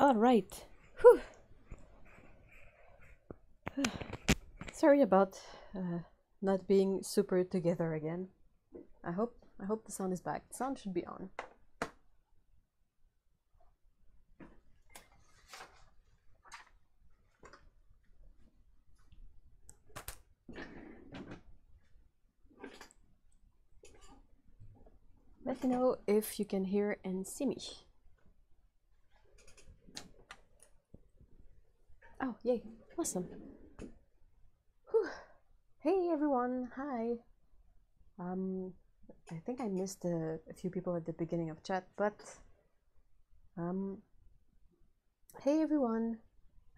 All right. Whew. Sorry about not being super together again. I hope the sound is back. The sound should be on. Let me know if you can hear and see me. Oh, yay. Awesome. Whew. Hey everyone, hi. I think I missed a few people at the beginning of chat, but hey everyone.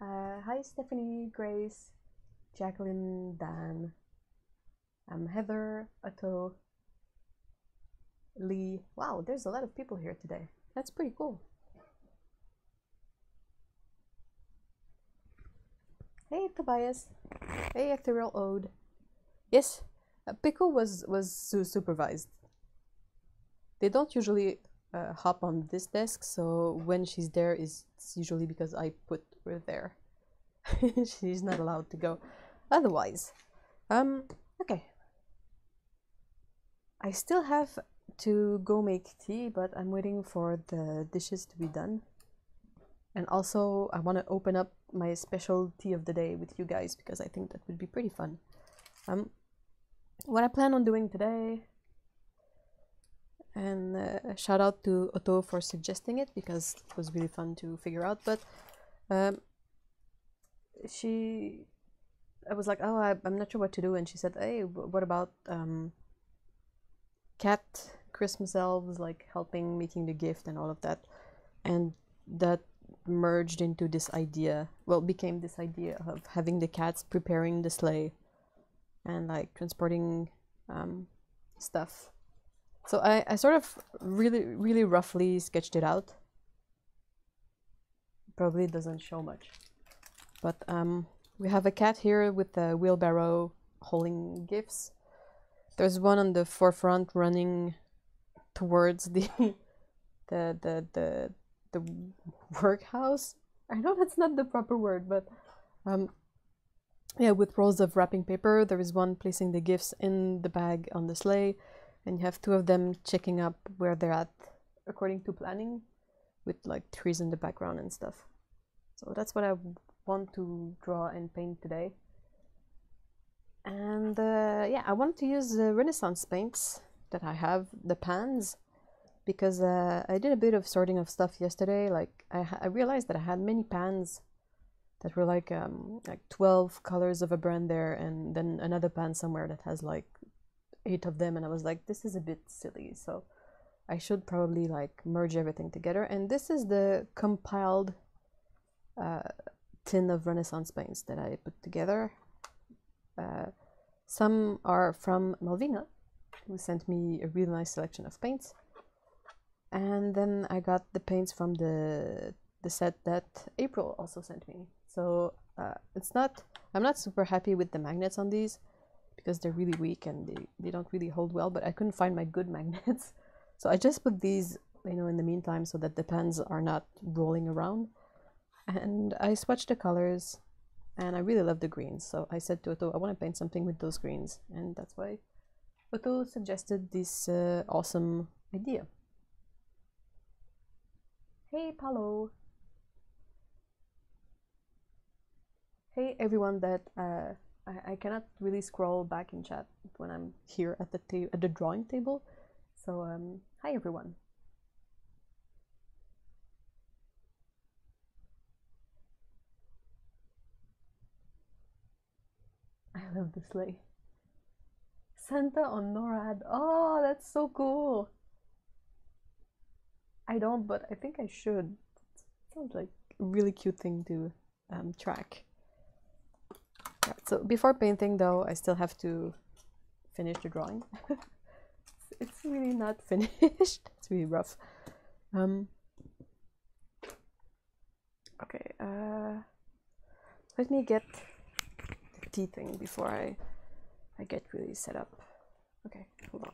Hi Stephanie, Grace, Jacqueline, Dan, Heather, Otto, Lee. Wow, there's a lot of people here today. That's pretty cool. Hey Tobias. Hey Ethereal Ode. Yes, Pickle was supervised. They don't usually hop on this desk, so when she's there, it's usually because I put her there. She's not allowed to go otherwise. Okay. I still have to go make tea, but I'm waiting for the dishes to be done. And also, I want to open up my special tea of the day with you guys because I think that would be pretty fun. What I plan on doing today, and shout out to Otto for suggesting it because it was really fun to figure out. But I was like, oh, I'm not sure what to do, and she said, hey, what about cat Christmas elves, like helping making the gift and all of that, and that merged into this idea, well, became this idea of having the cats preparing the sleigh and like transporting stuff. So I sort of really roughly sketched it out. Probably doesn't show much, but we have a cat here with a wheelbarrow holding gifts. There's one on the forefront running towards the workhouse. I know that's not the proper word, but yeah, with rolls of wrapping paper. There is one placing the gifts in the bag on the sleigh, and you have two of them checking up where they're at according to planning, with like trees in the background and stuff. So that's what I want to draw and paint today. And yeah, I want to use the Renaissance paints that I have, the pans, because I did a bit of sorting of stuff yesterday. Like I realized that I had many pans that were like 12 colors of a brand there, and then another pan somewhere that has like 8 of them, and I was like, this is a bit silly, so I should probably like merge everything together. And this is the compiled tin of Renaissance paints that I put together. Some are from Malvina, who sent me a really nice selection of paints, and then I got the paints from the set that April also sent me. So I'm not super happy with the magnets on these because they're really weak and they don't really hold well, but I couldn't find my good magnets. So I just put these, in the meantime, so that the pens are not rolling around. And I swatched the colors, and I really love the greens. So I said to Otto, I want to paint something with those greens, and that's why Otto suggested this awesome idea. Hey, Paolo. Hey, everyone that I cannot really scroll back in chat when I'm here at the drawing table. So hi everyone. I love the sleigh. Santa on NORAD. Oh, that's so cool. I don't, but I think I should. It sounds like a really cute thing to track. Right, so before painting though, I still have to finish the drawing. It's really not finished. It's really rough. Okay, let me get the tea thing before I get really set up. Okay, hold on.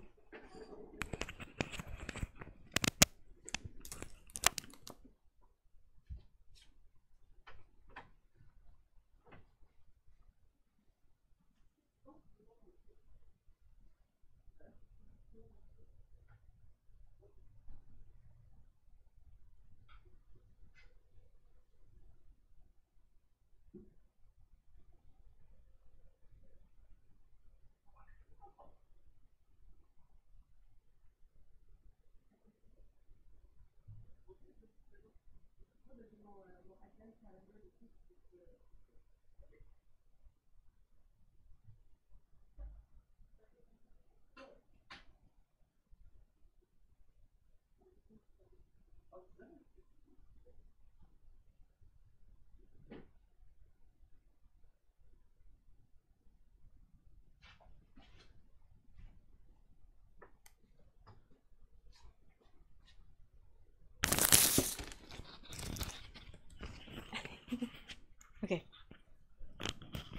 Okay,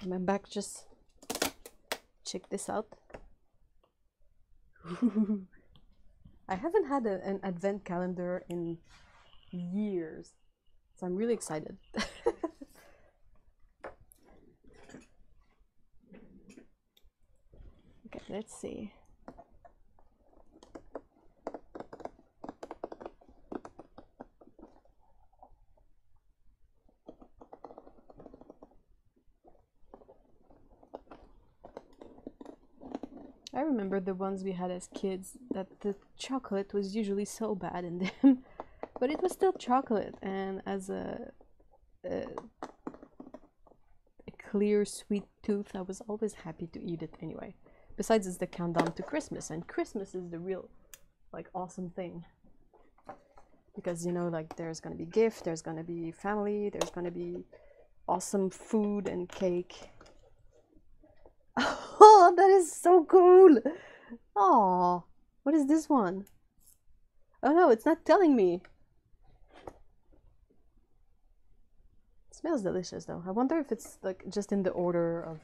I'm back. Just check this out. I haven't had an advent calendar in years, so I'm really excited. Okay, let's see. I remember the ones we had as kids, that the chocolate was usually so bad in them, but it was still chocolate, and as a clear, sweet tooth, I was always happy to eat it anyway. Besides, it's the countdown to Christmas, and Christmas is the real, like, awesome thing. Because, you know, like, there's gonna be gift, there's gonna be family, there's gonna be awesome food and cake. Oh, that is so cool! Aww, what is this one? Oh no, it's not telling me. It smells delicious though. I wonder if it's like just in the order of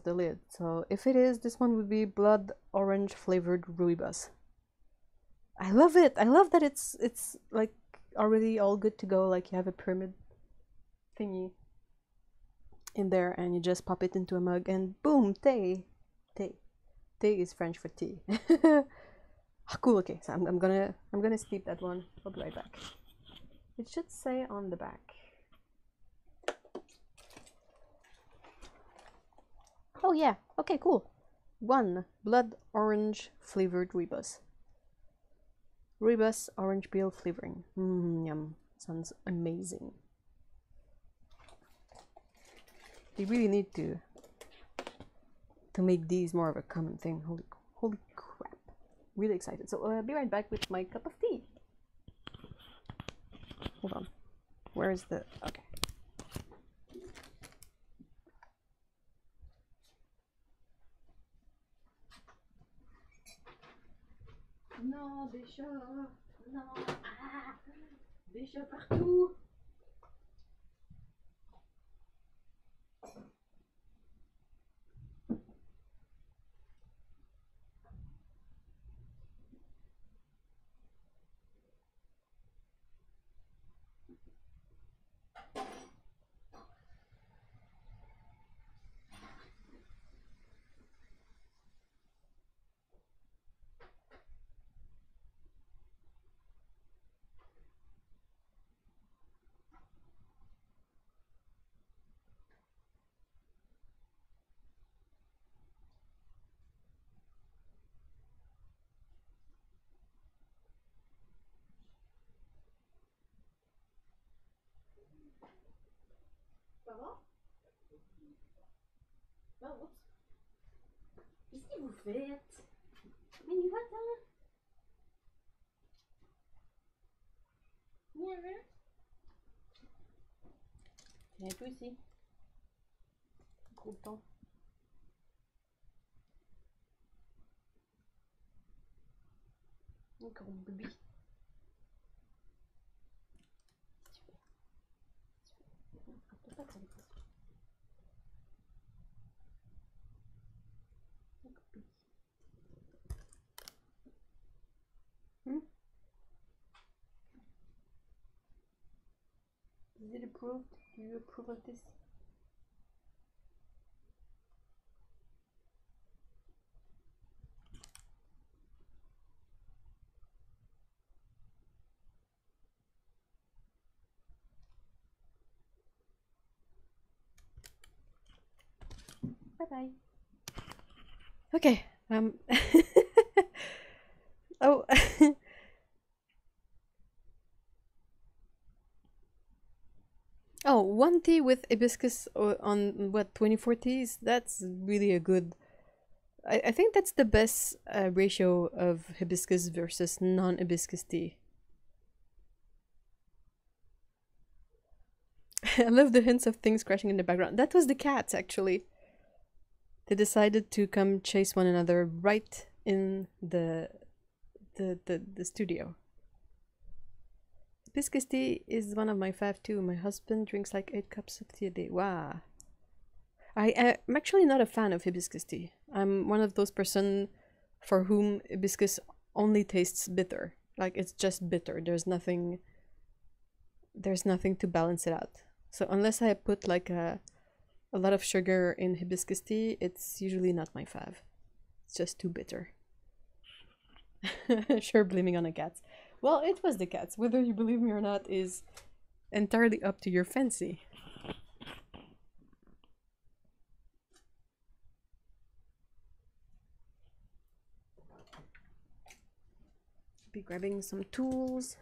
the lid. So if it is, this one would be blood orange flavored rooibos. I love it. I love that it's like already all good to go. Like you have a pyramid thingy in there, and you just pop it into a mug, and boom, tea. Tea is French for tea. Oh, cool. Okay, so I'm gonna steep that one. I'll be right back. It should say on the back. Oh yeah. Okay, cool. 1 blood orange flavored rooibos. Rooibos orange peel flavoring. Yum. Sounds amazing. They really need to make these more of a common thing. Holy crap. Really excited. So I'll be right back with my cup of tea. Hold on. Where is the... Okay. Non, des chats. Non. Ah, des chats partout. Ça va? Oh, oups. Qu'est-ce que vous faites? Mais va-t'en! Viens. Viens toi ici. Trop de temps. Encore mon bébé. Is it approved? Do you approve of this? Bye bye. Okay. Oh. one tea with hibiscus on what 24 teas. That's really a good. I think that's the best ratio of hibiscus versus non-hibiscus tea. I love the hints of things crashing in the background. That was the cats, actually. They decided to come chase one another right in the studio. Hibiscus tea is one of my fave too. My husband drinks like 8 cups of tea a day. Wow. I'm actually not a fan of hibiscus tea. I'm one of those person for whom hibiscus only tastes bitter. Like it's just bitter. There's nothing to balance it out. So unless I put like a lot of sugar in hibiscus tea, it's usually not my fave. It's just too bitter. Sure, blaming on the cats. Well, it was the cats. Whether you believe me or not is entirely up to your fancy. Be grabbing some tools.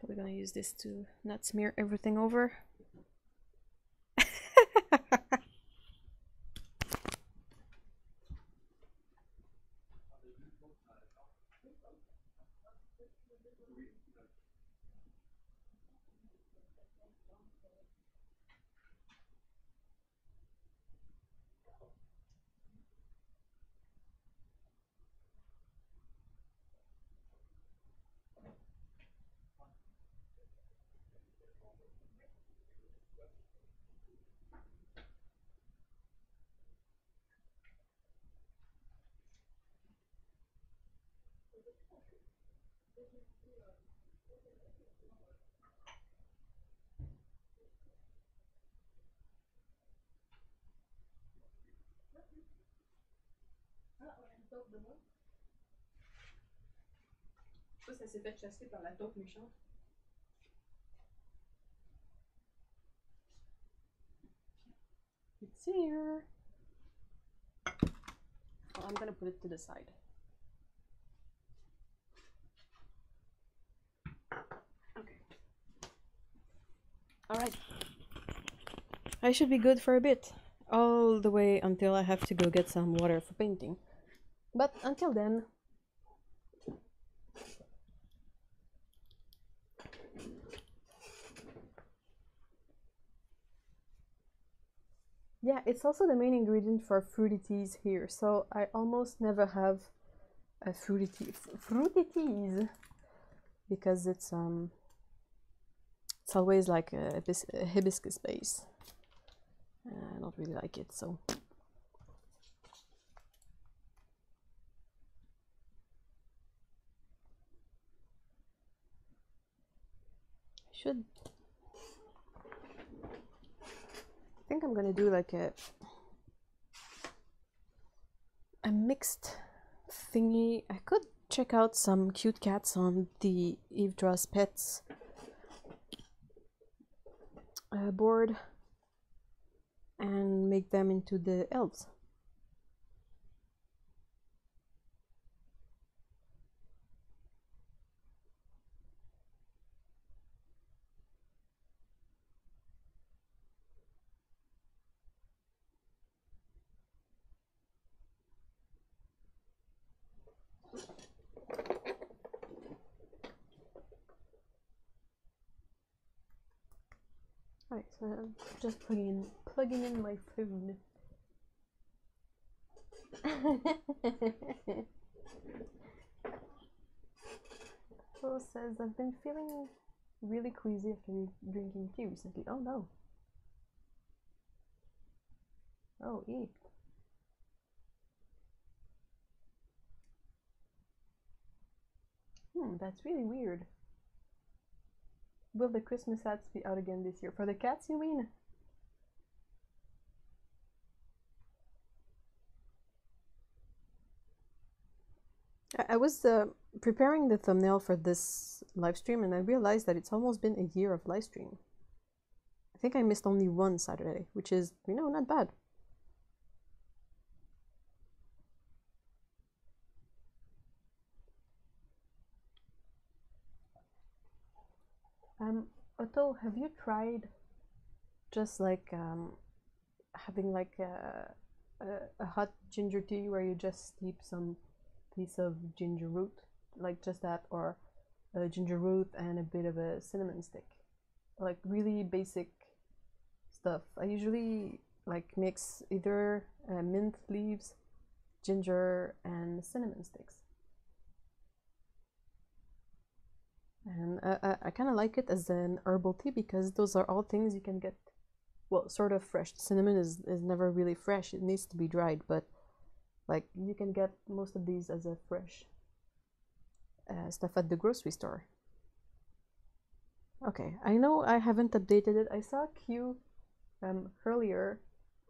We're gonna use this to not smear everything over. Ça s'est fait chasser par la taupe méchante. It's here. Oh, I'm gonna put it to the side. Okay. Alright. I should be good for a bit. All the way until I have to go get some water for painting. But until then... Yeah, it's also the main ingredient for fruity teas here, so I almost never have a fruity teas because it's always like a hibiscus base. I don't really like it, so I should. I think I'm gonna do like a mixed thingy. I could check out some cute cats on the Evedra's Pets board and make them into the elves. Alright, so I'm just plugging in my phone. Phil says, I've been feeling really queasy after drinking tea recently. Oh no. Oh, eek. That's really weird. Will the Christmas hats be out again this year? For the cats, you mean? I was preparing the thumbnail for this live stream and I realized that it's almost been a year of live stream. I think I missed only one Saturday, which is, you know, not bad. Otto, have you tried just like having like a hot ginger tea where you just steep some piece of ginger root, like just that, or a ginger root and a bit of a cinnamon stick, like really basic stuff. I usually like mix either mint leaves, ginger, and cinnamon sticks. And I kind of like it as an herbal tea because those are all things you can get, well, sort of fresh. Cinnamon is never really fresh, it needs to be dried, but like you can get most of these as a fresh stuff at the grocery store. Okay, I know I haven't updated it. I saw a queue earlier,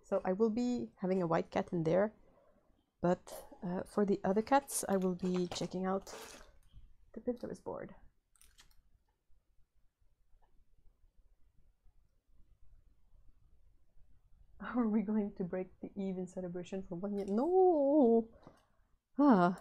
so I will be having a white cat in there, but for the other cats I will be checking out the Pinterest board. Are we going to break the eve in celebration for 1 year? No! Ah.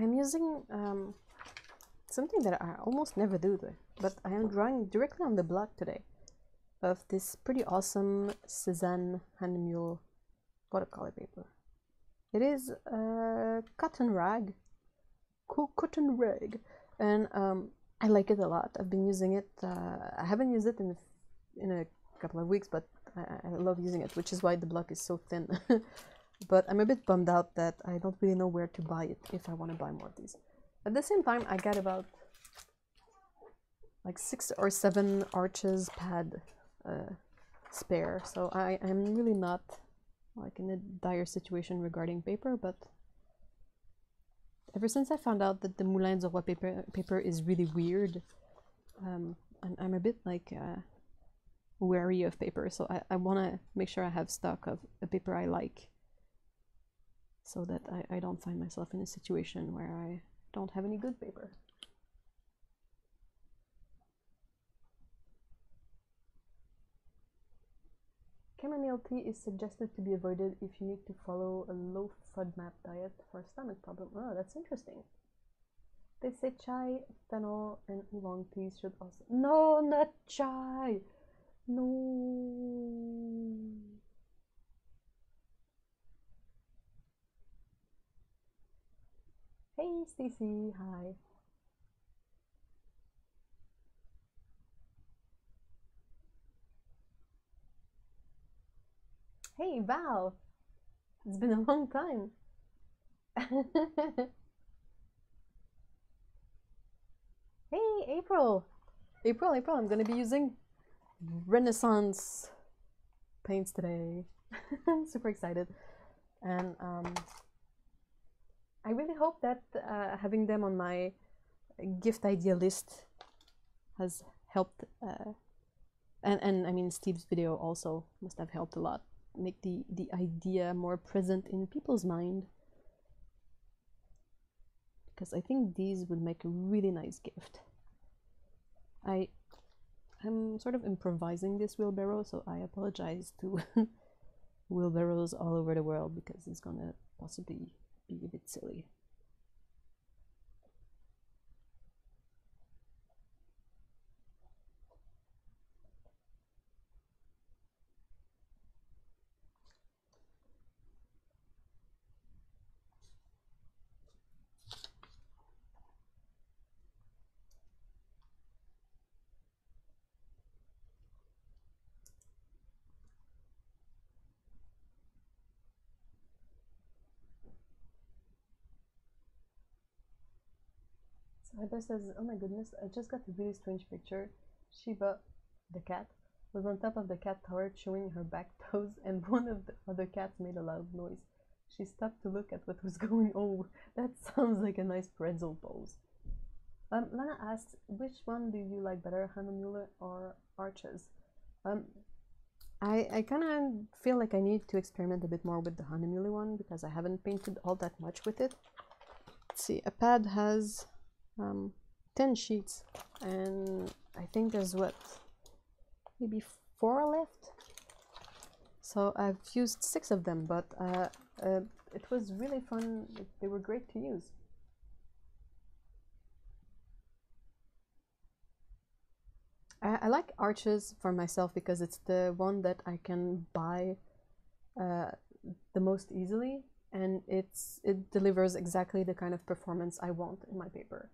I'm using something that I almost never do, but I am drawing directly on the block today of this pretty awesome Cezanne handmule watercolor paper. It is a cotton rag, and I like it a lot. I've been using it. I haven't used it in a couple of weeks, but I love using it, which is why the block is so thin. But I'm a bit bummed out that I don't really know where to buy it if I want to buy more of these. At the same time, I got about like 6 or 7 Arches pad spare, so I am really not like in a dire situation regarding paper, but ever since I found out that the Moulin du Roi paper is really weird, I'm a bit like wary of paper, so I want to make sure I have stock of a paper I like, so that I don't find myself in a situation where I don't have any good paper. Chamomile tea is suggested to be avoided if you need to follow a low FODMAP diet for a stomach problem. Oh, that's interesting. They say chai, fennel, and oolong teas should also... No, not chai! No. Hey, Stacy. Hi. Hey, Val. It's been a long time. Hey, April. April, I'm gonna be using Renaissance paints today. I'm super excited. And I really hope that having them on my gift idea list has helped, and I mean Steve's video also must have helped a lot, make the idea more present in people's mind, because I think these would make a really nice gift. I'm sort of improvising this wheelbarrow, so I apologize to wheelbarrows all over the world because it's gonna possibly be a bit silly. Heather says, oh my goodness, I just got a really strange picture. Shiba, the cat, was on top of the cat tower chewing her back toes, and one of the other cats made a loud noise. She stopped to look at what was going on. Oh, that sounds like a nice pretzel pose. Lana asks, which one do you like better, Hahnemuller or Arches? I kind of feel like I need to experiment a bit more with the Hahnemuller one because I haven't painted all that much with it. Let's see, a pad has 10 sheets, and I think there's what, maybe 4 left? So I've used 6 of them, but it was really fun. They were great to use. I like Arches for myself because it's the one that I can buy the most easily, and it delivers exactly the kind of performance I want in my paper.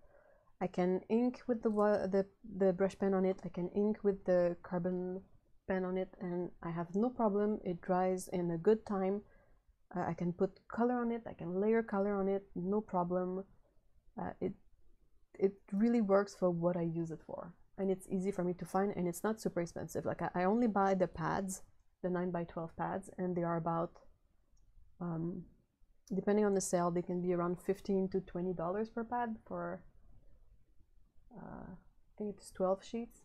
I can ink with the brush pen on it, I can ink with the carbon pen on it, and I have no problem. It dries in a good time. I can put color on it, I can layer color on it, no problem. It really works for what I use it for, and it's easy for me to find, and it's not super expensive. Like I only buy the pads, the 9x12 pads, and they are about, depending on the sale, they can be around $15 to $20 per pad for I think it's 12 sheets.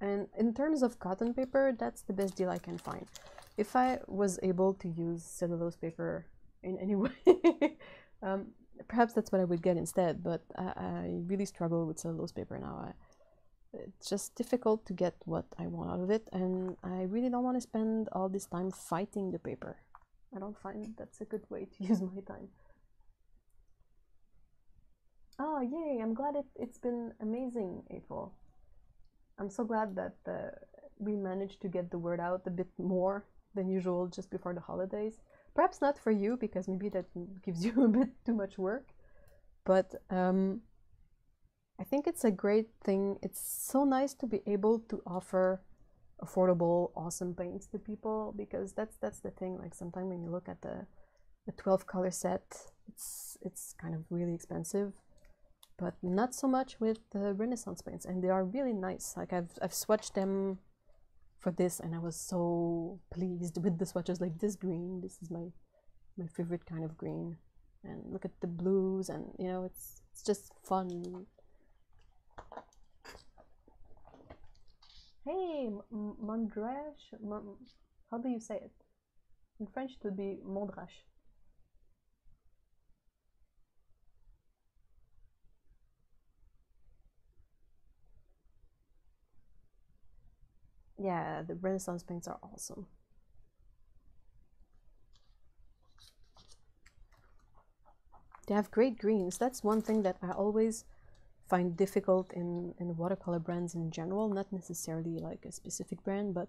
And in terms of cotton paper, that's the best deal I can find. If I was able to use cellulose paper in any way, perhaps that's what I would get instead, but I really struggle with cellulose paper now. It's just difficult to get what I want out of it, and I really don't want to spend all this time fighting the paper. I don't find that's a good way to use my time. Oh, yay, I'm glad it's been amazing, April. I'm so glad that we managed to get the word out a bit more than usual just before the holidays. Perhaps not for you, because maybe that gives you a bit too much work, but I think it's a great thing. It's so nice to be able to offer affordable, awesome paints to people, because that's the thing. Like sometimes when you look at the 12 color set, it's kind of really expensive, but not so much with the Renaissance paints, and they are really nice. Like I've swatched them for this, and I was so pleased with the swatches. Like this green, this is my favorite kind of green, and look at the blues, and you know, it's just fun. Hey, Mondrache, how do you say it? In French it would be Mondrache. Yeah, the Renaissance paints are awesome. They have great greens. That's one thing that I always find difficult in watercolor brands in general, not necessarily like a specific brand, but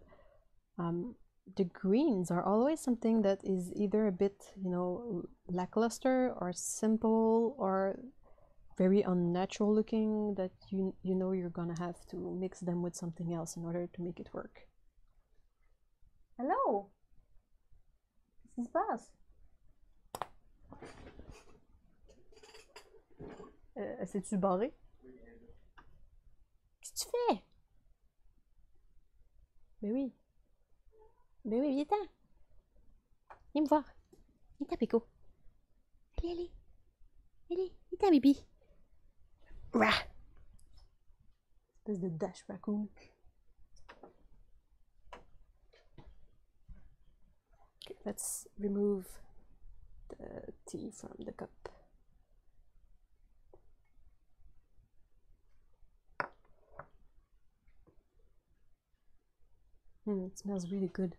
the greens are always something that is either a bit, you know, lackluster or simple or very unnatural looking, that you know you're gonna have to mix them with something else in order to make it work. Hello! Qu'est-ce qui se passe? C'est-tu barré? Qu'est-ce que tu fais? Mais oui. Mais oui, viens-t'en. Viens me voir. Viens-t'en, Péco. Allez, allez. Allez, viens-t'en, Bibi. Rah! Espèce de dash raccoon. Okay, let's remove the tea from the cup. It smells really good.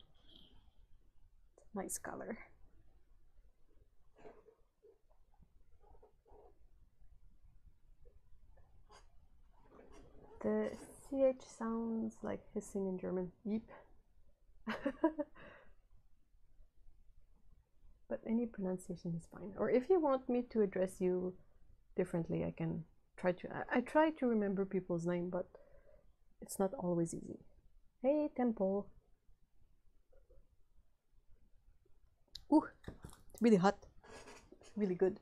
Nice color. The CH sounds like hissing in German. Yeep. But any pronunciation is fine. Or if you want me to address you differently, I can try to. I try to remember people's name, but it's not always easy. Hey, Temple. Ooh, it's really hot. Really good.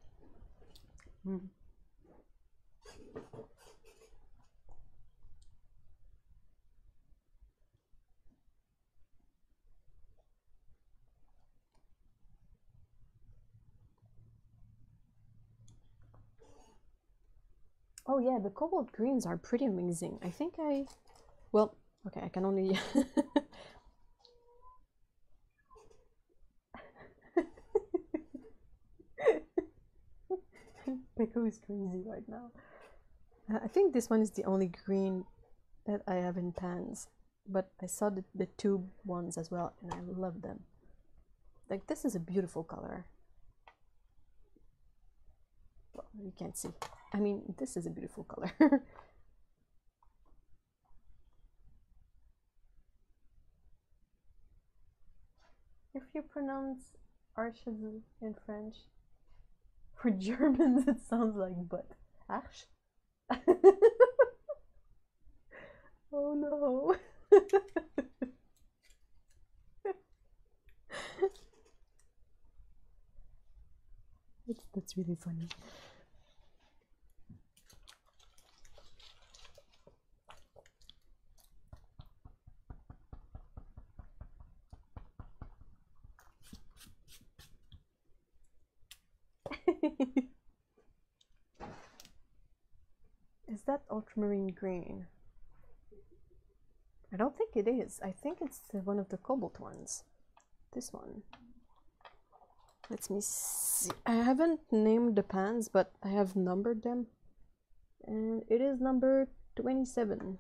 Oh yeah, the cobalt greens are pretty amazing. I think well, okay, I can only Pico is crazy right now. I think this one is the only green that I have in pans, but I saw the tube ones as well, and I love them. Like, this is a beautiful color. Well, you can't see. I mean, this is a beautiful color. If you pronounce Archambault in French, for Germans it sounds like butt. Arch? Oh no. That's really funny. Is that ultramarine green? I don't think it is. I think it's one of the cobalt ones. This one. Let me see. I haven't named the pans, but I have numbered them. And it is number 27.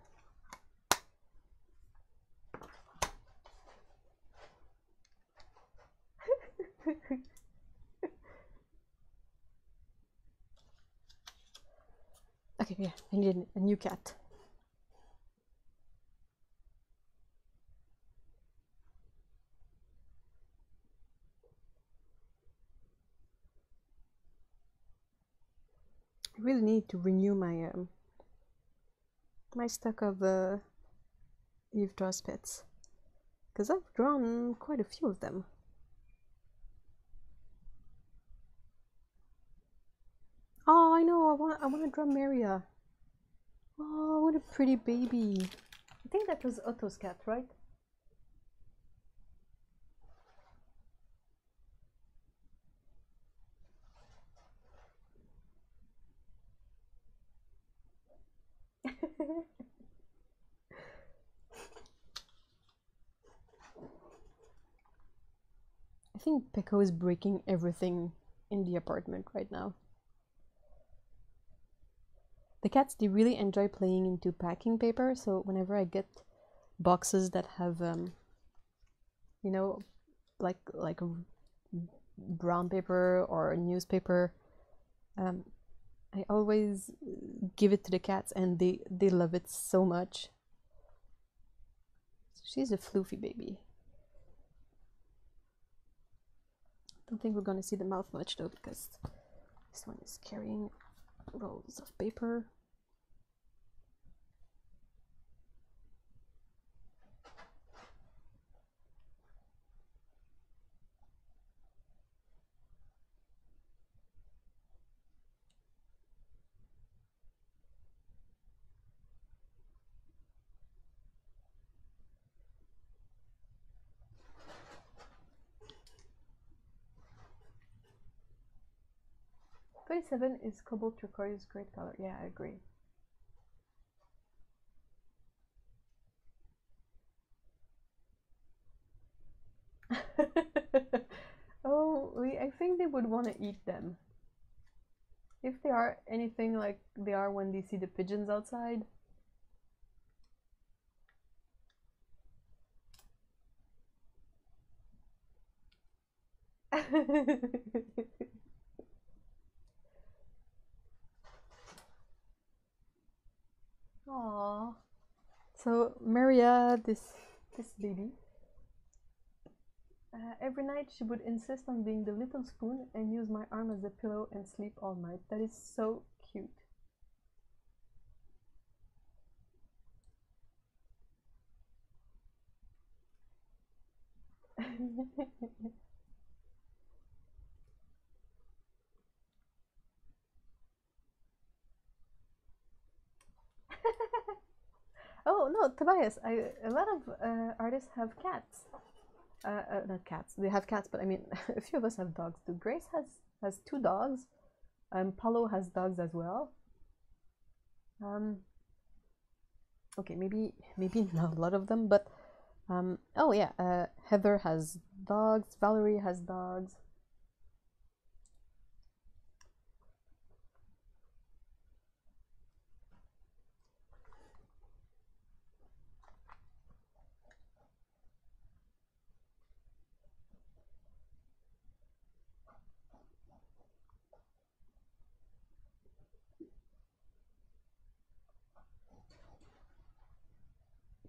Okay, yeah, I need a new cat. I really need to renew my my stock of Eve Draws pets, because I've drawn quite a few of them. Oh, I know. I want to draw Maria. Oh, what a pretty baby. I think that was Otto's cat, right? I think Peko is breaking everything in the apartment right now. The cats, they really enjoy playing into packing paper, so whenever I get boxes that have, you know, like a brown paper or a newspaper, I always give it to the cats, and they love it so much. She's a floofy baby. Don't think we're gonna see the mouth much though, because this one is carrying rolls of paper. '27 is cobalt turquoise, great color. Yeah, I agree. Oh, I think they would want to eat them. If they are anything like they are when they see the pigeons outside. Aww. So Maria, this baby, every night she would insist on being the little spoon and use my arm as a pillow and sleep all night. That is so cute. Tobias, a lot of artists have cats. Not cats. They have cats, but I mean, a few of us have dogs too. Grace has 2 dogs. Paulo has dogs as well. Okay, maybe not a lot of them, but oh yeah, Heather has dogs. Valerie has dogs.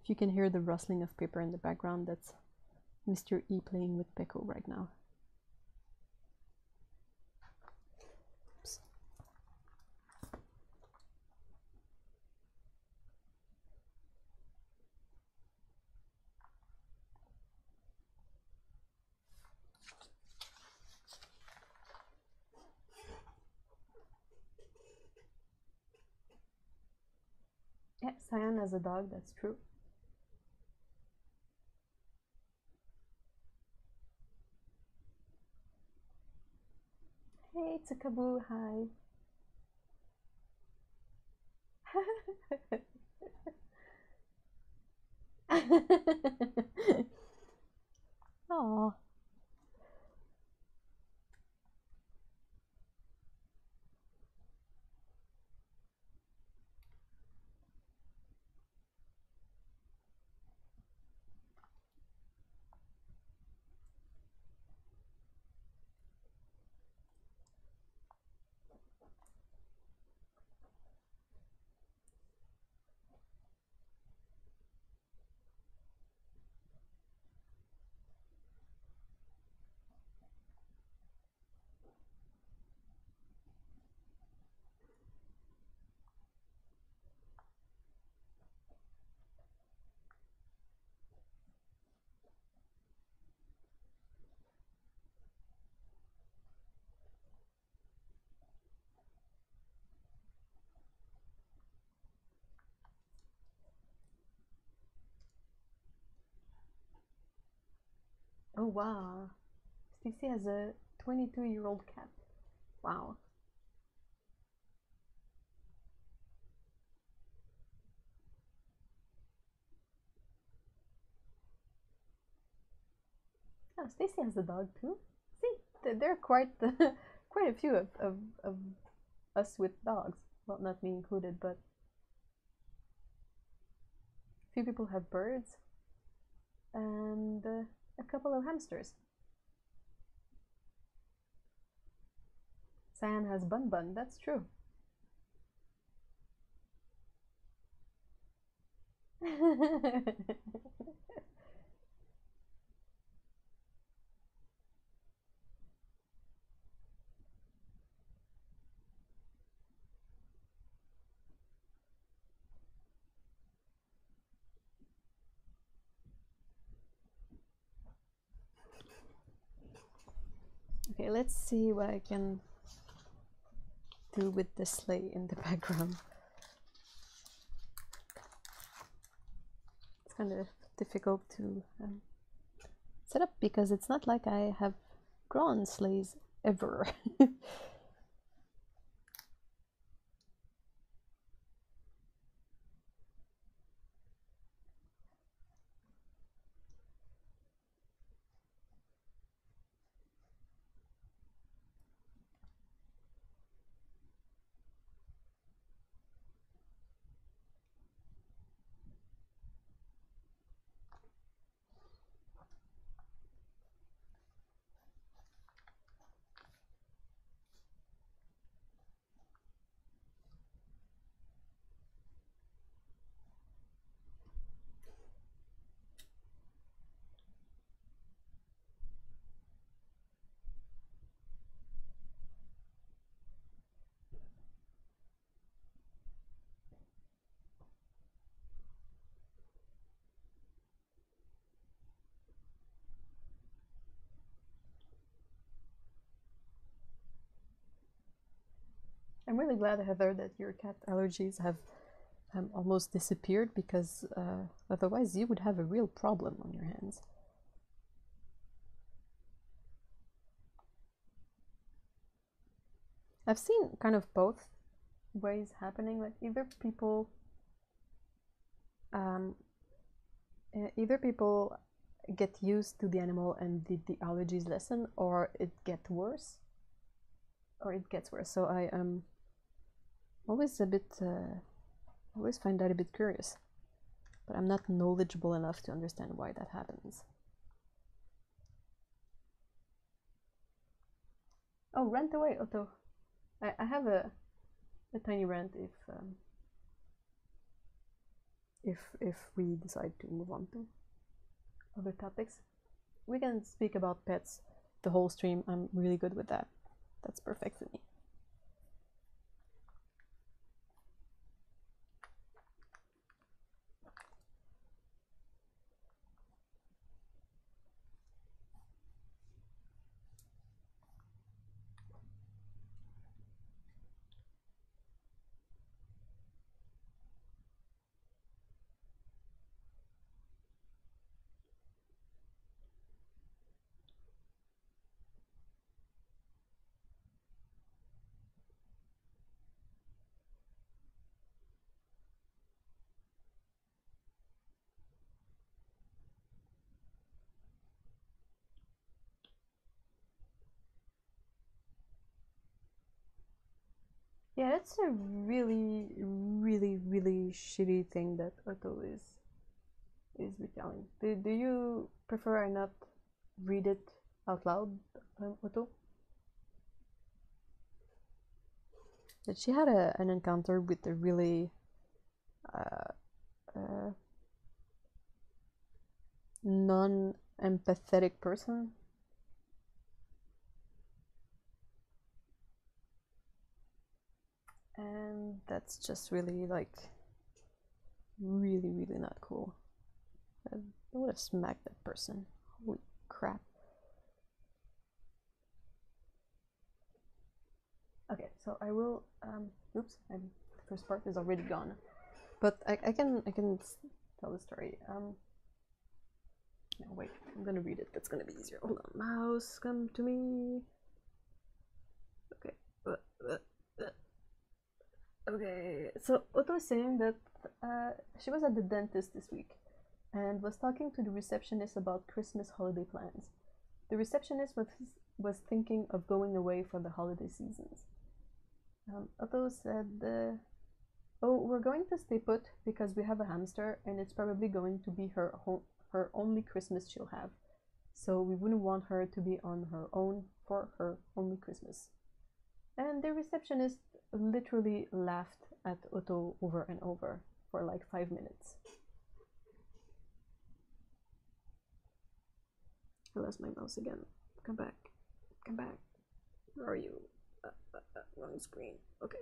If you can hear the rustling of paper in the background, that's Mr. E playing with Peko right now. Oops. Yeah, Cyan has a dog, that's true. Hey, Tsukaboo, hi. Aww. Oh wow. Stacey has a 22-year-old cat. Wow. Oh, Stacey has a dog too. See, there are quite quite a few of us with dogs. Well, not me included, but a few people have birds and a couple of hamsters. Cyan has Bun Bun, that's true. Okay, let's see what I can do with the sleigh in the background. It's kind of difficult to set up because it's not like I have drawn sleighs ever. I'm really glad, Heather, that your cat allergies have almost disappeared, because otherwise you would have a real problem on your hands. I've seen kind of both ways happening, like either people get used to the animal and the allergies lessen, or it gets worse. So I am always a bit always find that a bit curious, but I'm not knowledgeable enough to understand why that happens. Oh, rant away, Otto. I have a tiny rant if we decide to move on to other topics. We can speak about pets the whole stream. I'm really good with that. That's perfect for me. Yeah, that's a really, really, really shitty thing that Otto is retelling. Do you prefer I not read it out loud, Otto? That she had an encounter with a really non-empathetic person. And that's just really, like, really, really not cool. I would have smacked that person. Holy crap. Okay, so I will, oops, the first part is already gone. But I can tell the story. No, wait, I'm gonna read it. That's gonna be easier. Hold on, mouse, come to me. Okay. Okay, so Otto was saying that she was at the dentist this week and was talking to the receptionist about Christmas holiday plans. The receptionist was thinking of going away for the holiday seasons. Otto said, oh, we're going to stay put because we have a hamster and it's probably going to be her only Christmas she'll have. So we wouldn't want her to be on her own for her only Christmas. And the receptionist literally laughed at Otto over and over for like 5 minutes. I lost my mouse again. Come back. Come back. Where are you? Wrong screen. Okay.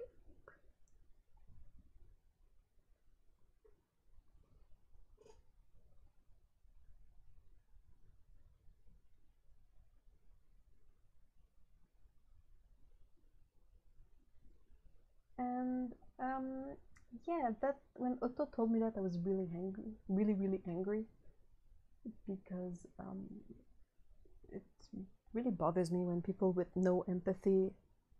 And yeah, that when Otto told me that, I was really angry, really angry, because it really bothers me when people with no empathy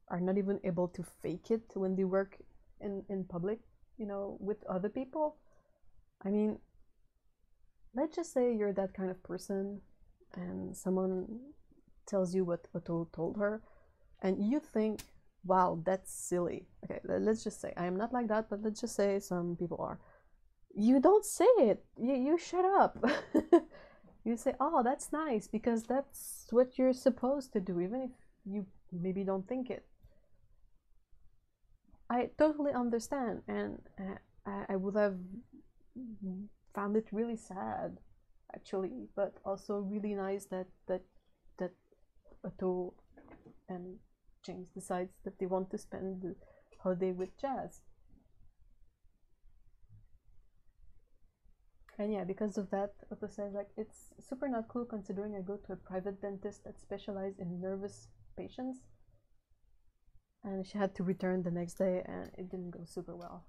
are not even able to fake it when they work in public, you know, with other people. I mean, let's just say you're that kind of person and someone tells you what Otto told her and you think, wow, that's silly. Okay, let's just say I am not like that, but let's just say some people are. You don't say it. You shut up. You say, oh, that's nice, because that's what you're supposed to do, even if you maybe don't think it. I totally understand, and I would have found it really sad, actually, but also really nice that Otto and James decides that they want to spend the holiday with Jazz. And yeah, because of that, Otto says, like, it's super not cool considering I go to a private dentist that specializes in nervous patients. And she had to return the next day and it didn't go super well.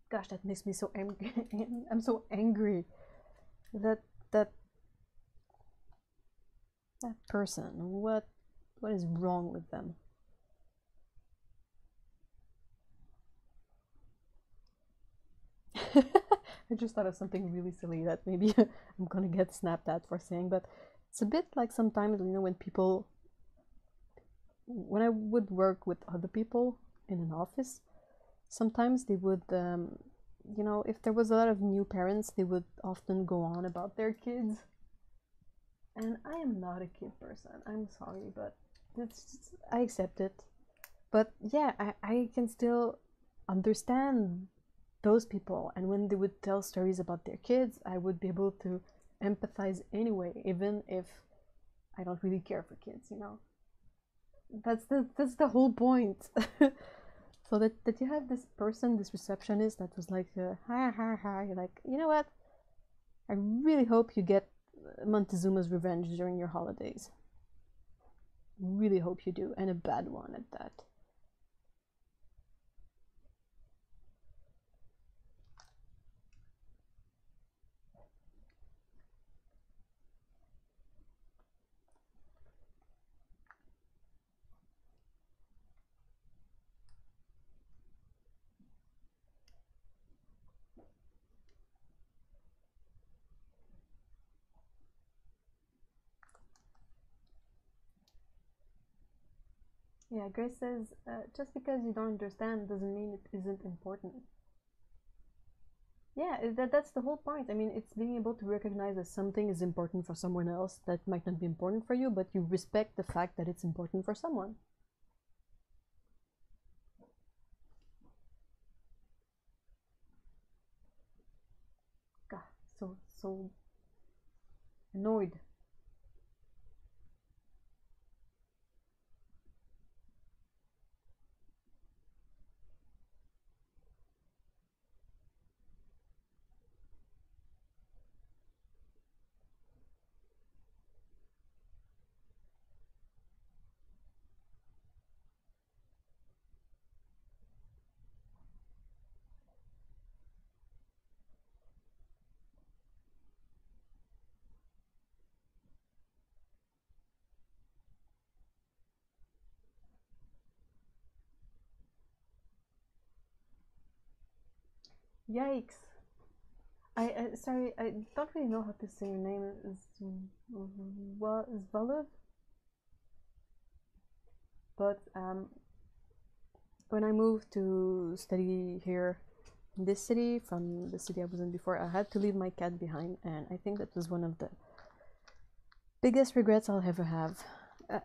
Gosh, that makes me so angry. I'm so angry that that person. What is wrong with them? I just thought of something really silly that maybe I'm gonna get snapped at for saying, but it's a bit like sometimes, you know, when I would work with other people in an office, sometimes they would, you know, if there was a lot of new parents, they would often go on about their kids. And I am not a kid person. I'm sorry, but I accept it. But yeah, I can still understand those people, and when they would tell stories about their kids, I would be able to empathize anyway, even if I don't really care for kids, you know. That's the whole point. So that you have this person, this receptionist that was like, hi hi hi, you're like, you know what? I really hope you get Montezuma's revenge during your holidays. Really hope you do, and a bad one at that. Yeah, Grace says, just because you don't understand doesn't mean it isn't important. Yeah, that's the whole point. I mean, it's being able to recognize that something is important for someone else that might not be important for you, but you respect the fact that it's important for someone. God, so annoyed. Yikes. Sorry, I don't really know how to say your name. Is Valud? But when I moved to study here in this city from the city I was in before, I had to leave my cat behind, and I think that was one of the biggest regrets I'll ever have.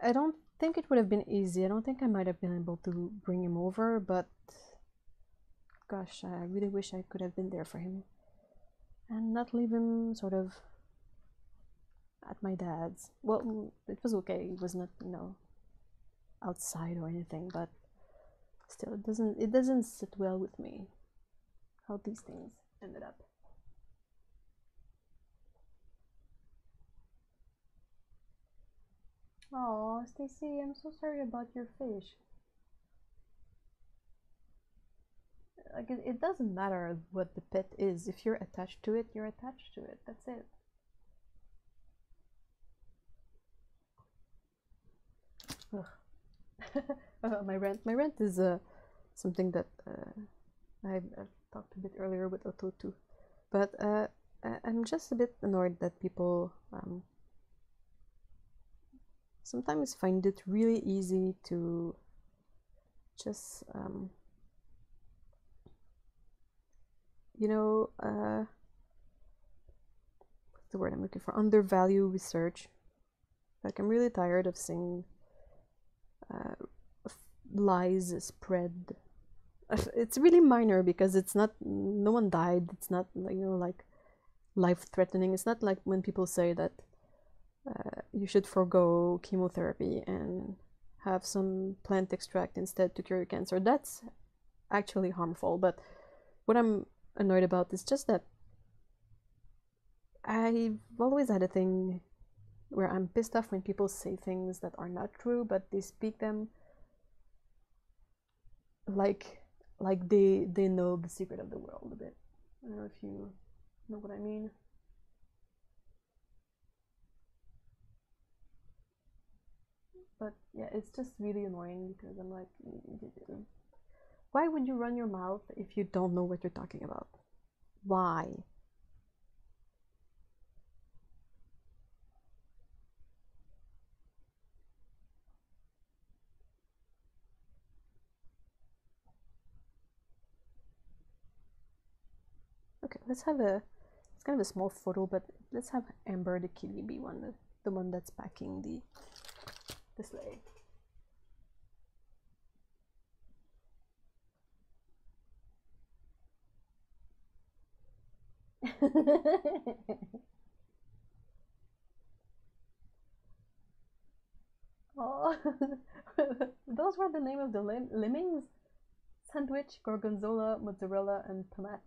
I don't think it would have been easy. I don't think I might have been able to bring him over, but gosh, I really wish I could have been there for him and not leave him sort of at my dad's. Well, it was okay. It was not, you know, outside or anything, but still, it doesn't sit well with me how these things ended up. Oh, Stacy, I'm so sorry about your fish. Like, it doesn't matter what the pet is. If you're attached to it, you're attached to it. That's it. My rent is something that I've talked a bit earlier with Otto too, but I'm just a bit annoyed that people sometimes find it really easy to just you know, what's the word I'm looking for? Undervalue research. Like, I'm really tired of seeing lies spread. It's really minor because it's not, no one died. It's not, you know, like life threatening. It's not like when people say that you should forego chemotherapy and have some plant extract instead to cure your cancer. That's actually harmful. But what I'm annoyed about is just that I've always had a thing where I'm pissed off when people say things that are not true, but they speak them like like they know the secret of the world a bit. I don't know if you know what I mean. But yeah, it's just really annoying because I'm like, why would you run your mouth if you don't know what you're talking about? Why? Okay, let's have a, it's kind of a small photo, but let's have Amber the kitty be the one that's packing the sleigh. Oh, those were the name of the lemmings? Sandwich, gorgonzola, mozzarella, and tomate.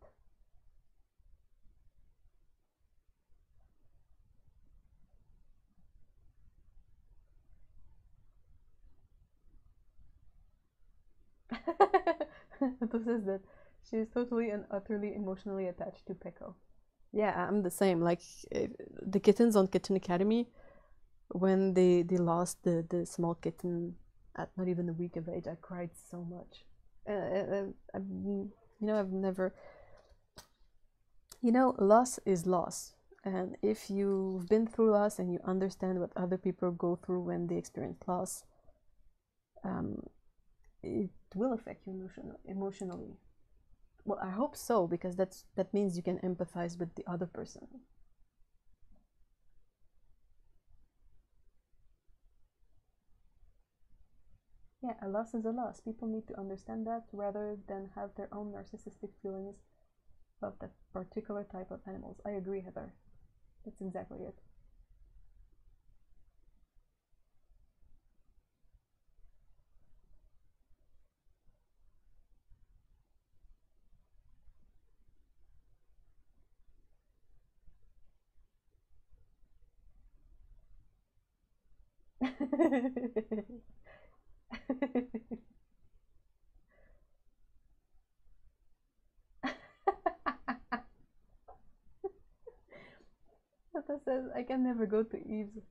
This is that she is totally and utterly emotionally attached to Peko. Yeah, I'm the same. Like the kittens on Kitten Academy, when they lost the small kitten at not even a week of age, I cried so much. I've never, loss is loss. And if you've been through loss and you understand what other people go through when they experience loss, it will affect you emotionally. Well, I hope so, because that means you can empathize with the other person. Yeah, a loss is a loss. People need to understand that rather than have their own narcissistic feelings about that particular type of animals. I agree, Heather. That's exactly it. That says I can never go to Eve's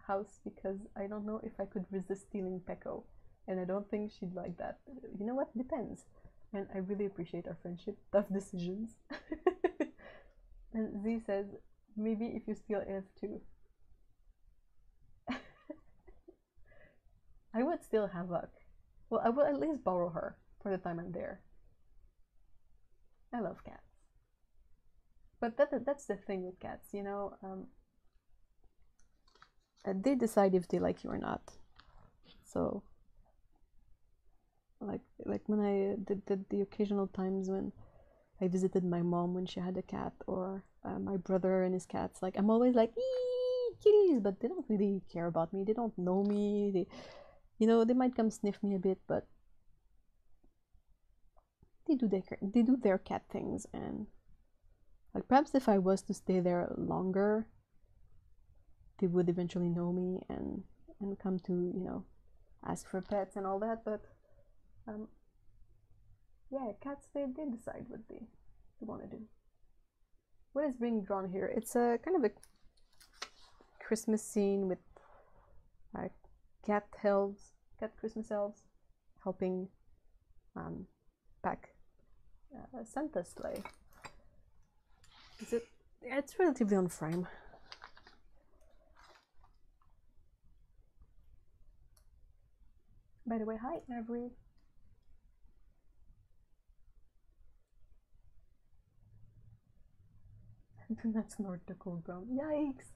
house because I don't know if I could resist stealing Peko, and I don't think she'd like that. You know what? Depends. And I really appreciate our friendship. Tough decisions. And Z says, maybe if you steal Eve too. I would still have luck. Well, I will at least borrow her for the time I'm there. I love cats. But that's the thing with cats, they decide if they like you or not. So, like when I did the occasional times when I visited my mom when she had a cat, or my brother and his cats, like I'm always like, ee, kitties, but they don't really care about me. They don't know me. They might come sniff me a bit, but they do their cat things. And like perhaps if I was to stay there longer, they would eventually know me and come to ask for pets and all that. But yeah, cats, they decide what they want to do. What is being drawn here? It's a kind of a Christmas scene with cat Christmas elves helping pack Santa's sleigh. It's relatively on frame. By the way, hi Avery. Do not snort the cold ground. Yikes!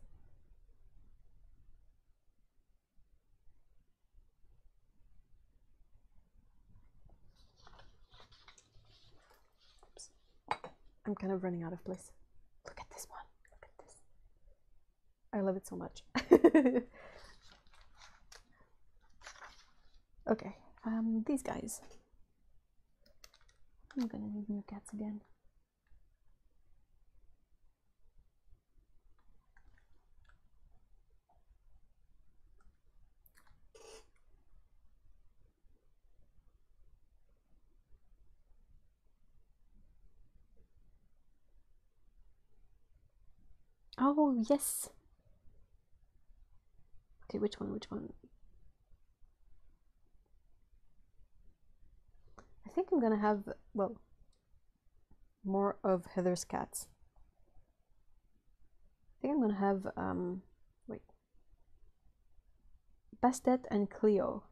Oops. I'm kind of running out of place. Look at this one. Look at this. I love it so much. Okay, these guys. I'm gonna need new cats again. Oh, yes. Okay, which one? Which one? I think I'm gonna have, well, more of Heather's cats. I think I'm gonna have, wait. Bastet and Cleo.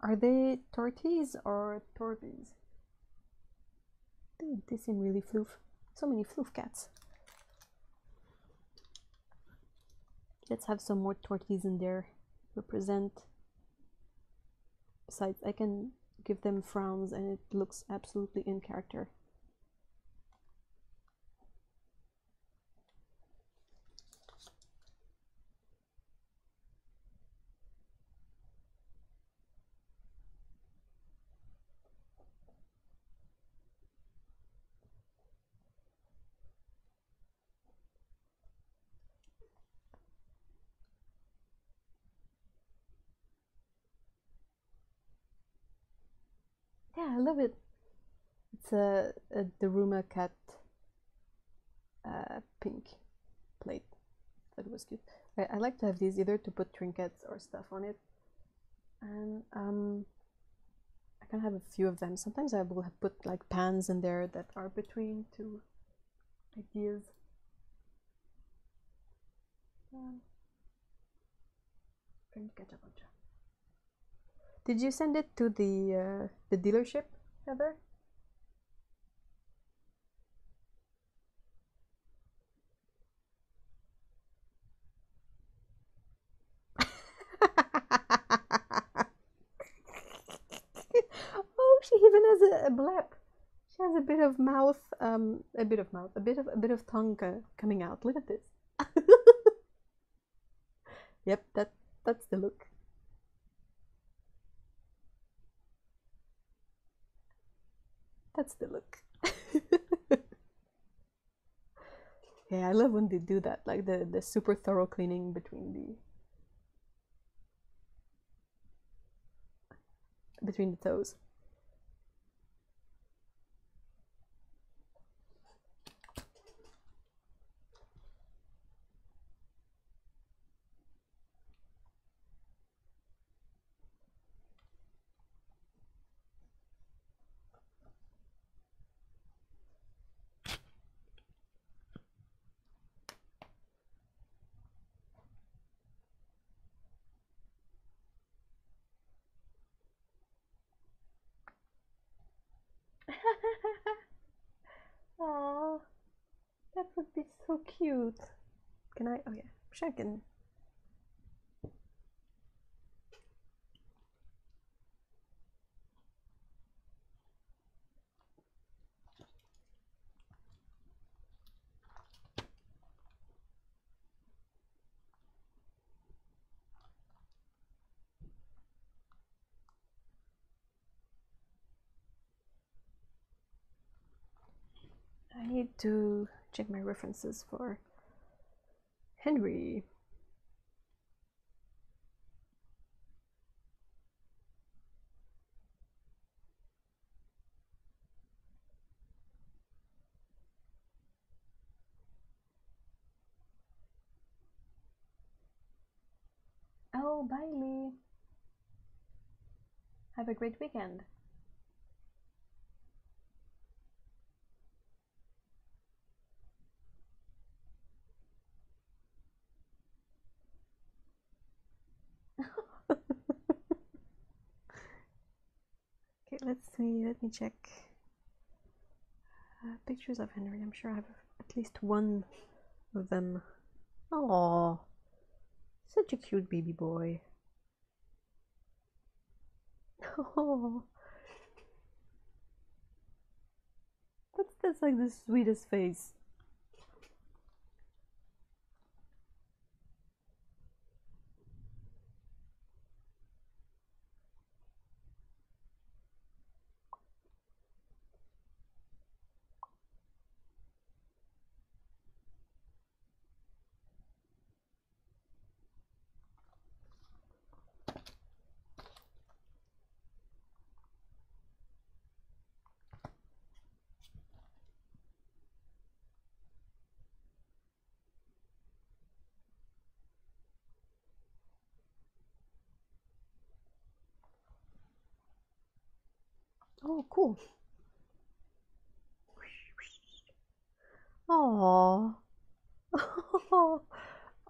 Are they torties or torbies? They seem really floof. So many floof cats. Let's have some more torties in there. Represent. Besides, I can give them frowns and it looks absolutely in character. Yeah, I love it. It's a Daruma cat pink plate. That was cute. I like to have these either to put trinkets or stuff on it. And I can have a few of them. Sometimes I will put like pans in there that are between two ideas. Did you send it to the dealership, Heather? Oh, she even has a blep. She has a bit of mouth, a bit of tongue coming out. Look at this. Yep, that's the look. That's the look. Yeah, I love when they do that, like the super thorough cleaning between the toes. Aww, that would be so cute. Can I? Oh yeah, sure I can. I need to check my references for Henry. Oh, bye, Lee. Have a great weekend. Okay, let's see. Let me check. Pictures of Henry. I'm sure I have at least one of them. Oh, such a cute baby boy. Oh, that's like the sweetest face. Oh, cool. Oh,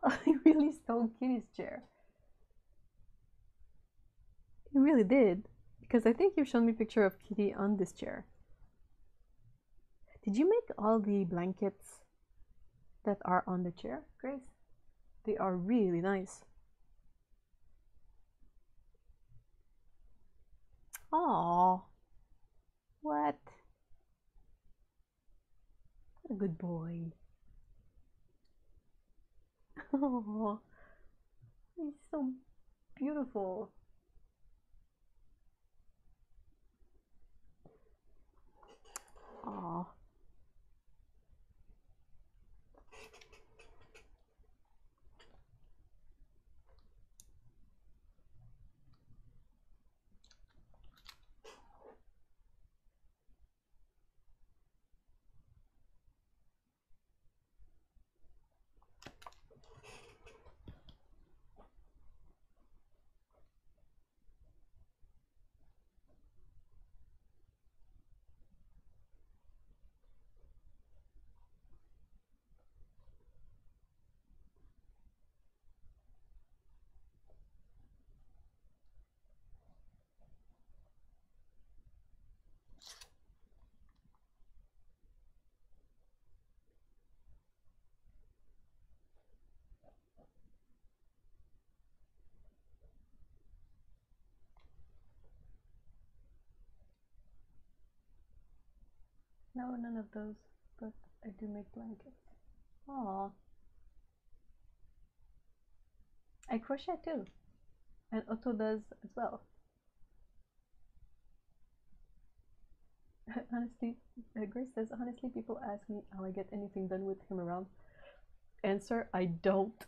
I really stole Kitty's chair. You really did, because I think you've shown me a picture of Kitty on this chair. Did you make all the blankets that are on the chair, Grace? They are really nice. Oh, what? A good boy. Oh, he's so beautiful. Oh. No, none of those, but I do make blankets. Aw. I crochet too, and Otto does as well. Honestly, Grace says, honestly, people ask me how I get anything done with him around. Answer, I don't.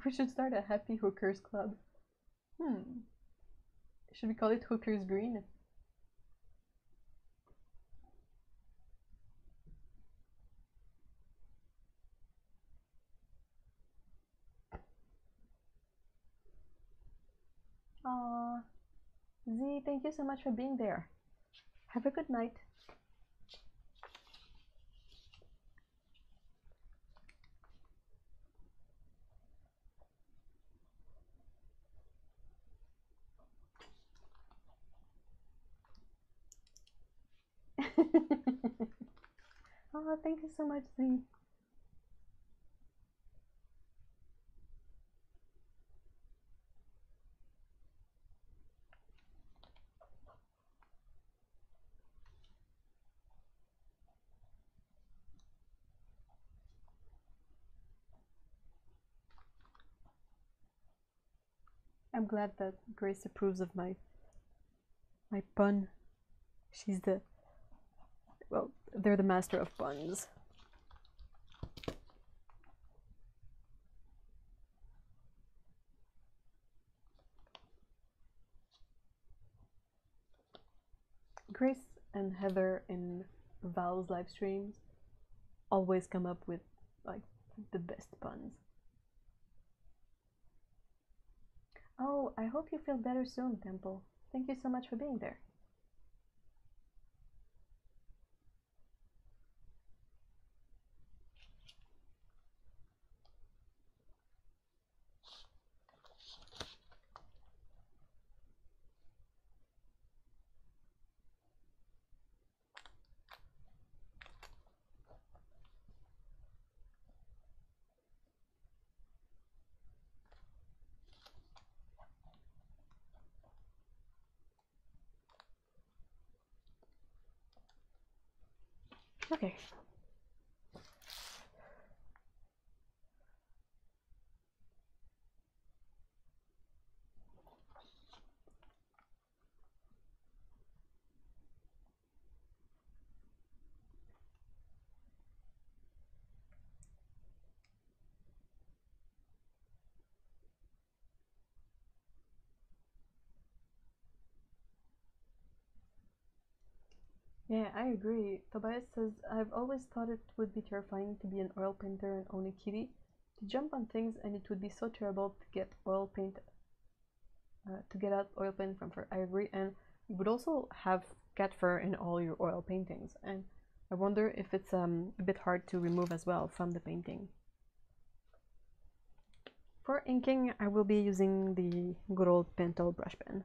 We should start a happy hookers club. Should we call it Hookers Green? Aww. Z, thank you so much for being there. Have a good night. Oh, thank you so much, Z. I'm glad that Grace approves of my pun. She's the, well, they're the master of puns. Grace and Heather in Val's live streams always come up with like the best puns. Oh, I hope you feel better soon, Temple. Thank you so much for being there. Okay. Yeah, I agree. Tobias says, I've always thought it would be terrifying to be an oil painter and own a kitty, to jump on things, and it would be so terrible to get oil paint, to get out oil paint from fur. I agree, and you would also have cat fur in all your oil paintings, and I wonder if it's a bit hard to remove as well from the painting. For inking, I will be using the good old Pentel brush pen.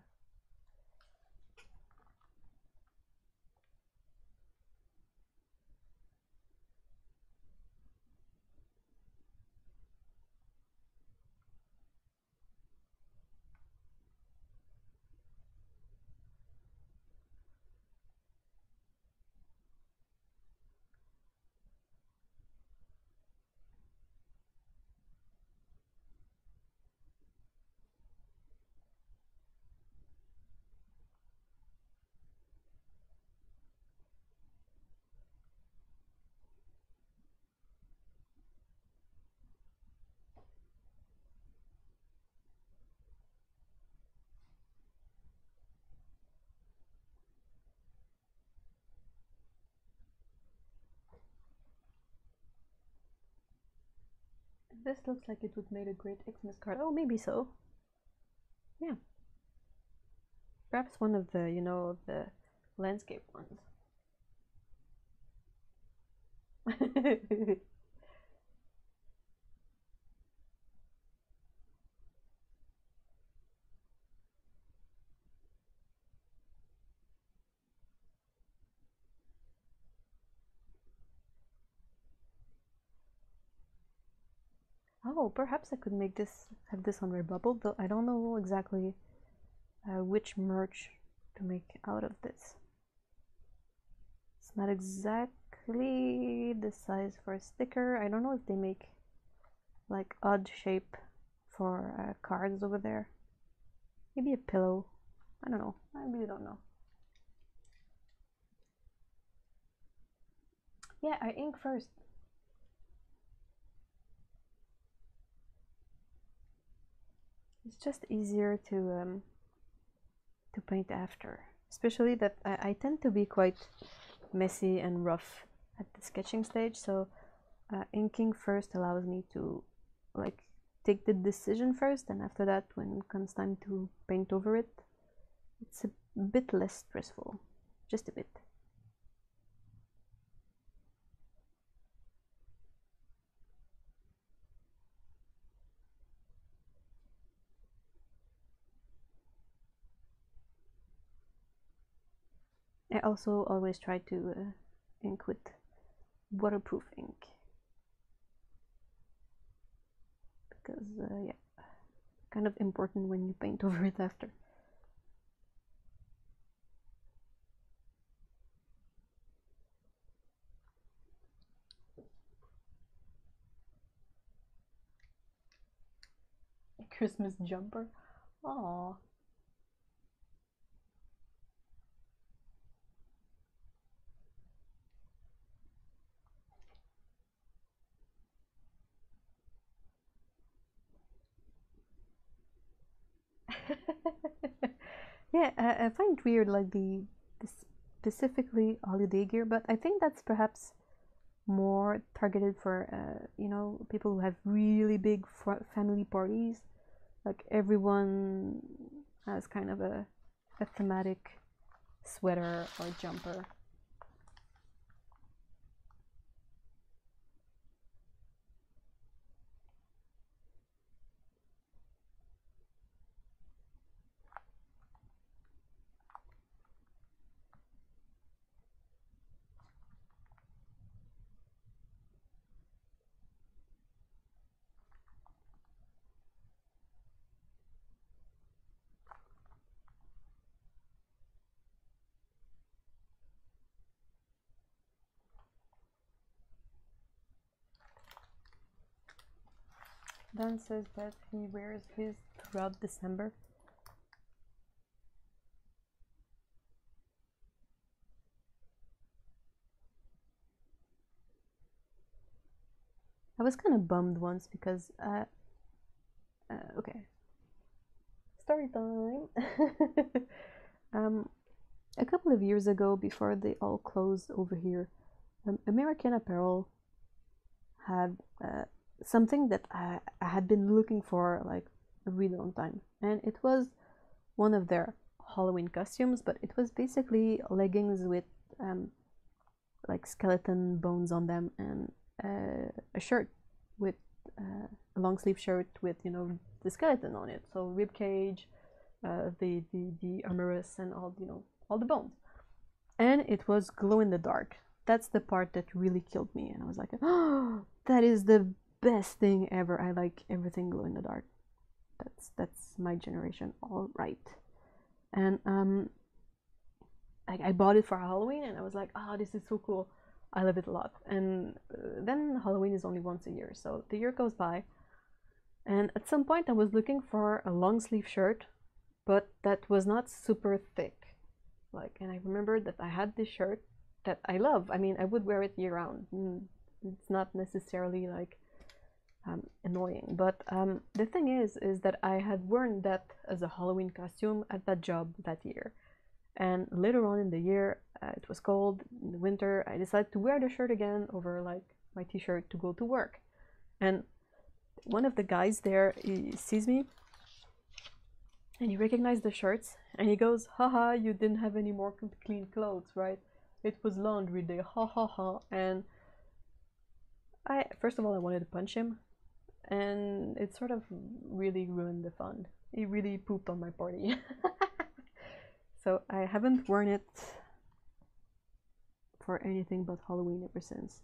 This looks like it would make a great Xmas card. Oh, maybe so. Yeah. Perhaps one of the, the landscape ones. Oh, perhaps I could make this, have this on Redbubble, though I don't know exactly which merch to make out of this. It's not exactly the size for a sticker. I don't know if they make like odd shape for cards over there. Maybe a pillow. I don't know. I really don't know. Yeah, I ink first. It's just easier to paint after. Especially that I tend to be quite messy and rough at the sketching stage, so inking first allows me to like take the decision first, and after that, when it comes time to paint over it, it's a bit less stressful. Just a bit. I also always try to ink with waterproof ink, because yeah, kind of important when you paint over it after. A Christmas jumper. Aww. Yeah, I find it weird, like the specifically holiday gear, but I think that's perhaps more targeted for people who have really big family parties. Like everyone has kind of a thematic sweater or jumper. Dan says that he wears his throughout December. I was kind of bummed once because, okay, story time. A couple of years ago, before they all closed over here, American Apparel had something that I had been looking for like a really long time, and it was one of their Halloween costumes, but it was basically leggings with like skeleton bones on them, and a shirt with a long sleeve shirt with, you know, the skeleton on it, so rib cage, the humerus, and all, you know, all the bones, and it was glow in the dark. That's the part that really killed me, and I was like, oh, that is the best thing ever. I like everything glow in the dark. That's my generation, all right. And I bought it for Halloween, and I was like, oh, this is so cool. I love it a lot. And then Halloween is only once a year, so the year goes by, and at some point I was looking for a long sleeve shirt, but that was not super thick. Like, and I remembered that I had this shirt that I love. I mean, I would wear it year round. It's not necessarily like annoying, but the thing is that I had worn that as a Halloween costume at that job that year, and later on in the year, it was cold in the winter. I decided to wear the shirt again over like my t-shirt to go to work, and one of the guys there, he sees me and he recognized the shirts, and he goes, haha, you didn't have any more clean clothes, right? It was laundry day, ha ha ha. And first of all, I wanted to punch him, and it sort of really ruined the fun. He really pooped on my party. So I haven't worn it for anything but Halloween ever since.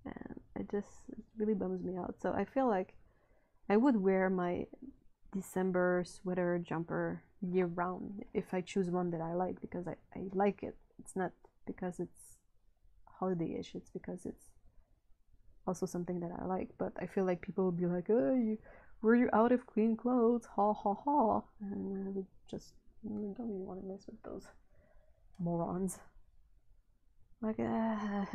And it really bums me out. So I feel like I would wear my December sweater jumper year round if I choose one that I like, because I like it. It's not because it's holiday-ish, it's because it's also something that I like. But I feel like people would be like, oh, were you out of clean clothes? Ha ha ha. And I would just don't really want to mess with those morons. Like, I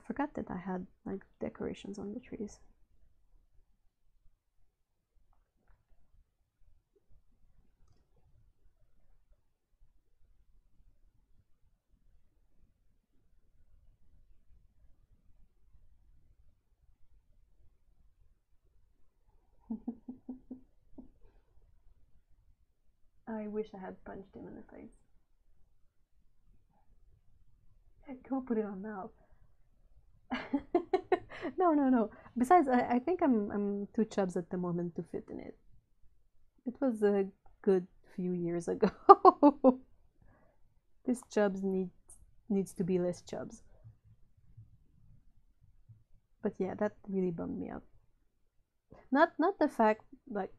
forgot that I had like decorations on the trees. I wish I had punched him in the face. Go put it on now. No. Besides, I think I'm too chubs at the moment to fit in it. It was a good few years ago. This chubs needs to be less chubs. But yeah, that really bummed me out. Not the fact, like,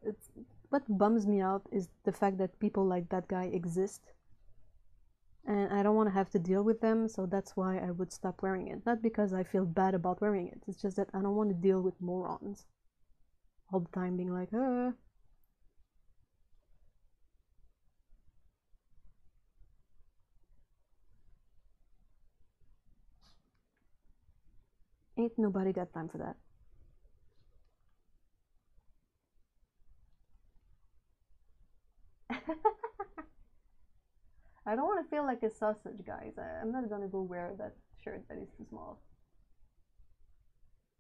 what bums me out is the fact that people like that guy exist, and I don't want to have to deal with them, so that's why I would stop wearing it. Not because I feel bad about wearing it, it's just that I don't want to deal with morons all the time being like, ain't nobody got time for that. I don't want to feel like a sausage, guys. I'm not gonna go wear that shirt that is too small.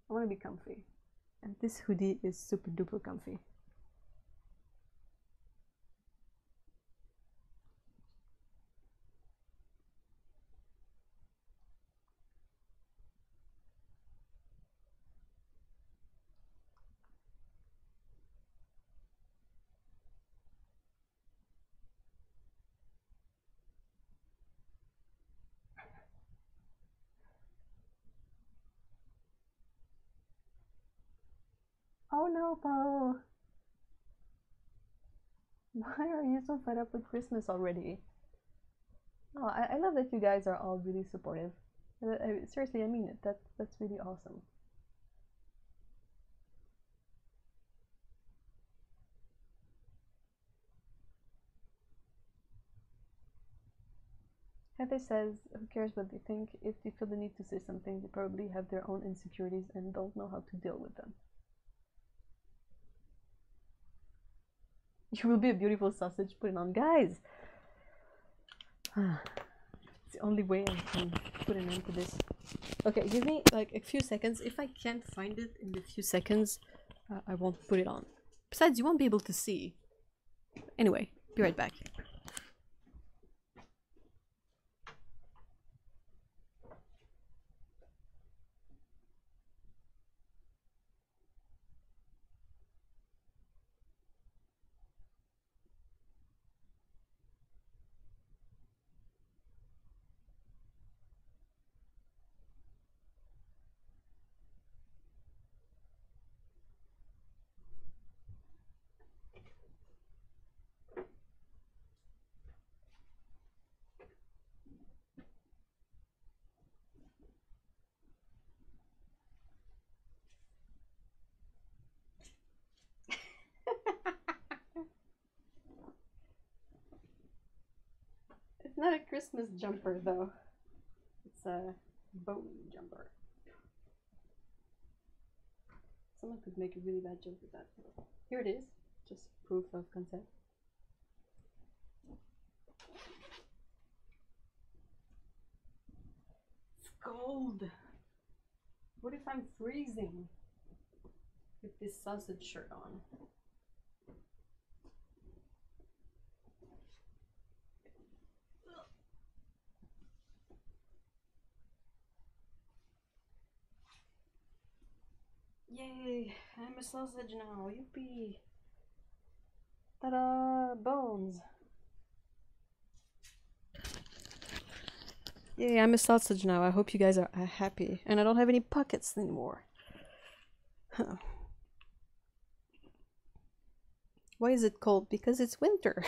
I want to be comfy. And this hoodie is super duper comfy. Oh no, Paul! Why are you so fed up with Christmas already? Oh, I love that you guys are all really supportive. Seriously, I mean it. That's really awesome. Heather says, who cares what they think? If they feel the need to say something, they probably have their own insecurities and don't know how to deal with them. You will be a beautiful sausage. Put it on, guys. It's the only way I can put an end to this. Okay, give me like a few seconds. If I can't find it in the few seconds, I won't put it on. Besides, you won't be able to see. Anyway, be right back. It's not a Christmas jumper though. It's a bone jumper. Someone could make a really bad joke with that. Here it is, just proof of concept. It's cold. What if I'm freezing with this sausage shirt on? Yay, I'm a sausage now, yippee! Ta-da, bones! Yay, I'm a sausage now, I hope you guys are happy. And I don't have any pockets anymore. Huh. Why is it cold? Because it's winter.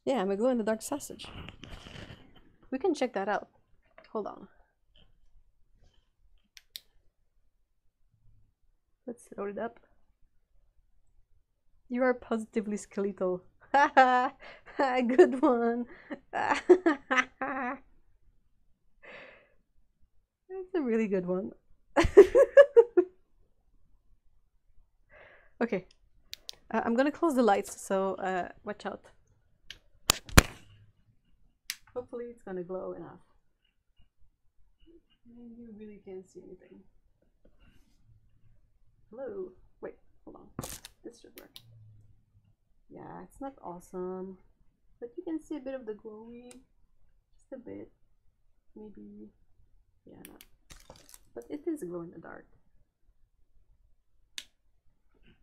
Yeah, I'm a glow-in-the-dark sausage. We can check that out. Hold on. Let's load it up. You are positively skeletal. Good one. That's a really good one. Okay. I'm gonna close the lights, so watch out. Hopefully it's gonna glow enough. You really can't see anything. Hello. Wait, hold on. This should work. Yeah, it's not awesome, but you can see a bit of the glowy. Just a bit. Maybe. Yeah, no. But it is glow in the dark.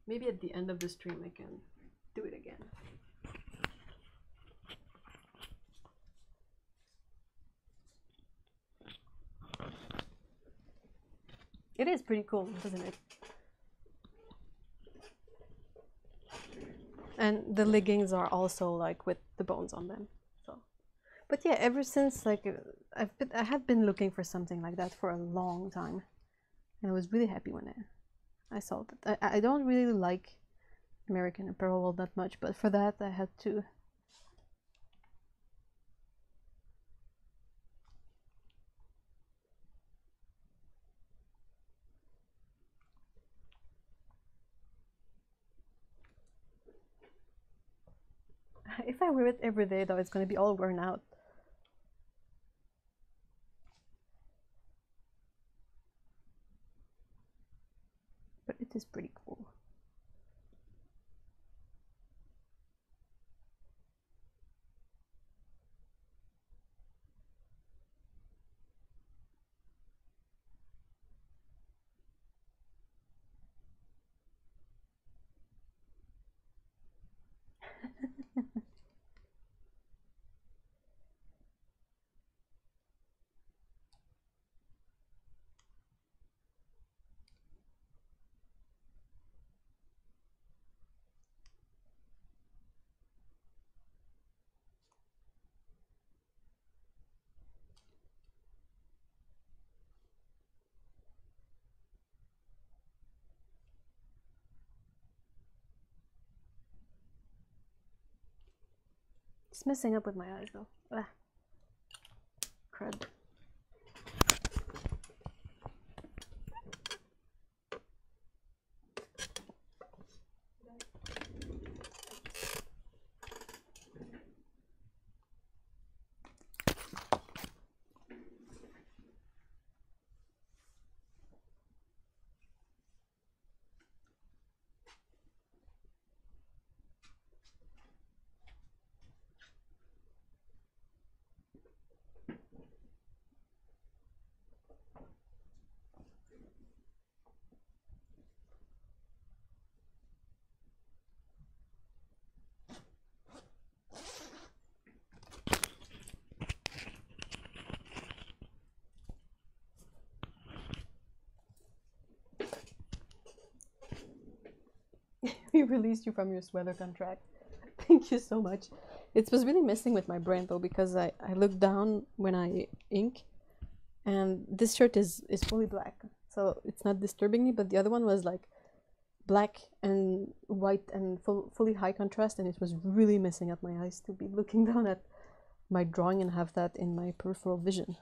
Maybe at the end of the stream I can do it again. It is pretty cool, isn't it? And the leggings are also like with the bones on them. So, but yeah, ever since like I have been looking for something like that for a long time, and I was really happy when I saw that. I don't really like American Apparel that much, but for that I had to. If I wear it every day though, it's gonna be all worn out. But it is pretty cool. It's messing up with my eyes though. Ah. Crud. We released you from your sweater contract. Thank you so much. It was really messing with my brain though, because I looked down when I ink, and this shirt is fully black, so it's not disturbing me, but the other one was like black and white and fully high contrast, and it was really messing up my eyes to be looking down at my drawing and have that in my peripheral vision.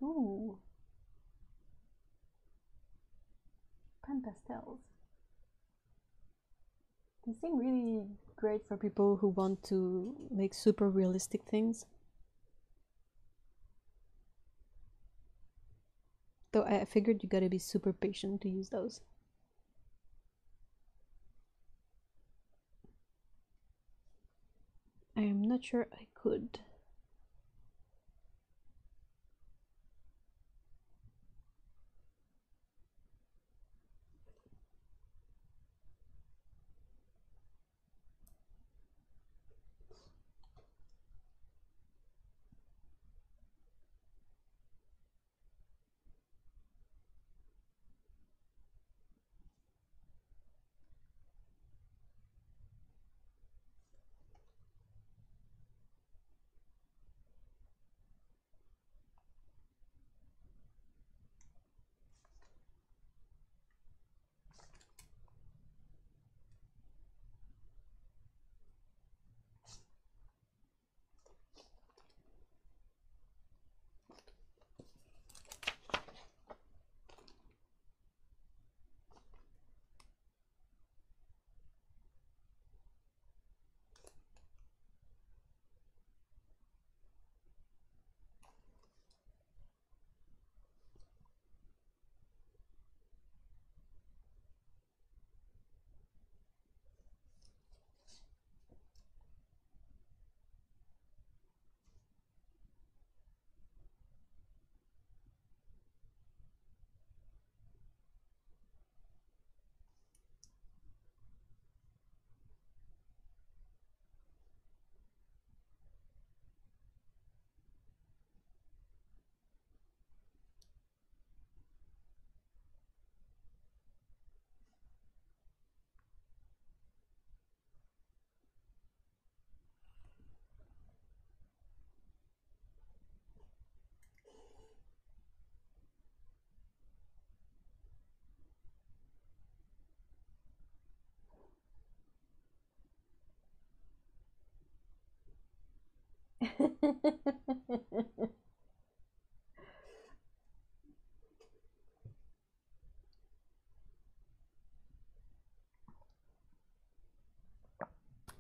Ooh. Pen pastels. They seem really great for people who want to make super realistic things. Though I figured you gotta be super patient to use those. I am not sure I could.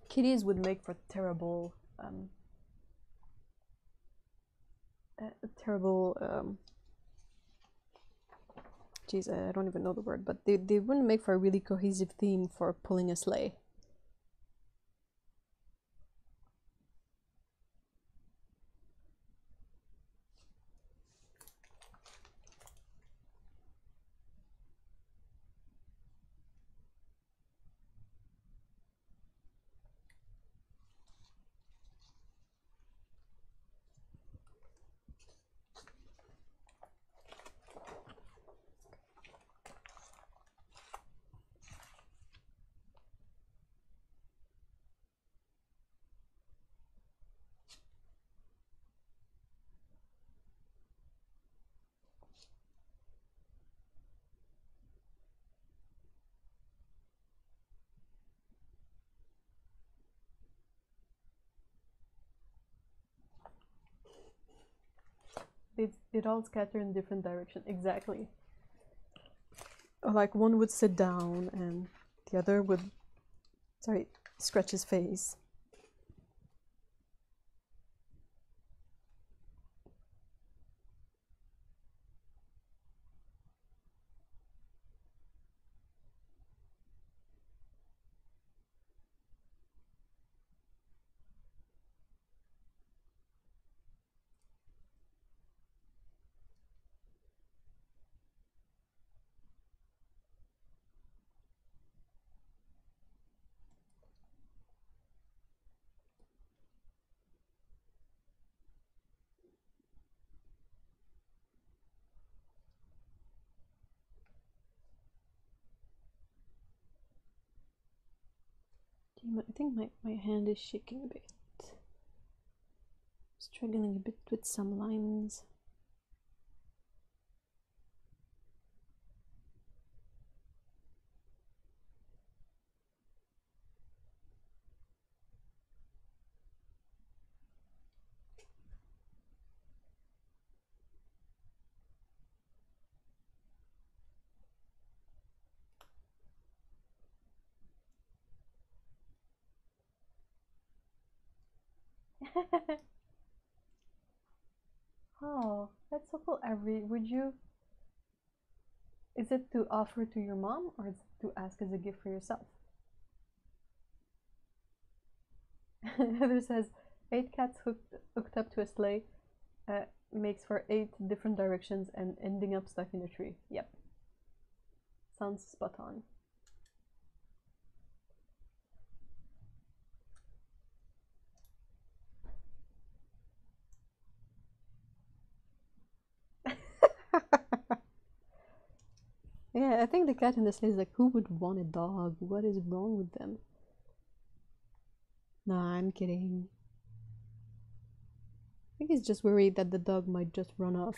Kitties would make for terrible a terrible. Geez, I don't even know the word, but they wouldn't make for a really cohesive theme for pulling a sleigh. They'd all scatter in different directions. Exactly. Or like one would sit down and the other would, sorry, scratch his face. I think my hand is shaking a bit. Struggling a bit with some lines. Oh, that's so cool. Would you? Is it to offer to your mom or is it to ask as a gift for yourself? Heather says 8 cats hooked up to a sleigh makes for 8 different directions and ending up stuck in a tree. Yep. Sounds spot on. Yeah, I think the cat in the sleigh is like, who would want a dog? What is wrong with them? Nah, I'm kidding. I think he's just worried that the dog might just run off.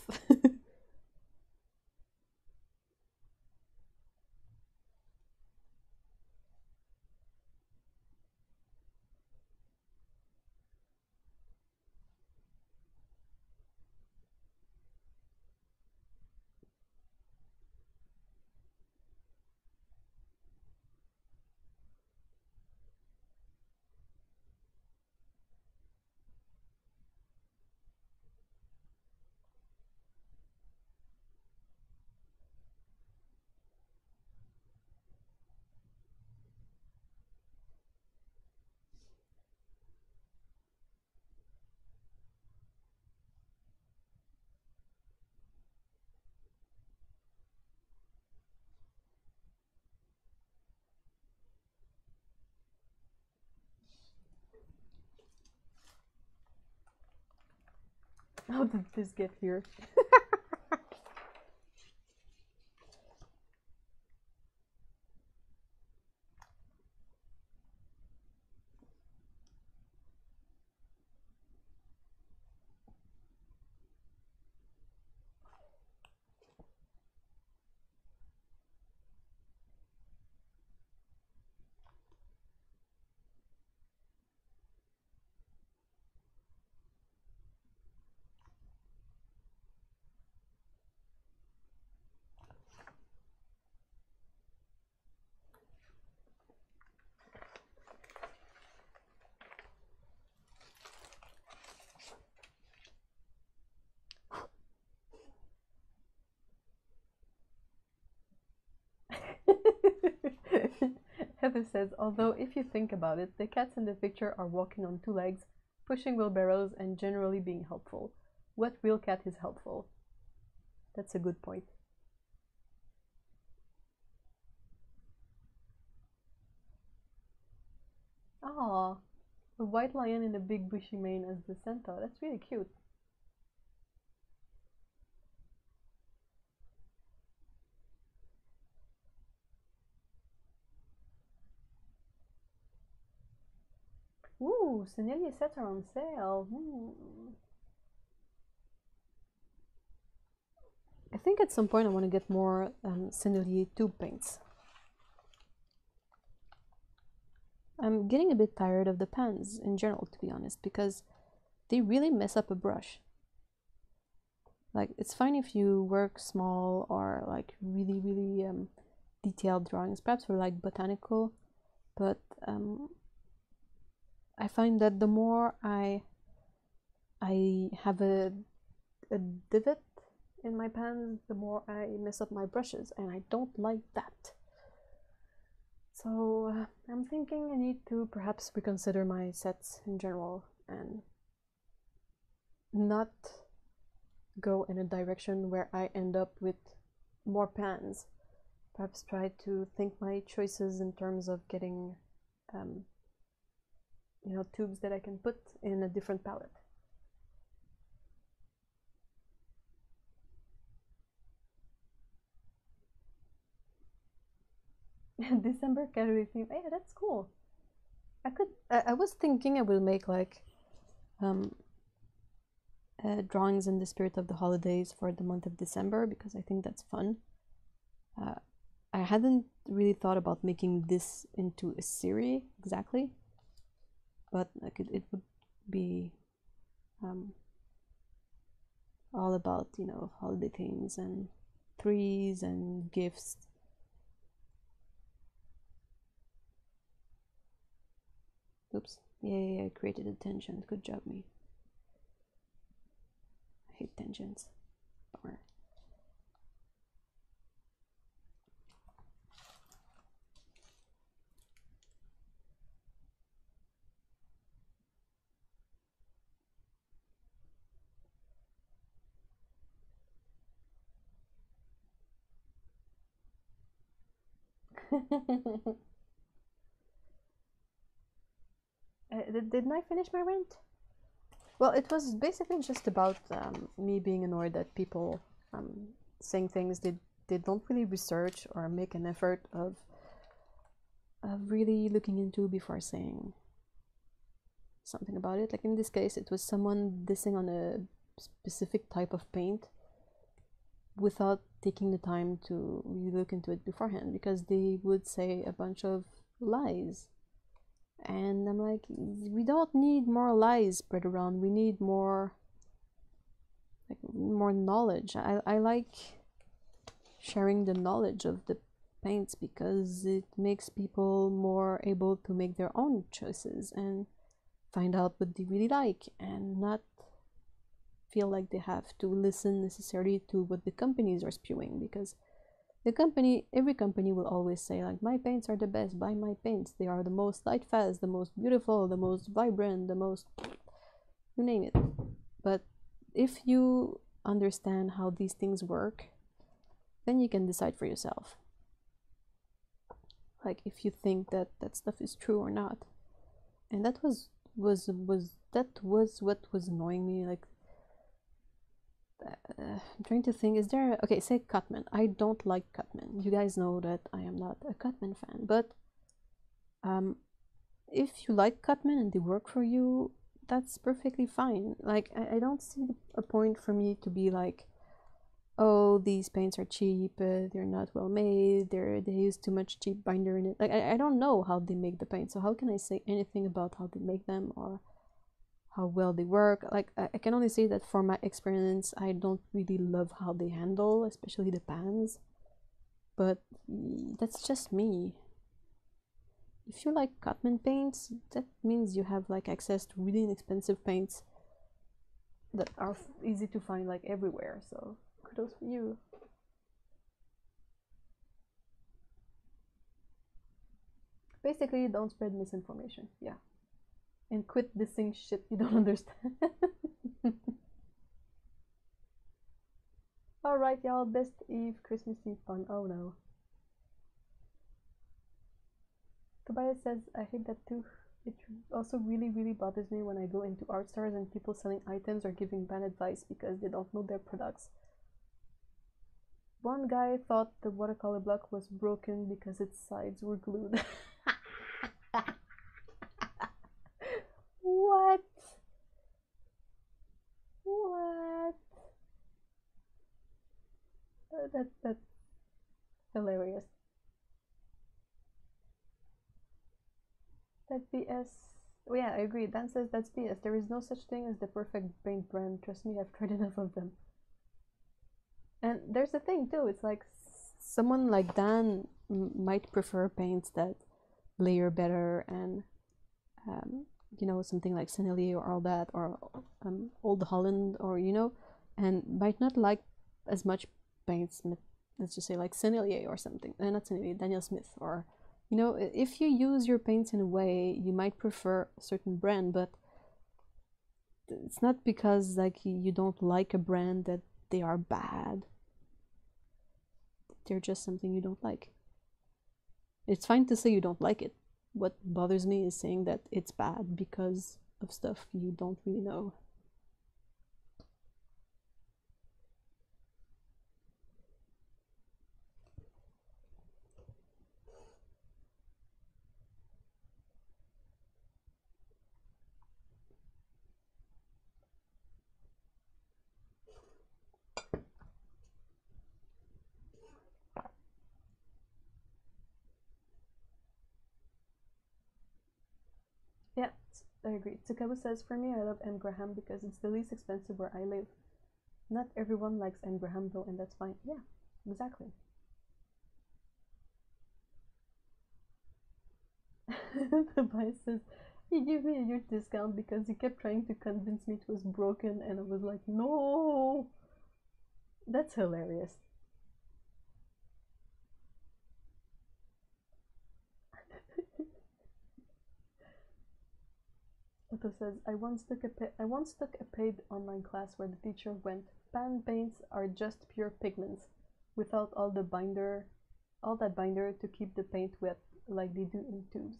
How did this get here? Heather says, although if you think about it, the cats in the picture are walking on two legs, pushing wheelbarrows, and generally being helpful. What real cat is helpful? That's a good point. Ah, a white lion and a big bushy mane as the centaur. That's really cute. Ooh, Sennelier sets are on sale. I think at some point I want to get more Sennelier tube paints. I'm getting a bit tired of the pens in general, to be honest, because they really mess up a brush. Like, it's fine if you work small or like really detailed drawings, perhaps for like botanical, but I find that the more I have a divot in my pens, the more I mess up my brushes, and I don't like that. So I'm thinking I need to perhaps reconsider my sets in general and not go in a direction where I end up with more pans. Perhaps try to think my choices in terms of getting you know, tubes that I can put in a different palette. December Caturday theme. Yeah, that's cool. I was thinking I will make like drawings in the spirit of the holidays for the month of December, because I think that's fun. I hadn't really thought about making this into a series exactly, but like it would be all about, you know, holiday themes and trees and gifts. Oops. Yay, I created a tangent. Good job, me. I hate tangents. Bummer. Didn't I finish my rant? Well, it was basically just about me being annoyed that people saying things they don't really research or make an effort of really looking into before saying something about it. Like in this case, it was someone dissing on a specific type of paint without taking the time to really look into it beforehand, because they would say a bunch of lies. And I'm like, we don't need more lies spread around. We need more knowledge. I like sharing the knowledge of the paints because it makes people more able to make their own choices and find out what they really like, and not feel like they have to listen necessarily to what the companies are spewing, because every company will always say like, my paints are the best, buy my paints, they are the most light fast, the most beautiful, the most vibrant, the most, you name it. But if you understand how these things work, then you can decide for yourself, like if you think that that stuff is true or not. And that was what was annoying me. Like I'm trying to think, is there okay, say Cutman. I don't like Cutman. You guys know that I am not a Cutman fan, but if you like Cutman and they work for you, that's perfectly fine. Like I don't see a point for me to be like, oh, these paints are cheap, they're not well made, they use too much cheap binder in it. Like I don't know how they make the paint, so how can I say anything about how they make them or how well they work? Like I can only say that for my experience, I don't really love how they handle, especially the pans, but that's just me. If you like Cutman paints, that means you have like access to really inexpensive paints that are easy to find like everywhere, so kudos for you. Basically, don't spread misinformation. Yeah. And quit dissing shit you don't understand. Alright, y'all. Best Eve, Christmas Eve fun. Oh no. Tobias says, I hate that too. It also really bothers me when I go into art stores and people selling items or giving bad advice because they don't know their products. One guy thought the watercolor block was broken because its sides were glued. What? What? That's hilarious. That BS. Oh yeah, I agree. Dan says that's BS. There is no such thing as the perfect paint brand. Trust me, I've tried enough of them. And there's the thing too. It's like someone like Dan might prefer paints that layer better and you know, something like Sennelier or all that, or Old Holland, or you know, and might not like as much paints. Let's just say like Sennelier or something. Not Sennelier, Daniel Smith, or you know, if you use your paints in a way, you might prefer a certain brand, but it's not because like you don't like a brand that they are bad. They're just something you don't like. It's fine to say you don't like it. What bothers me is saying that it's bad because of stuff you don't really know. Yeah, I agree. Tsukabu says, for me, I love M. Graham because it's the least expensive where I live. Not everyone likes M. Graham though, and that's fine. Yeah, exactly. Tobias says, he gave me a huge discount because he kept trying to convince me it was broken, and I was like, no! That's hilarious. Otto says, I once took a paid online class where the teacher went, pan paints are just pure pigments, without all that binder to keep the paint wet like they do in tubes.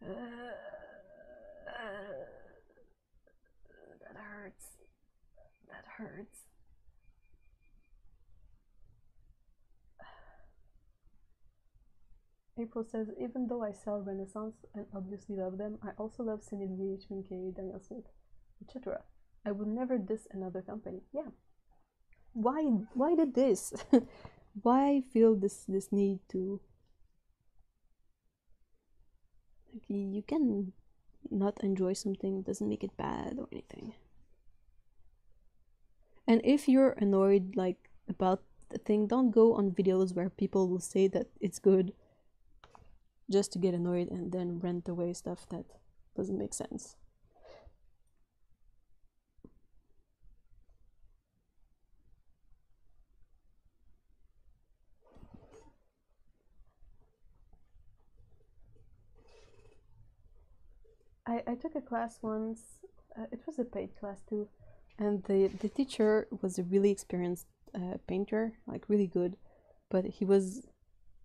That hurts. That hurts. April says, even though I sell Renaissance and obviously love them, I also love Sennelier, HMK, Daniel Smith, etc. I would never diss another company. Yeah. Why did this? Why feel this need to, like, you can not enjoy something, doesn't make it bad or anything. And if you're annoyed like about the thing, don't go on videos where people will say that it's good just to get annoyed and then rent away stuff that doesn't make sense. I took a class once, it was a paid class too, and the teacher was a really experienced painter, like really good, but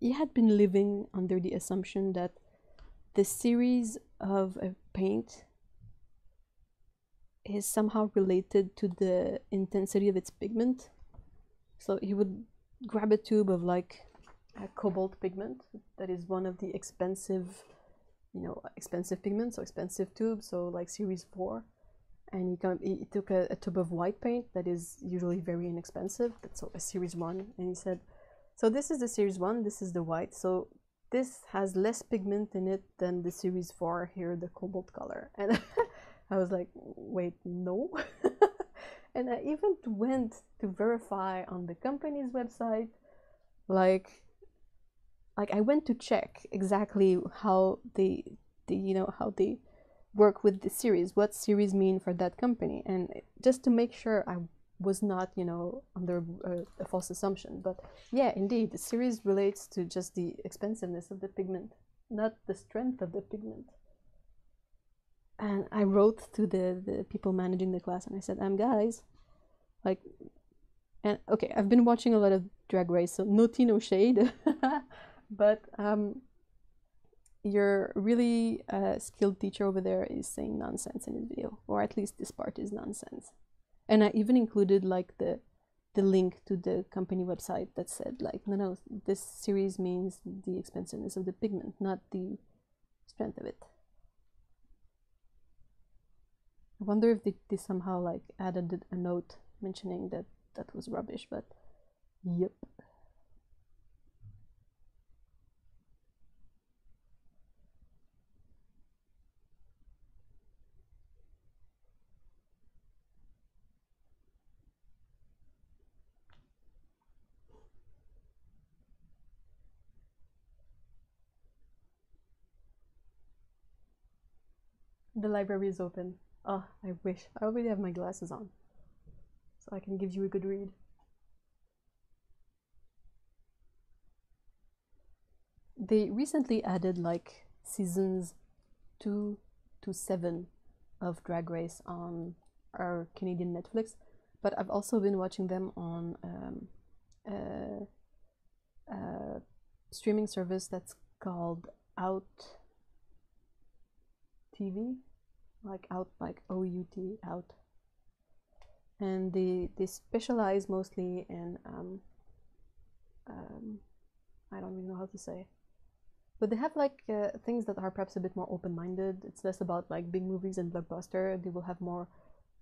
he had been living under the assumption that the series of a paint is somehow related to the intensity of its pigment. So he would grab a tube of like a cobalt pigment that is one of the expensive pigments, so expensive tubes, so like series 4, and he took a tube of white paint that is usually very inexpensive, that's a series 1, and he said, so this is the series 1, this is the white, so this has less pigment in it than the series 4, here the cobalt color. And I was like, wait, no. And I even went to verify on the company's website, like I went to check exactly how they work with the series, what series mean for that company, and just to make sure I was not, you know, under a false assumption. But yeah, indeed, the series relates to just the expensiveness of the pigment, not the strength of the pigment. And I wrote to the people managing the class and I said, guys, like, and okay, I've been watching a lot of Drag Race, so no tea, no shade. But your really skilled teacher over there is saying nonsense in his video, or at least this part is nonsense. And I even included like the link to the company website that said like, no, this series means the expensiveness of the pigment, not the strength of it. I wonder if they somehow like added a note mentioning that that was rubbish, but yep. The library is open. Oh, I wish. I already have my glasses on, so I can give you a good read. They recently added like seasons 2 to 7 of Drag Race on our Canadian Netflix, but I've also been watching them on a streaming service that's called Out TV, like Out, like OUT, Out. And they specialize mostly in I don't really know how to say, but they have like things that are perhaps a bit more open-minded. It's less about like big movies and blockbuster. They will have more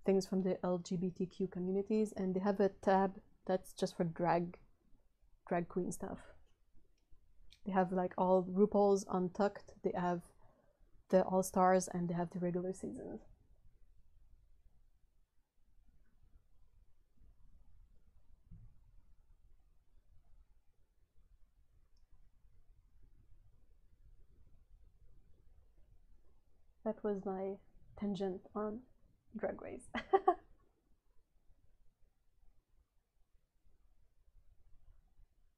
things from the LGBTQ communities, and they have a tab that's just for drag queen stuff. They have like all RuPaul's Untucked, they have the All Stars, and they have the regular seasons. That was my tangent on Drag Race.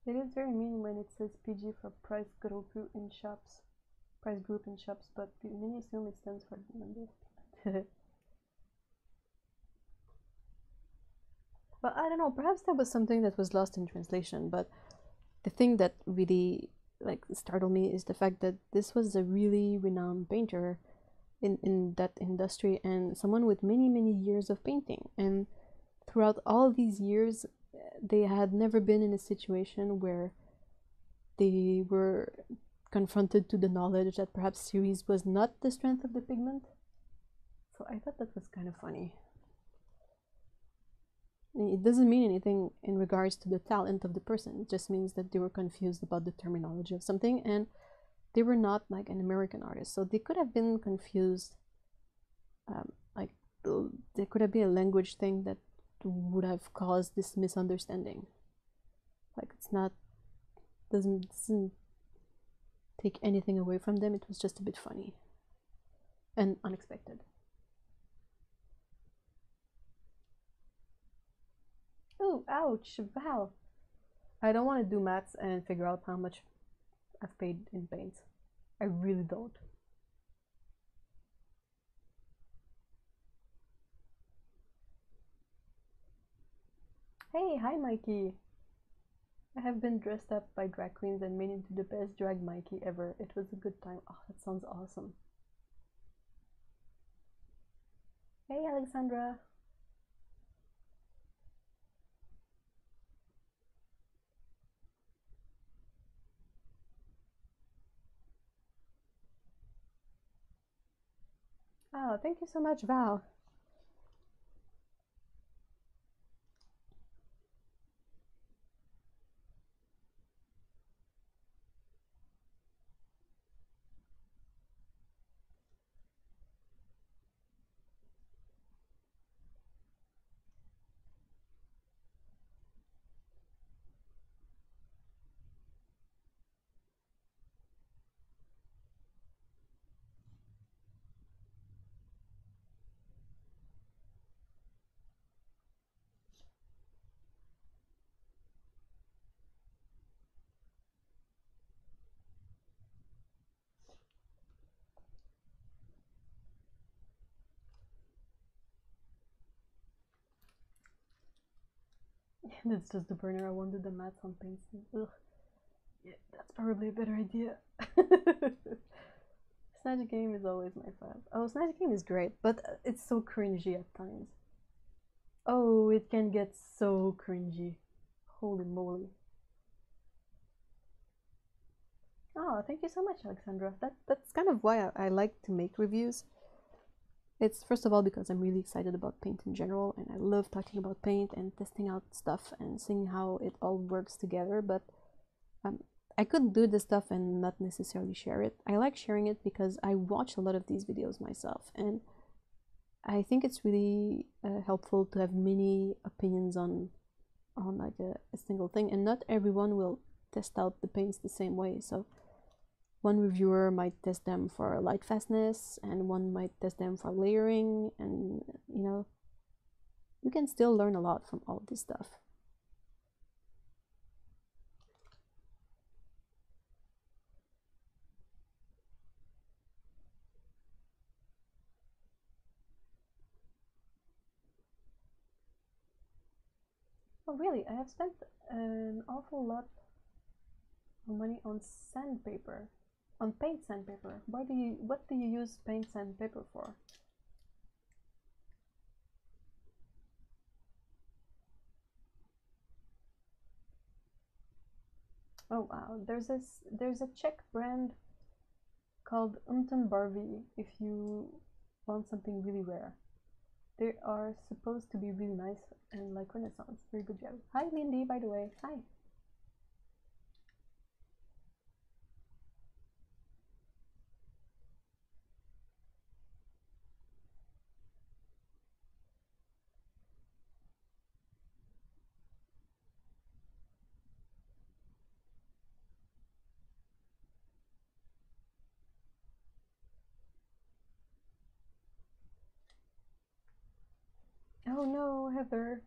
It is very mean when it says PG for price group in shops, but the mini assume it stands for numbers. Well, I don't know, perhaps that was something that was lost in translation, but the thing that really like startled me is the fact that this was a really renowned painter in that industry, and someone with many years of painting, and throughout all these years they had never been in a situation where they were confronted to the knowledge that perhaps series was not the strength of the pigment. So I thought that was kind of funny. It doesn't mean anything in regards to the talent of the person. It just means that they were confused about the terminology of something, and they were not like an American artist, so they could have been confused. Like there could have been a language thing that would have caused this misunderstanding. Like it's not doesn't take anything away from them. It was just a bit funny and unexpected. Oh, ouch, Val. I don't want to do maths and figure out how much I've paid in paints. I really don't. Hey, hi Mikey. I have been dressed up by drag queens and made into the best drag Mikey ever. It was a good time. Oh, that sounds awesome. Hey, Alexandra. Oh, thank you so much, Val. That's just the burner. I won't do the maths on paints. Ugh. Yeah, that's probably a better idea. Snatch Game is always my fave. Oh, Snatch Game is great, but it's so cringy at times. Oh, it can get so cringy. Holy moly. Oh, thank you so much, Alexandra. That's kind of why I like to make reviews. It's first of all because I'm really excited about paint in general, and I love talking about paint and testing out stuff and seeing how it all works together, but I could do this stuff and not necessarily share it. I like sharing it because I watch a lot of these videos myself, and I think it's really helpful to have many opinions on like a single thing, and not everyone will test out the paints the same way. So one reviewer might test them for light fastness, and one might test them for layering, and you know, you can still learn a lot from all this stuff. Oh really, I have spent an awful lot of money on sandpaper. On paint sandpaper. What do you use paint sandpaper for? Oh wow, there's a Czech brand called Barvi if you want something really rare. They are supposed to be really nice and like Renaissance. Very good job. Hi Lindy, by the way. Hi. Oh no, Heather.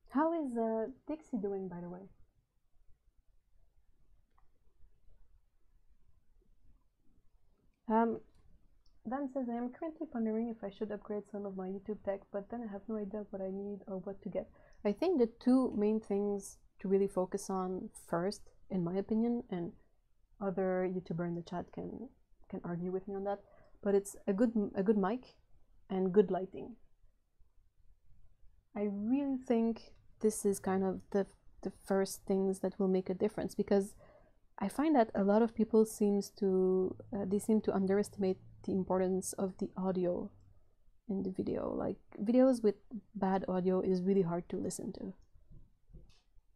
How is Dixie doing, by the way? Dan says, I am currently pondering if I should upgrade some of my YouTube tech, but then I have no idea what I need or what to get. I think the two main things to really focus on first, in my opinion, and other YouTuber in the chat can argue with me on that, but it's a good mic and good lighting. I really think this is kind of the first things that will make a difference, because I find that a lot of people seem to underestimate the importance of the audio in the video. Like, videos with bad audio is really hard to listen to. I'm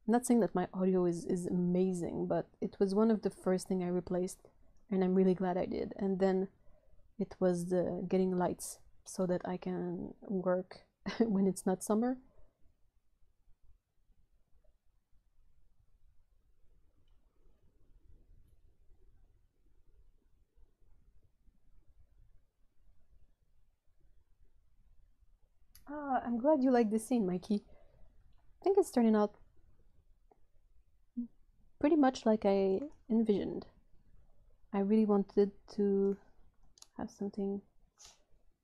not saying that my audio is amazing, but it was one of the first thing I replaced, and I'm really glad I did. And then it was the getting lights so that I can work when it's not summer. I'm glad you like this scene, Mikey. I think it's turning out pretty much like I envisioned. I really wanted to have something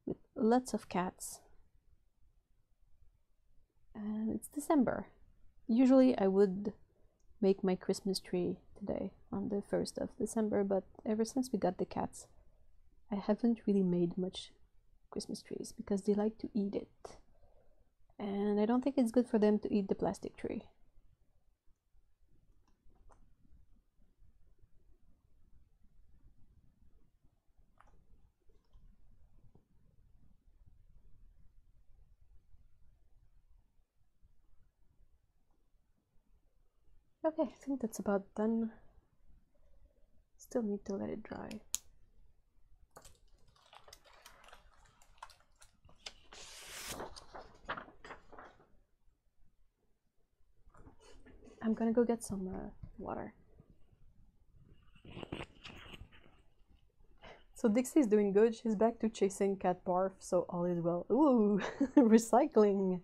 with lots of cats. And it's December. Usually I would make my Christmas tree today on the 1st of December, but ever since we got the cats, I haven't really made much Christmas trees because they like to eat it. And I don't think it's good for them to eat the plastic tree. Okay, I think that's about done. Still need to let it dry. I'm gonna go get some water. So Dixie's doing good. She's back to chasing cat barf, so all is well. Ooh, recycling.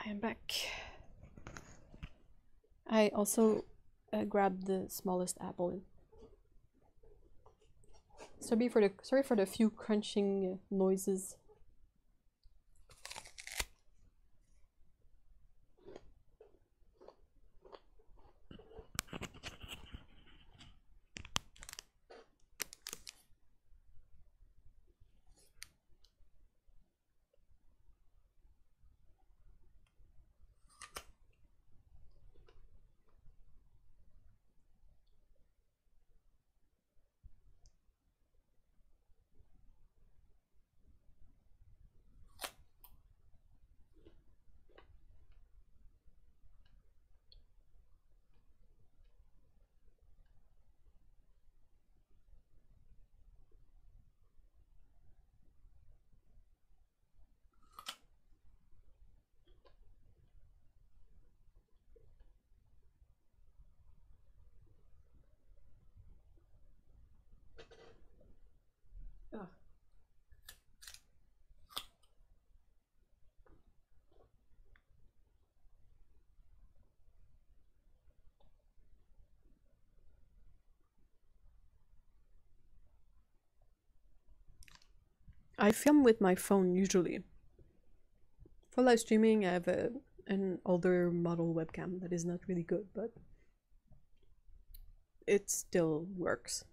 I am back. I also grabbed the smallest apple. Sorry for the few crunching noises. Oh. I film with my phone usually. For live streaming, I have an older model webcam that is not really good, but it still works.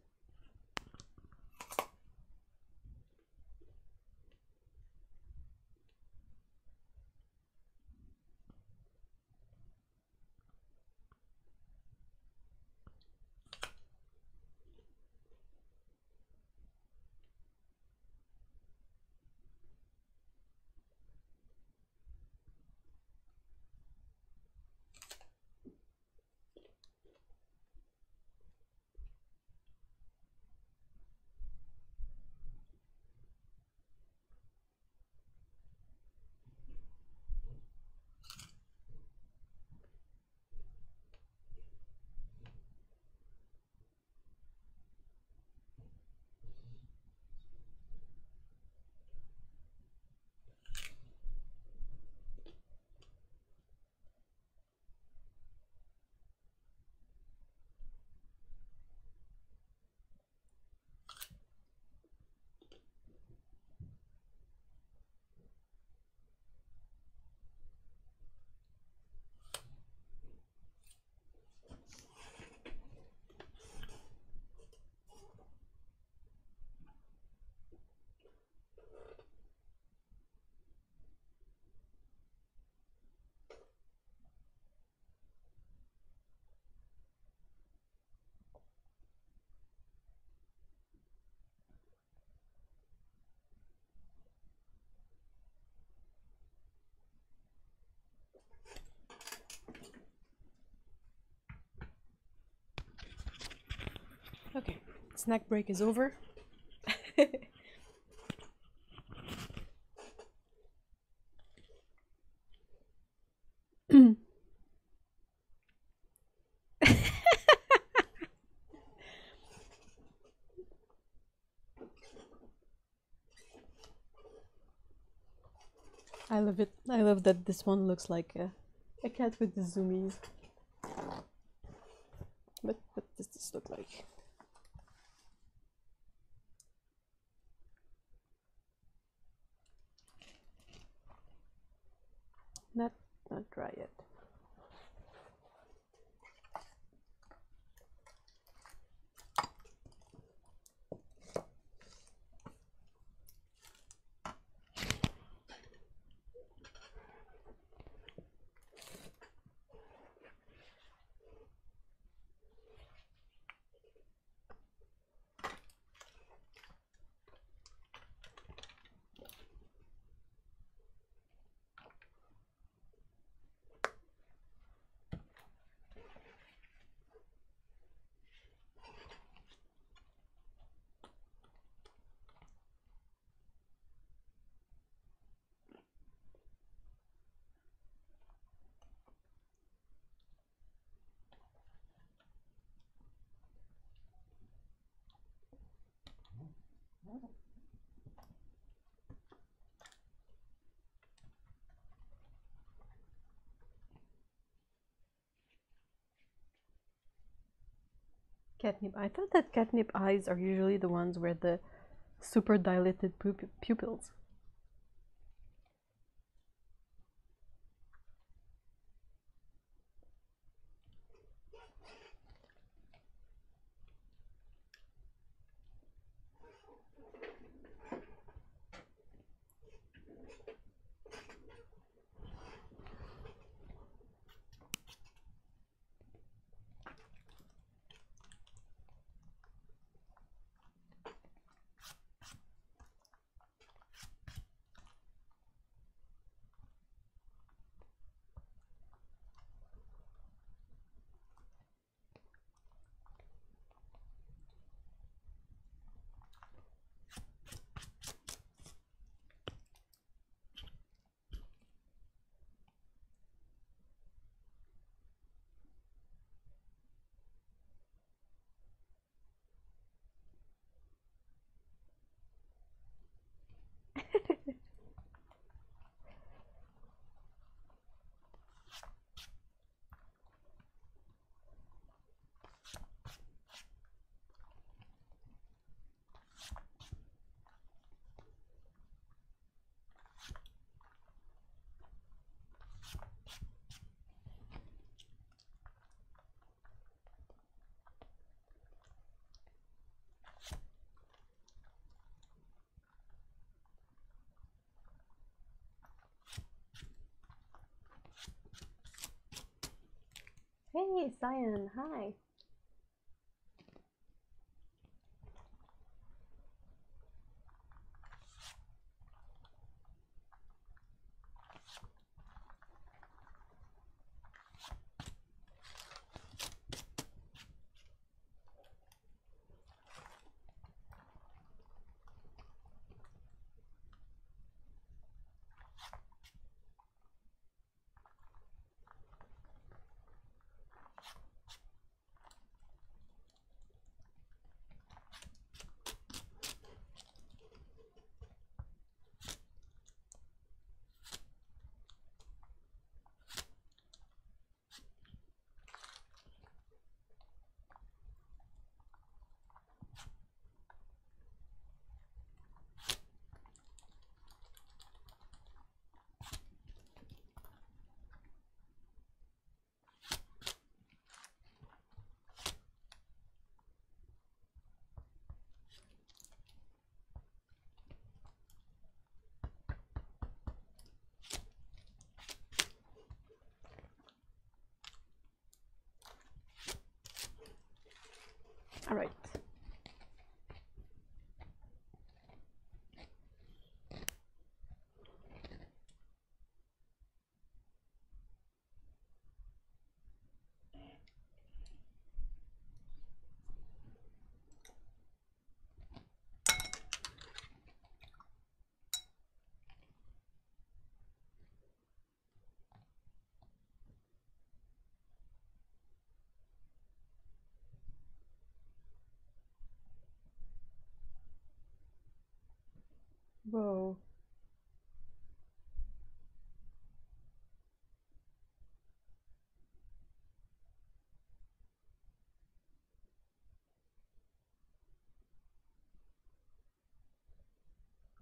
Okay, snack break is over. I love it. I love that this one looks like a cat with the zoomies. But what does this look like? Not dry yet. Catnip. I thought that catnip eyes are usually the ones where the super dilated pupils. Hey, Cyan, hi. All right. Whoa.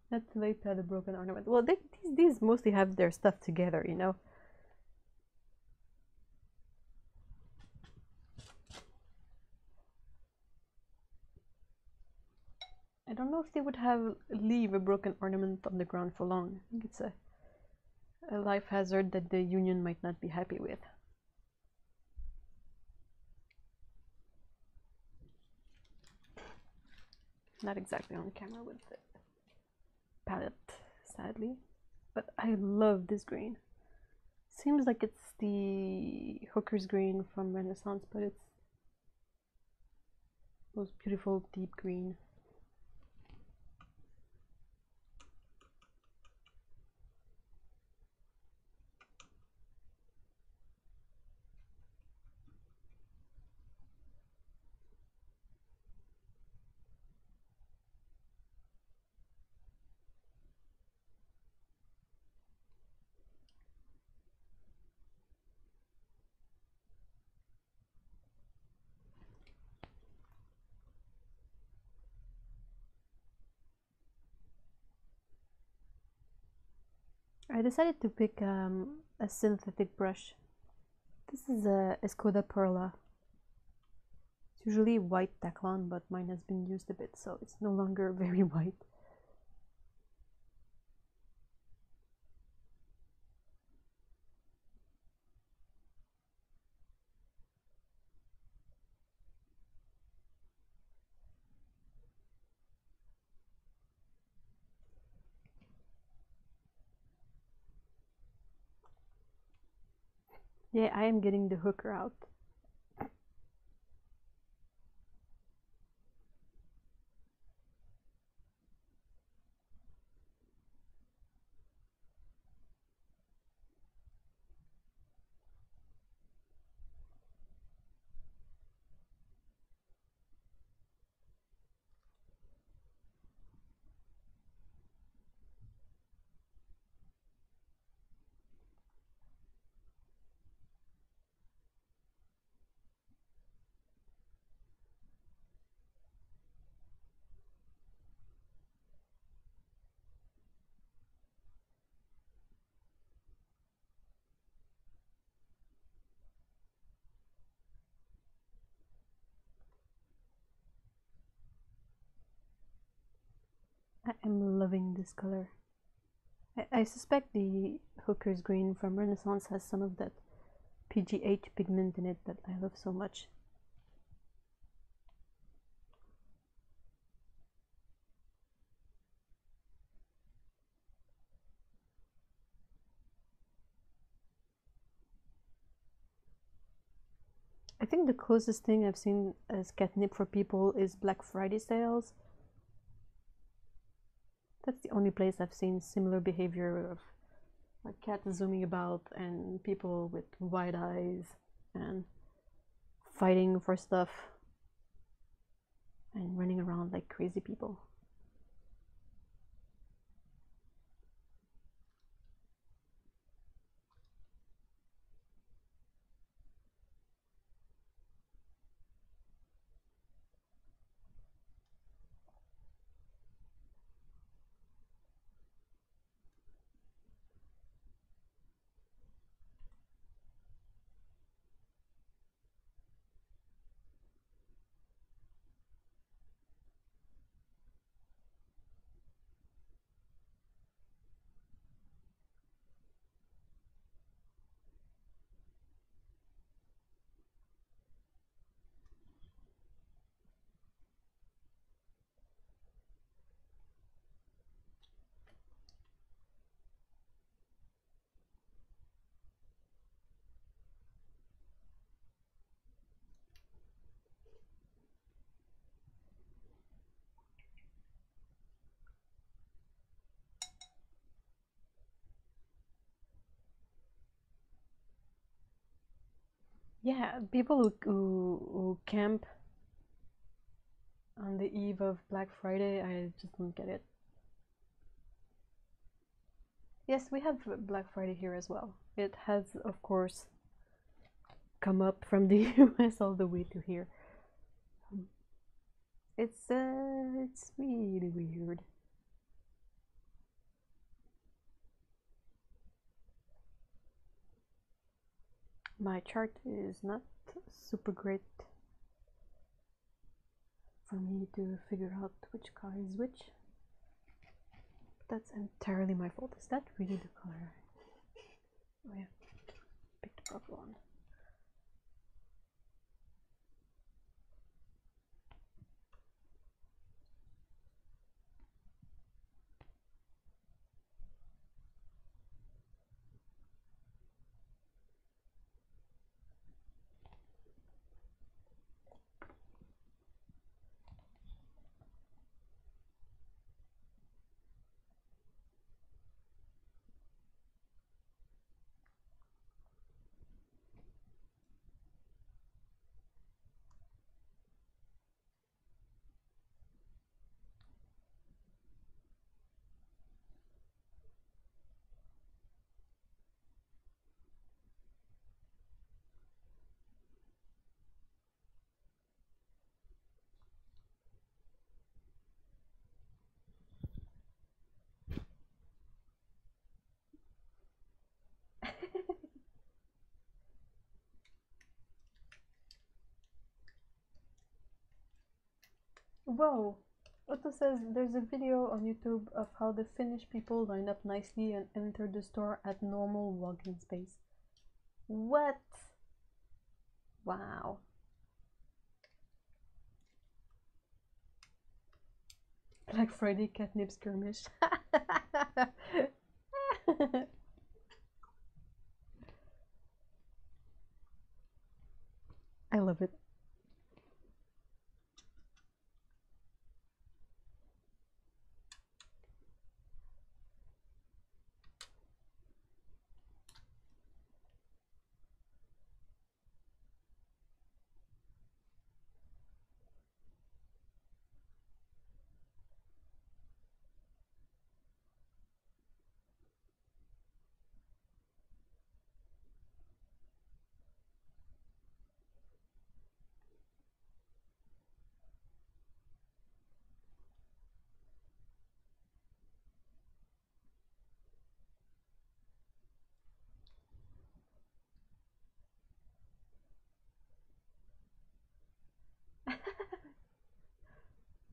That's late to the broken ornament. Well, these mostly have their stuff together, you know. I don't know if they would leave a broken ornament on the ground for long. I think it's a life hazard that the union might not be happy with. Not exactly on camera with the palette, sadly. But I love this green. Seems like it's the hooker's green from Renaissance, but it's those beautiful deep green. I decided to pick a synthetic brush. This is a Escoda Perla. It's usually white Taclon, but mine has been used a bit, so it's no longer very white. Yeah, I am getting the hooker out. I am loving this color. I suspect the hooker's green from Renaissance has some of that PGH pigment in it that I love so much. I think the closest thing I've seen as catnip for people is Black Friday sales. That's the only place I've seen similar behavior of like cats zooming about and people with wide eyes and fighting for stuff and running around like crazy people. Yeah, people who camp on the eve of Black Friday, I just don't get it. Yes, we have Black Friday here as well. It has, of course, come up from the US all the way to here. It's really weird. My chart is not super great for me to figure out which car is which. That's entirely my fault. Is that really the color? Oh yeah, pick the proper one. Whoa! Otto says there's a video on YouTube of how the Finnish people line up nicely and enter the store at normal walking space. What? Wow. Black Friday catnip skirmish. I love it.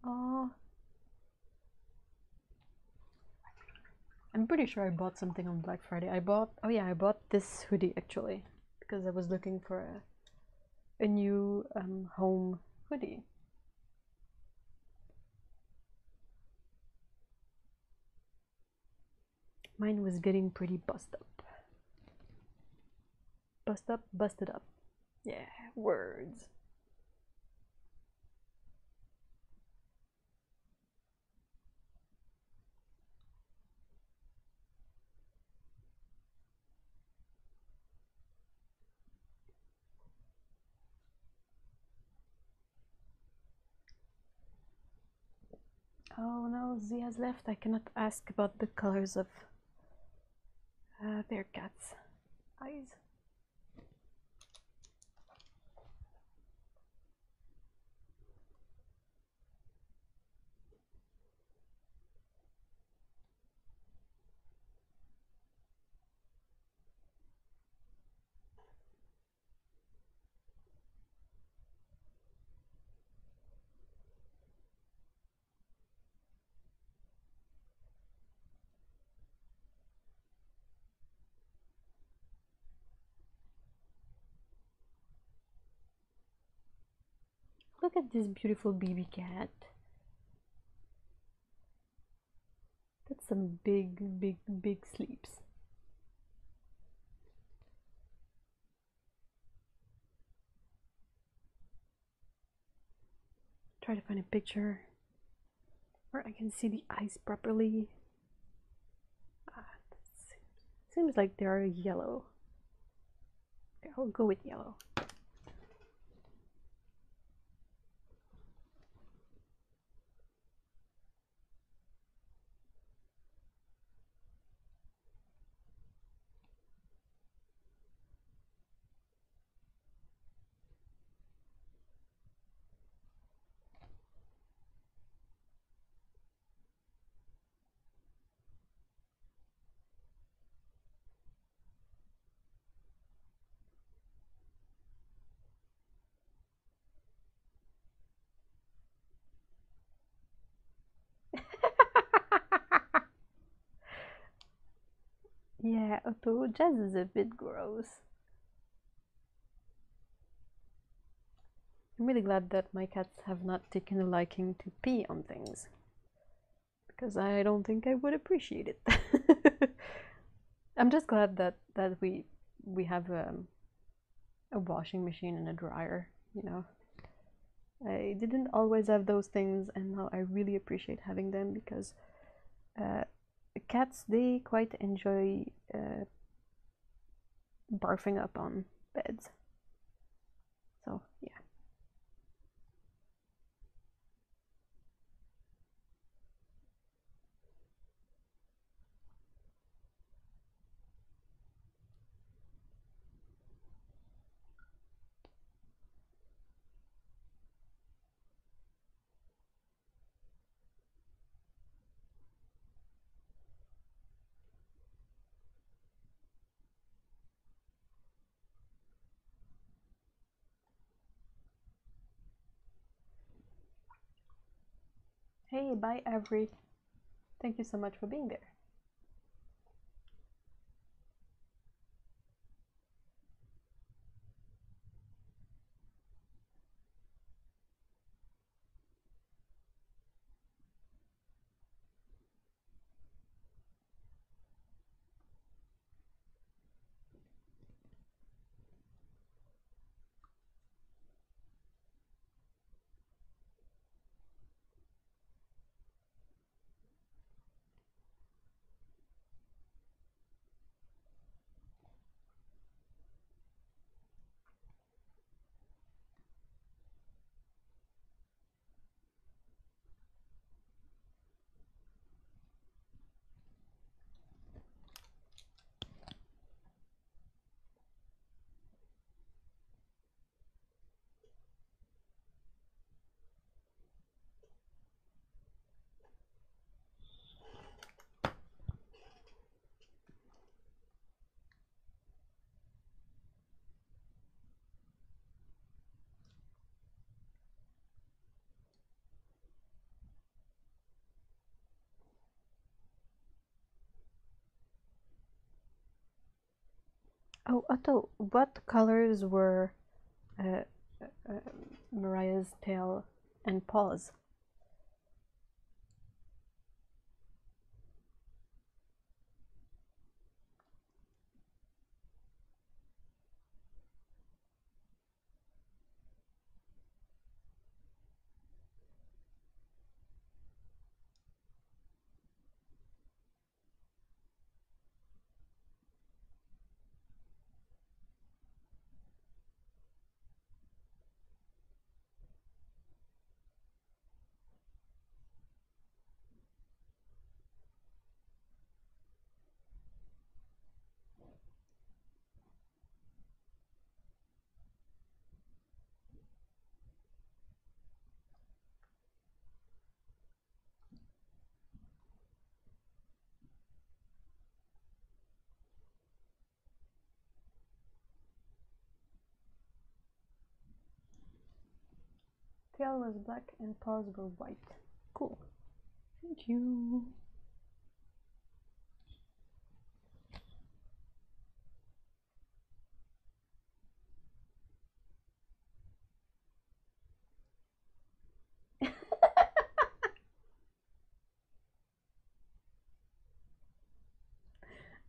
Oh, I'm pretty sure I bought something on Black Friday. I bought this hoodie actually because I was looking for a new home hoodie. Mine was getting pretty bust up. Bust up, busted up. Yeah, words. Oh no, Z has left. I cannot ask about the colors of their cat's eyes. Look at this beautiful baby cat. That's some big, big, big sleeps. Try to find a picture where I can see the eyes properly. Seems like they are yellow. Okay, I'll go with yellow. Yeah, although Jazz is a bit gross. I'm really glad that my cats have not taken a liking to pee on things, because I don't think I would appreciate it. I'm just glad that we have a washing machine and a dryer, you know. I didn't always have those things, and now I really appreciate having them because cats, they quite enjoy barfing up on beds. So yeah. Hey, bye Avery. Thank you so much for being there. Oh, Otto, what colors were uh, uh, Mariah's tail and paws? Tail was black and paws were white. Cool. Thank you.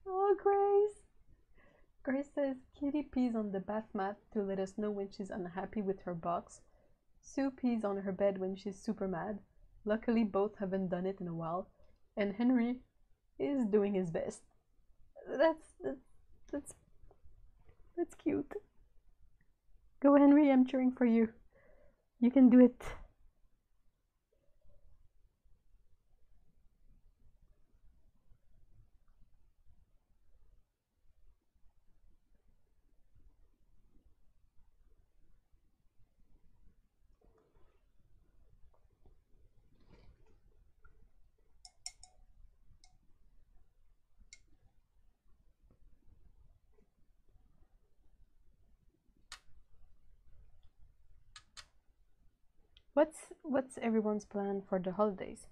Oh, Grace. Grace says Kitty pees on the bath mat to let us know when she's unhappy with her box. Sue pees on her bed when she's super mad. Luckily, both haven't done it in a while. And Henry is doing his best. That's that's cute. Go, Henry, I'm cheering for you. You can do it. What's everyone's plan for the holidays?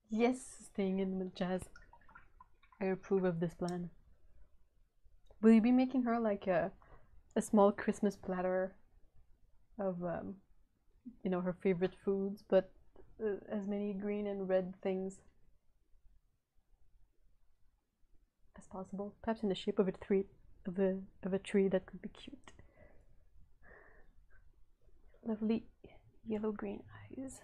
Yes, staying in with Jazz. I approve of this plan. Will you be making her like a small Christmas platter of her favorite foods, but as many green and red things as possible? Perhaps in the shape of a tree, of a tree that could be cute. lovely yellow-green eyes.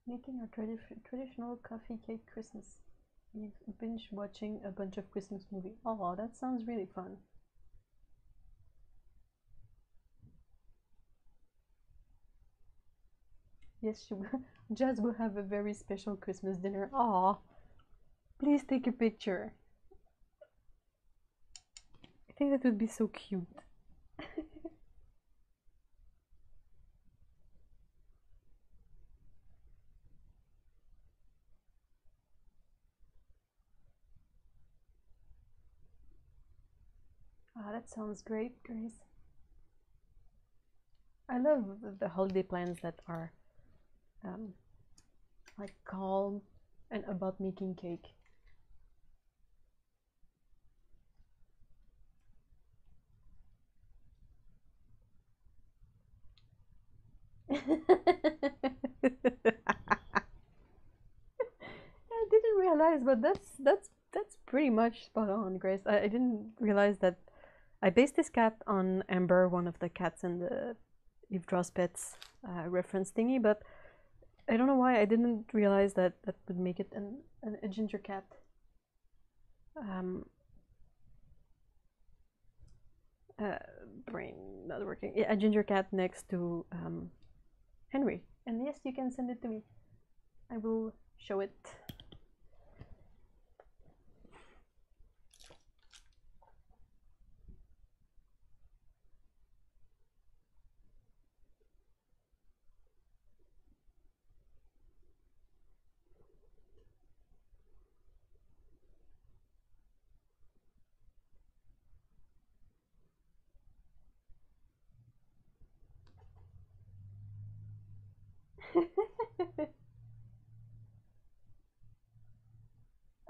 Making a traditional coffee cake Christmas. You've binge watching a bunch of Christmas movies. Oh, that sounds really fun. Yes, Jazz will have a very special Christmas dinner. Aw, please take a picture. I think that would be so cute. Ah, that sounds great, Grace. I love the holiday plans that are like calm and about making cake. I didn't realize, but that's pretty much spot on, Grace. I didn't realize that I based this cat on Amber, one of the cats in the Eve Draws Pets reference thingy, but I don't know why I didn't realize that that would make it a ginger cat. Brain not working. Yeah, a ginger cat next to Henry. And yes, you can send it to me. I will show it.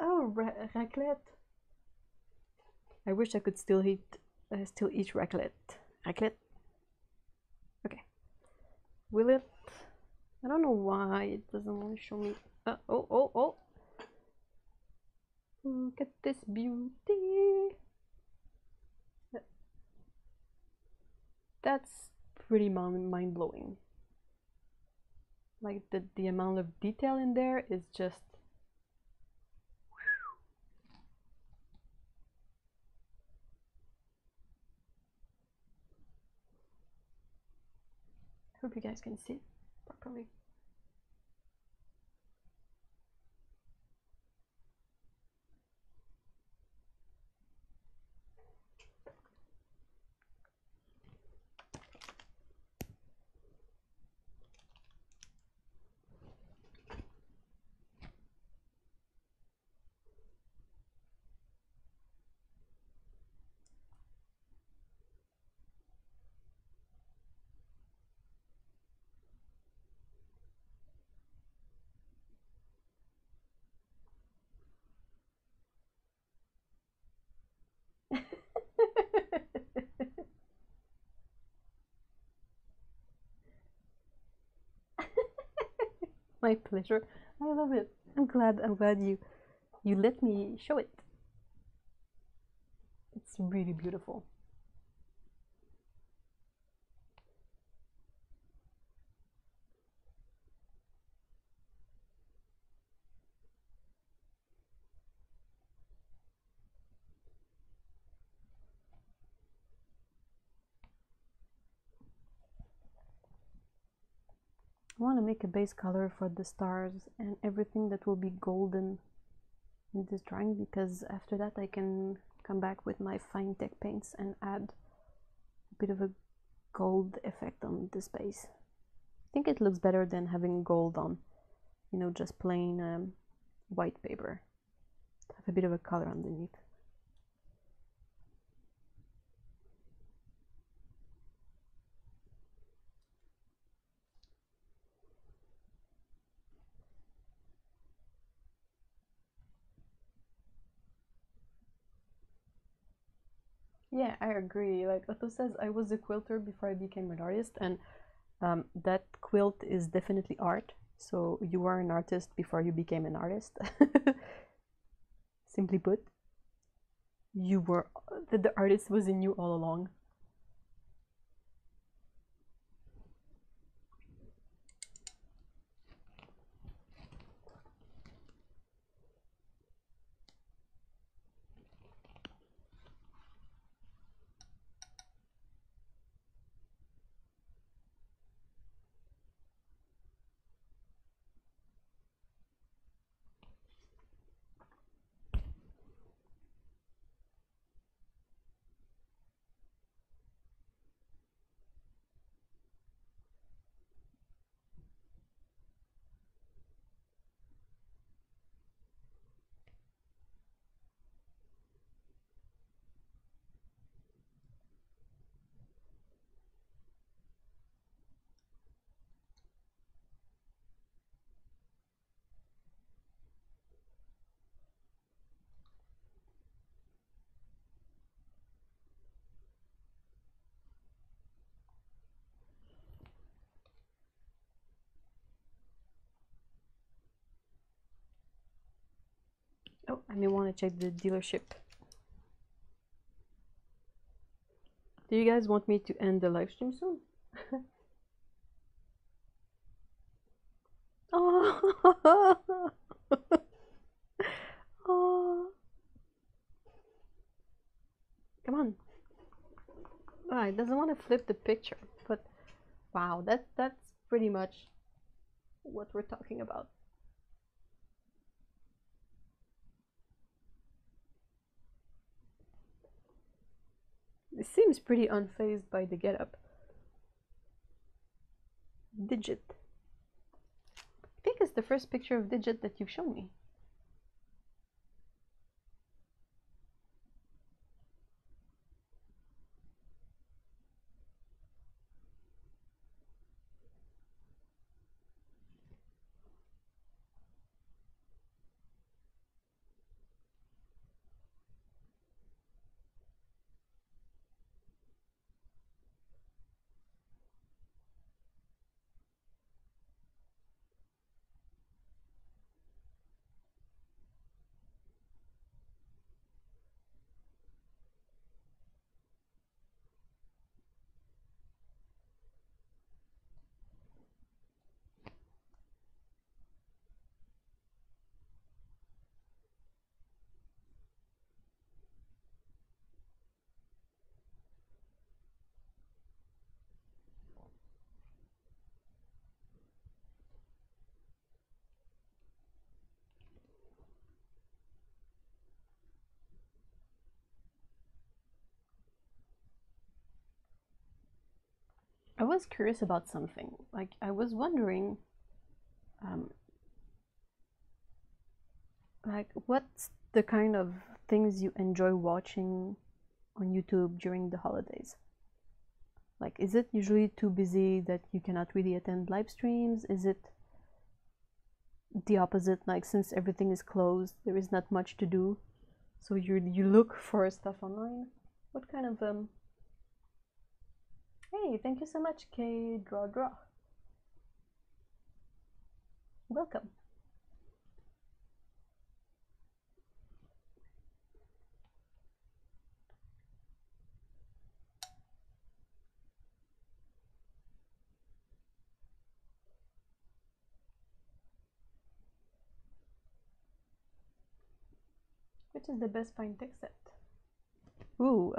Oh, raclette. I wish I could still eat raclette. Raclette. Okay. Will it? I don't know why it doesn't want to show me. Oh! Look at this beauty. That's pretty mind blowing. Like the amount of detail in there is just. I hope you guys can see it properly. My pleasure. I love it. I'm glad you let me show it. It's really beautiful. I want to make a base color for the stars and everything that will be golden in this drawing, because after that I can come back with my fine tech paints and add a bit of a gold effect on this base. I think it looks better than having gold on, you know, just plain white paper. Have a bit of a color underneath. Yeah, I agree. Like Otto says, I was a quilter before I became an artist, and that quilt is definitely art. So you were an artist before you became an artist. Simply put, you were the artist was in you all along. Oh, I may want to check the dealership. Do you guys want me to end the live stream soon? Oh. Oh. Come on. Oh, it doesn't want to flip the picture, but wow, that's pretty much what we're talking about. It seems pretty unfazed by the getup. Digit. I think it's the first picture of Digit that you've shown me. I was curious about something. Like, I was wondering, like, what's the kind of things you enjoy watching on YouTube during the holidays? Like, is it usually too busy that you cannot really attend live streams? Is it the opposite? Like, since everything is closed, there is not much to do, so you look for stuff online? What kind of Hey, thank you so much, K Draw Draw. Welcome. Which is the best fine tech set? Ooh,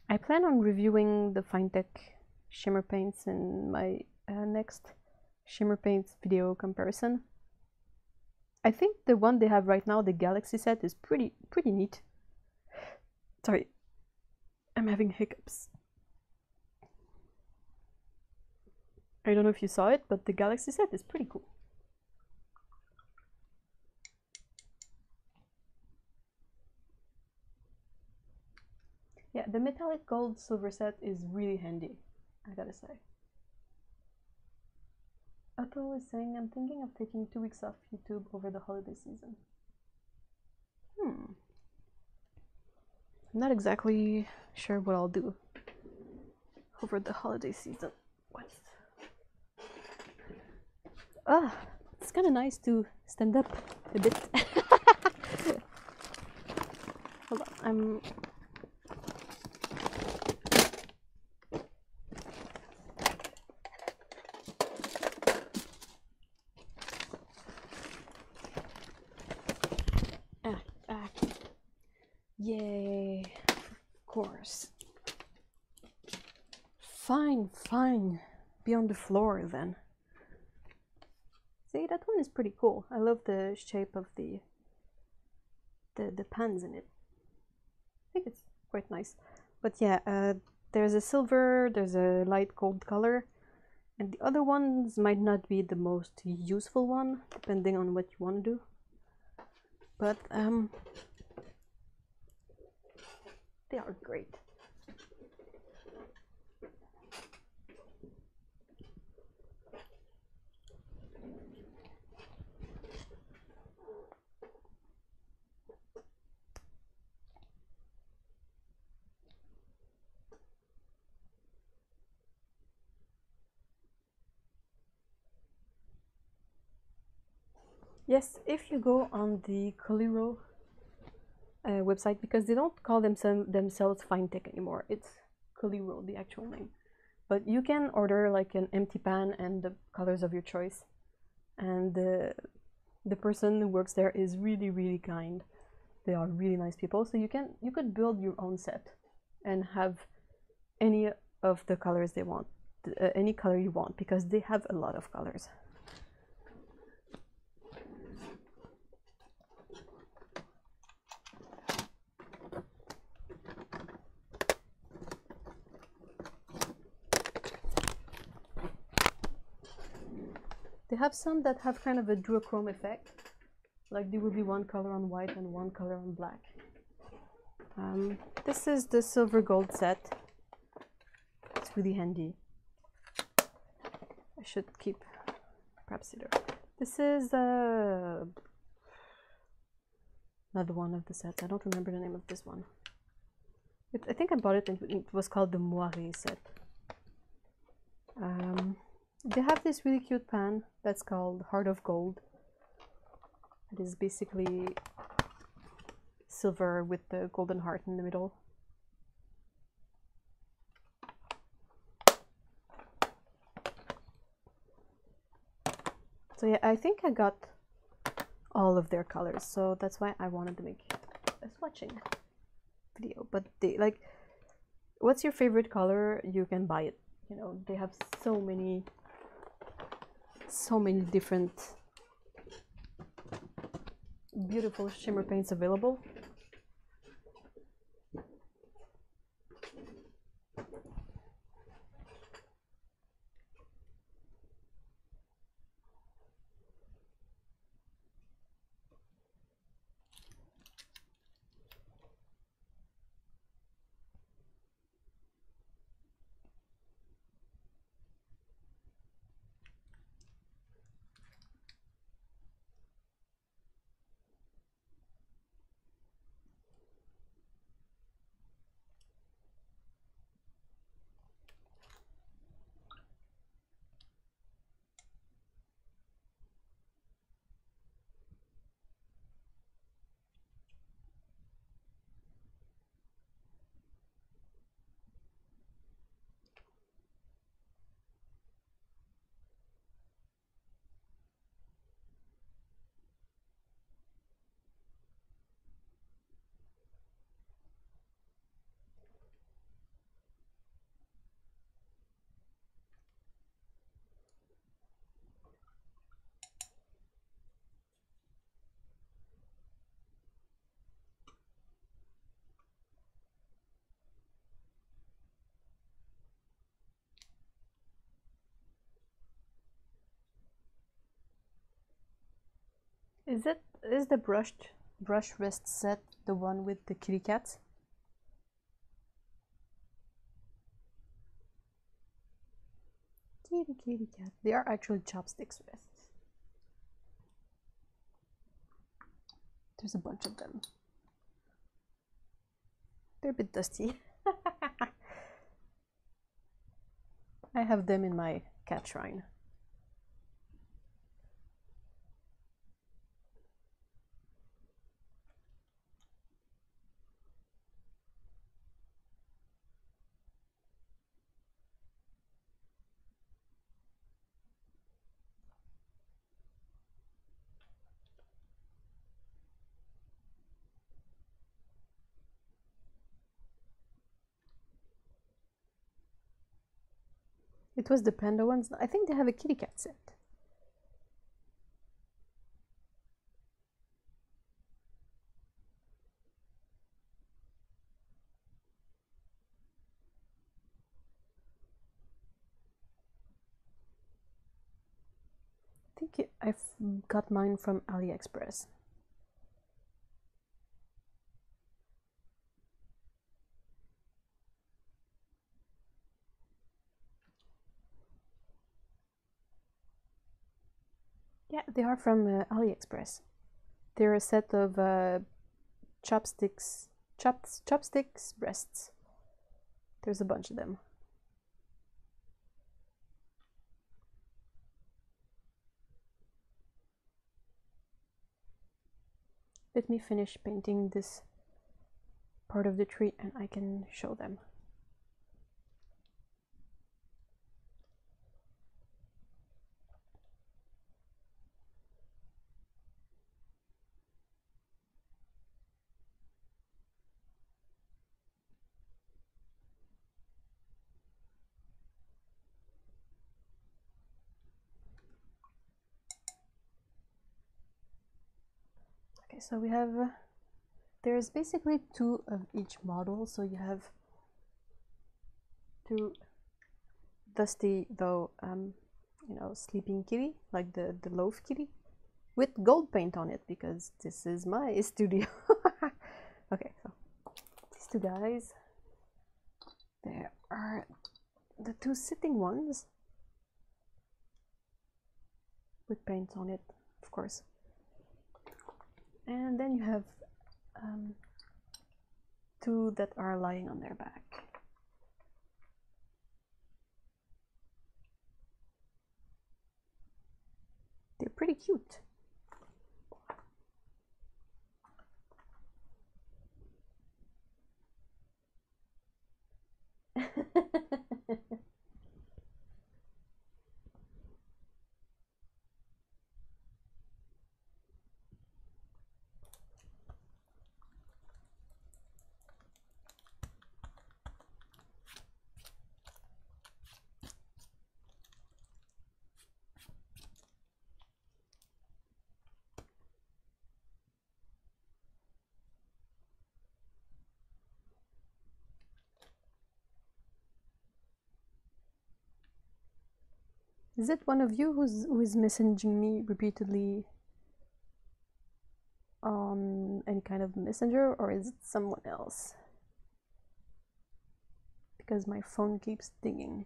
I plan on reviewing the fine tech shimmer paints in my next shimmer paints video comparison. I think the one they have right now, the Galaxy set, is pretty neat. Sorry, I'm having hiccups. I don't know if you saw it, but the Galaxy set is pretty cool. Yeah, the metallic gold silver set is really handy, I gotta say. Otto is saying, I'm thinking of taking 2 weeks off YouTube over the holiday season. I'm not exactly sure what I'll do over the holiday season. What? It's kind of nice to stand up a bit. Hold on, Yay, of course. Fine. Be on the floor then. See, that one is pretty cool. I love the shape of the pans in it. I think it's quite nice. But yeah, there's a silver, there's a light gold color, and the other ones might not be the most useful one, depending on what you want to do. But they are great. Yes, if you go on the Coliro website, because they don't call themselves Fine Tech anymore, it's Coliro, the actual name. But you can order like an empty pan and the colors of your choice. And the person who works there is really kind. They are really nice people. So you could build your own set and have any of the colors they want, any color you want, because they have a lot of colors. They have some that have kind of a duochrome effect, like there will be one color on white and one color on black. This is the silver gold set. It's really handy. I should keep perhaps either. This is another one of the sets. I don't remember the name of this one. I think I bought it and it was called the Moiré set. They have this really cute pan that's called Heart of Gold. It is basically silver with the golden heart in the middle. So yeah, I think I got all of their colors, so that's why I wanted to make a swatching video. But they, like, what's your favorite color? You can buy it. You know, they have so many different beautiful shimmer paints available. Is the brush wrist set the one with the kitty cats? Kitty cat. They are actually chopsticks wrists. There's a bunch of them. They're a bit dusty. I have them in my cat shrine. It was the panda ones. I think they have a kitty cat set. I think I've got mine from AliExpress. Yeah, they are from AliExpress. They're a set of chopsticks breasts. There's a bunch of them. Let me finish painting this part of the tree and I can show them. Okay, so we have, there's basically two of each model. So you have two dusty though, you know, sleeping kitty, like the loaf kitty, with gold paint on it because this is my studio. Okay, so these two guys, there are the two sitting ones with paint on it, of course. And then you have two that are lying on their back. They're pretty cute. Is it one of you who is messaging me repeatedly on any kind of messenger, or is it someone else? Because my phone keeps dinging.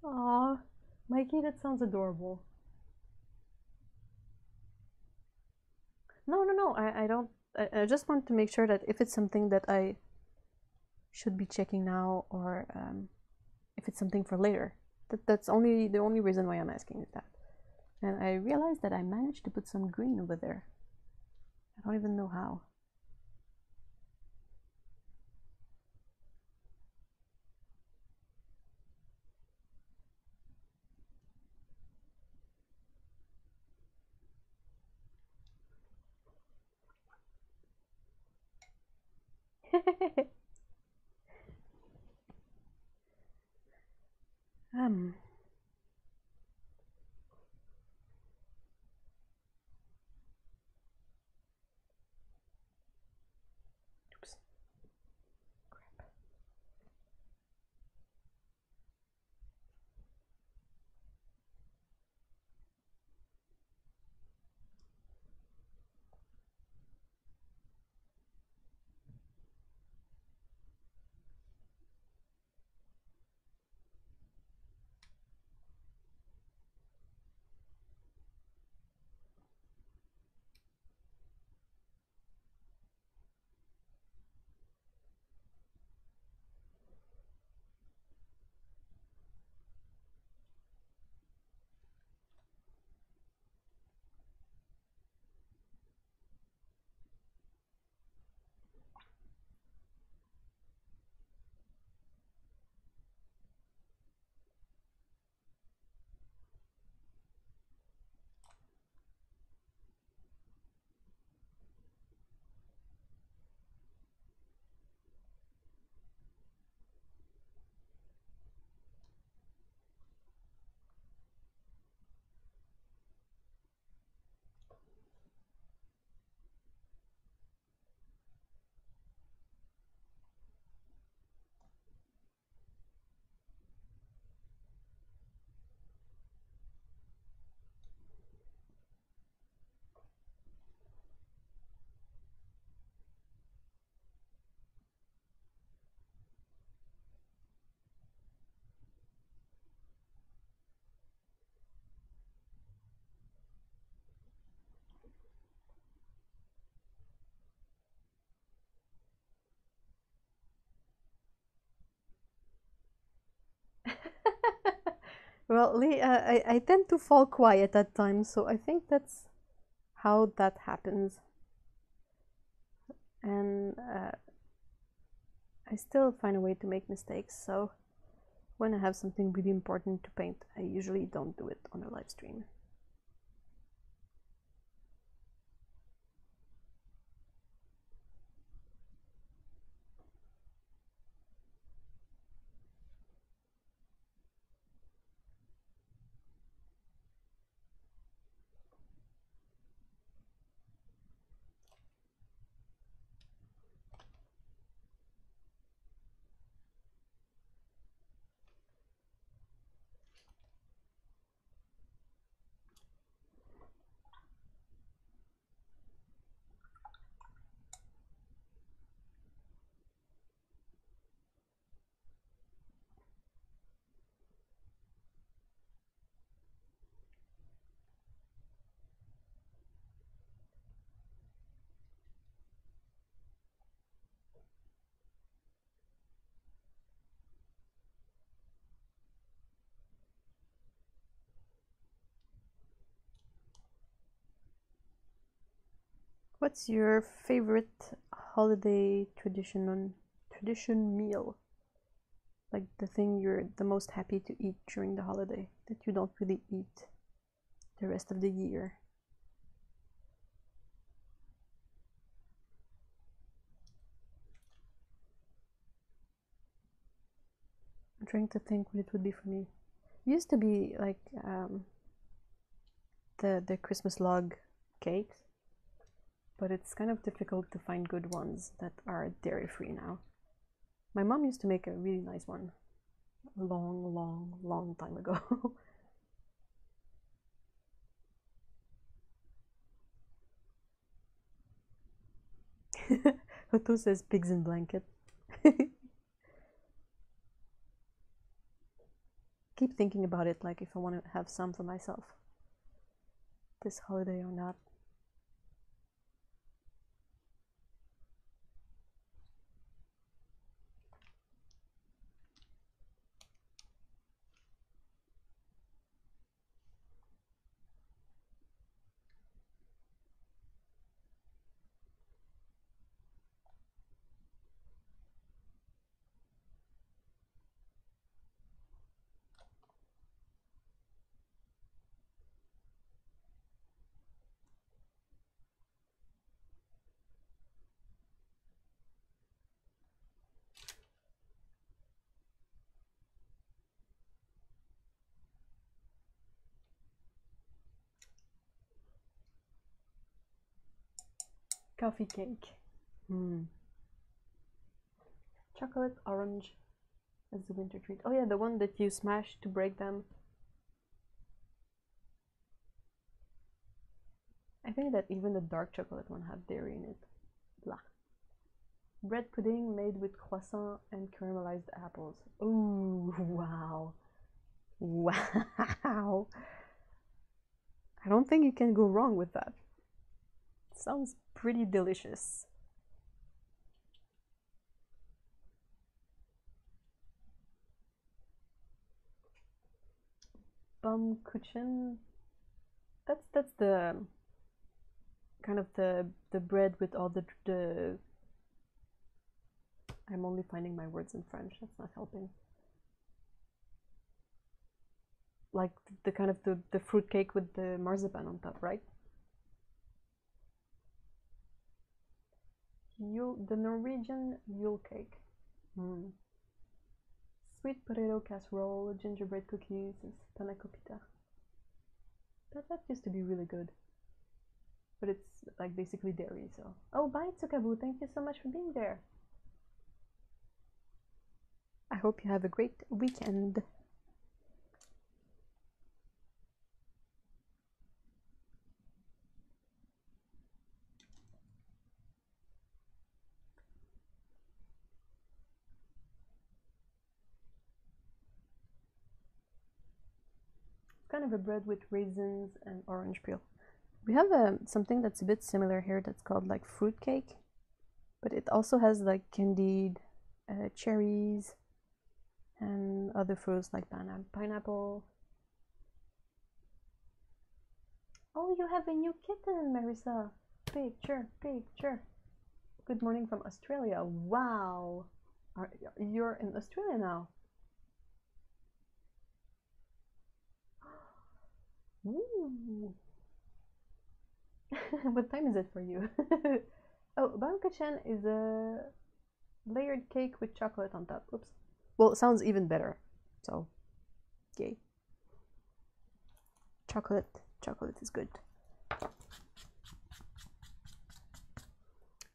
Aw, Mikey, that sounds adorable. No, I don't. I just want to make sure that if it's something that I should be checking now, or if it's something for later, That's only the only reason why I'm asking is that. And I realized that I managed to put some green over there. I don't even know how. um Oops. Crap. Well, Lee, I tend to fall quiet at times, so I think that's how that happens. And I still find a way to make mistakes, so when I have something really important to paint, I usually don't do it on a live stream. What's your favorite holiday tradition meal? Like the thing you're the most happy to eat during the holiday that you don't really eat the rest of the year? I'm trying to think what it would be for me. It used to be like the Christmas log cakes, but it's kind of difficult to find good ones that are dairy free now. My mom used to make a really nice one a long time ago. Hotu says pigs in blanket. Keep thinking about it, like if I want to have some for myself this holiday or not. Coffee cake. Chocolate orange as the winter treat. Oh yeah, the one that you smash to break them. I think that even the dark chocolate one had dairy in it. Blah. Bread pudding made with croissant and caramelized apples. Ooh, wow. Wow. I don't think you can go wrong with that. Sounds pretty delicious. Baumkuchen. That's the kind of the bread with all the I'm only finding my words in French. That's not helping. Like the kind of the fruit cake with the marzipan on top, right? The Norwegian Yule cake. Sweet potato casserole, gingerbread cookies, panna coppita. That used to be really good. But it's like basically dairy, so. Oh, bye Tsukabu, thank you so much for being there. I hope you have a great weekend. It's kind of a bread with raisins and orange peel. We have something that's a bit similar here that's called like fruit cake, but it also has like candied cherries and other fruits like pineapple. Oh, you have a new kitten, Marissa. Picture. Good morning from Australia. Wow. You're in Australia now? Ooh. What time is it for you? Oh, baumkuchen is a layered cake with chocolate on top. Oops. Well, it sounds even better. So, yay. Chocolate is good.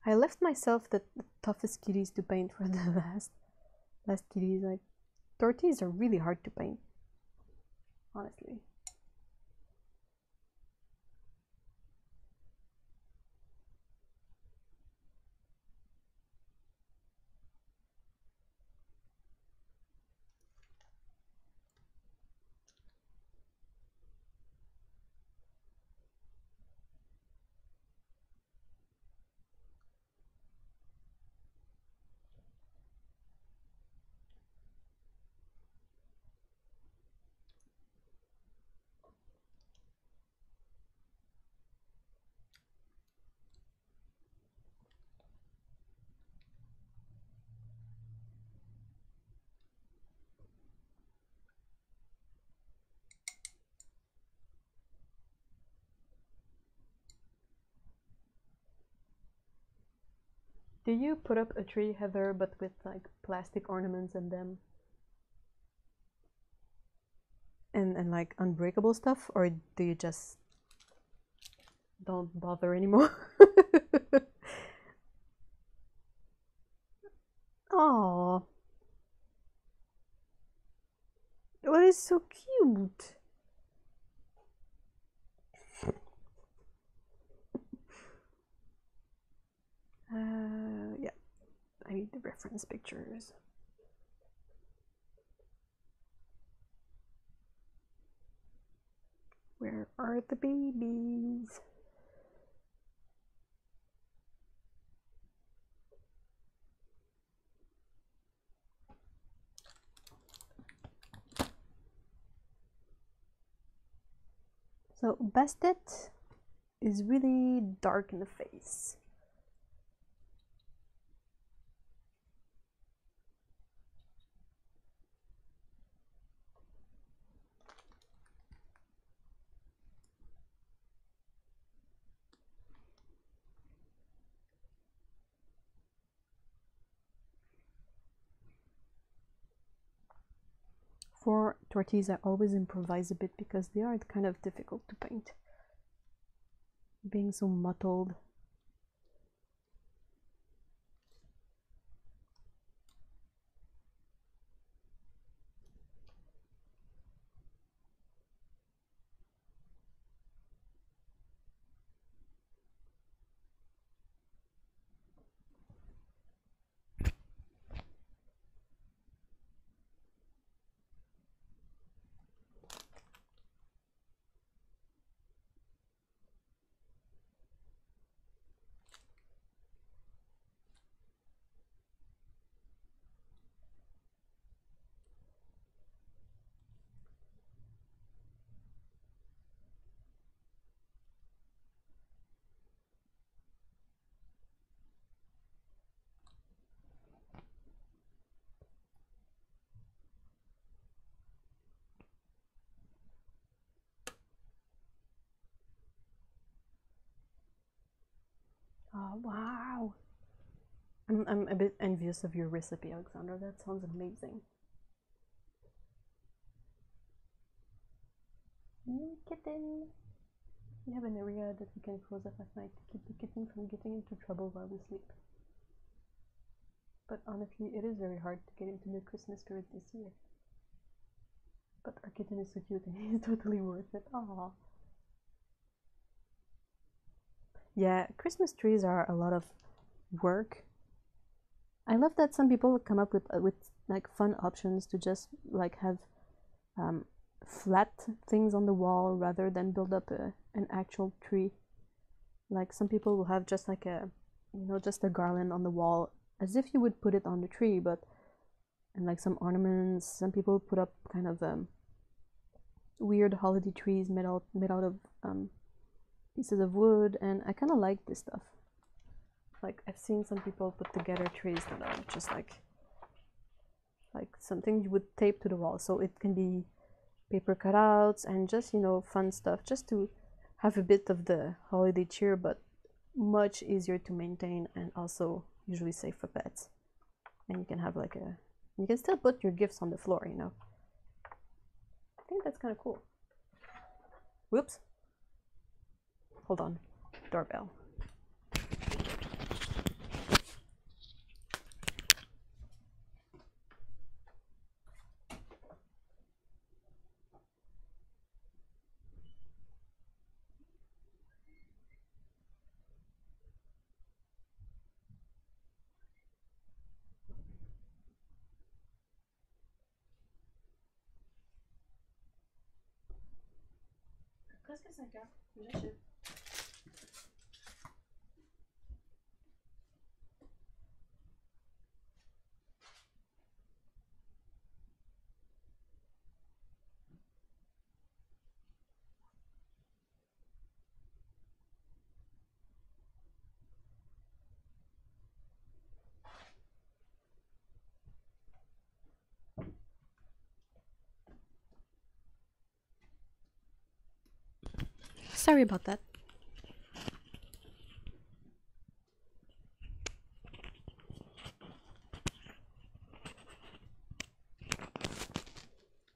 I left myself the toughest kitties to paint for the last kitties. Like, tortillas are really hard to paint, honestly. Do you put up a tree, Heather, but with like plastic ornaments in them? And like unbreakable stuff, or do you just don't bother anymore? Oh, what is so cute? Yeah, I need the reference pictures. Where are the babies? So Bastet is really dark in the face. For tortillas, I always improvise a bit because they are kind of difficult to paint. Being so mottled. I'm a bit envious of your recipe, Alexandra. That sounds amazing. Kitten! We have an area that we can close up at night to keep the kitten from getting into trouble while we sleep. But honestly, it is very hard to get into the Christmas spirit this year. But our kitten is so cute and he's totally worth it. Aww. Yeah, Christmas trees are a lot of work. I love that some people come up with like fun options to just like have flat things on the wall rather than build up an actual tree. Like some people will have just like a, you know, just a garland on the wall as if you would put it on the tree, but and like some ornaments. Some people put up kind of weird holiday trees made out of pieces of wood, and I kind of like this stuff. Like I've seen some people put together trees that are just like something you would tape to the wall, so it can be paper cutouts and just, you know, fun stuff just to have a bit of the holiday cheer, but much easier to maintain and also usually safe for pets. And you can have like you can still put your gifts on the floor, you know. I think that's kind of cool. Whoops. Hold on. Doorbell. Presque 5 heures. J'achète. Sorry about that.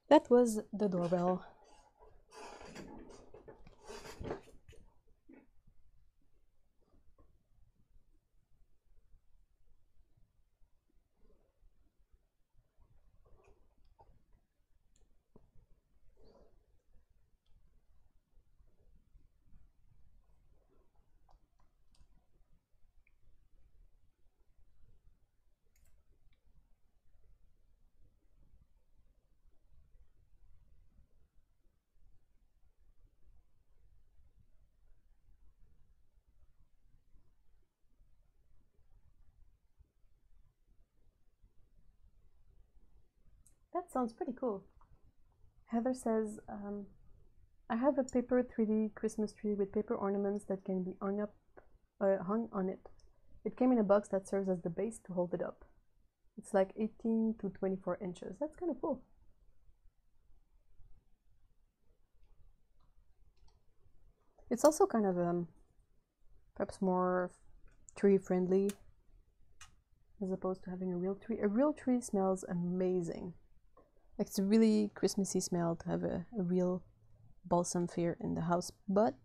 That was the doorbell. That sounds pretty cool. Heather says, I have a paper 3D Christmas tree with paper ornaments that can be hung on it. It came in a box that serves as the base to hold it up. It's like 18 to 24 inches. That's kind of cool. It's also kind of perhaps more tree friendly as opposed to having a real tree. A real tree smells amazing. Like it's a really Christmassy smell to have a real balsam fir in the house, but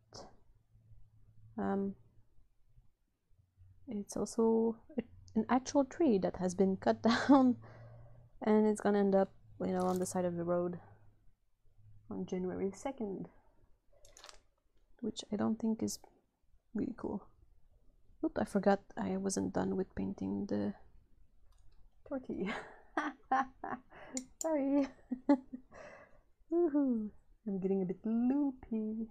it's also an actual tree that has been cut down and it's gonna end up, you know, on the side of the road on January 2nd, which I don't think is really cool. Oop, I forgot I wasn't done with painting the tortilla. Sorry. Woohoo! I'm getting a bit loopy.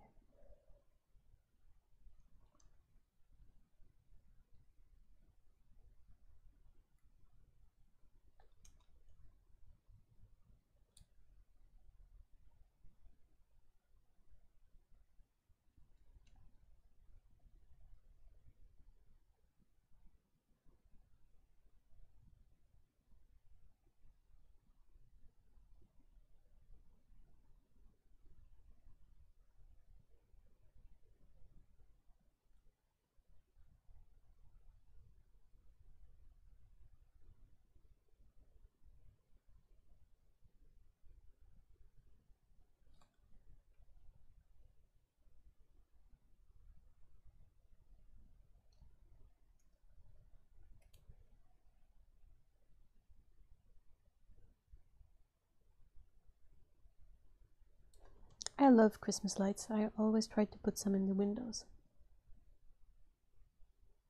I love Christmas lights. I always try to put some in the windows.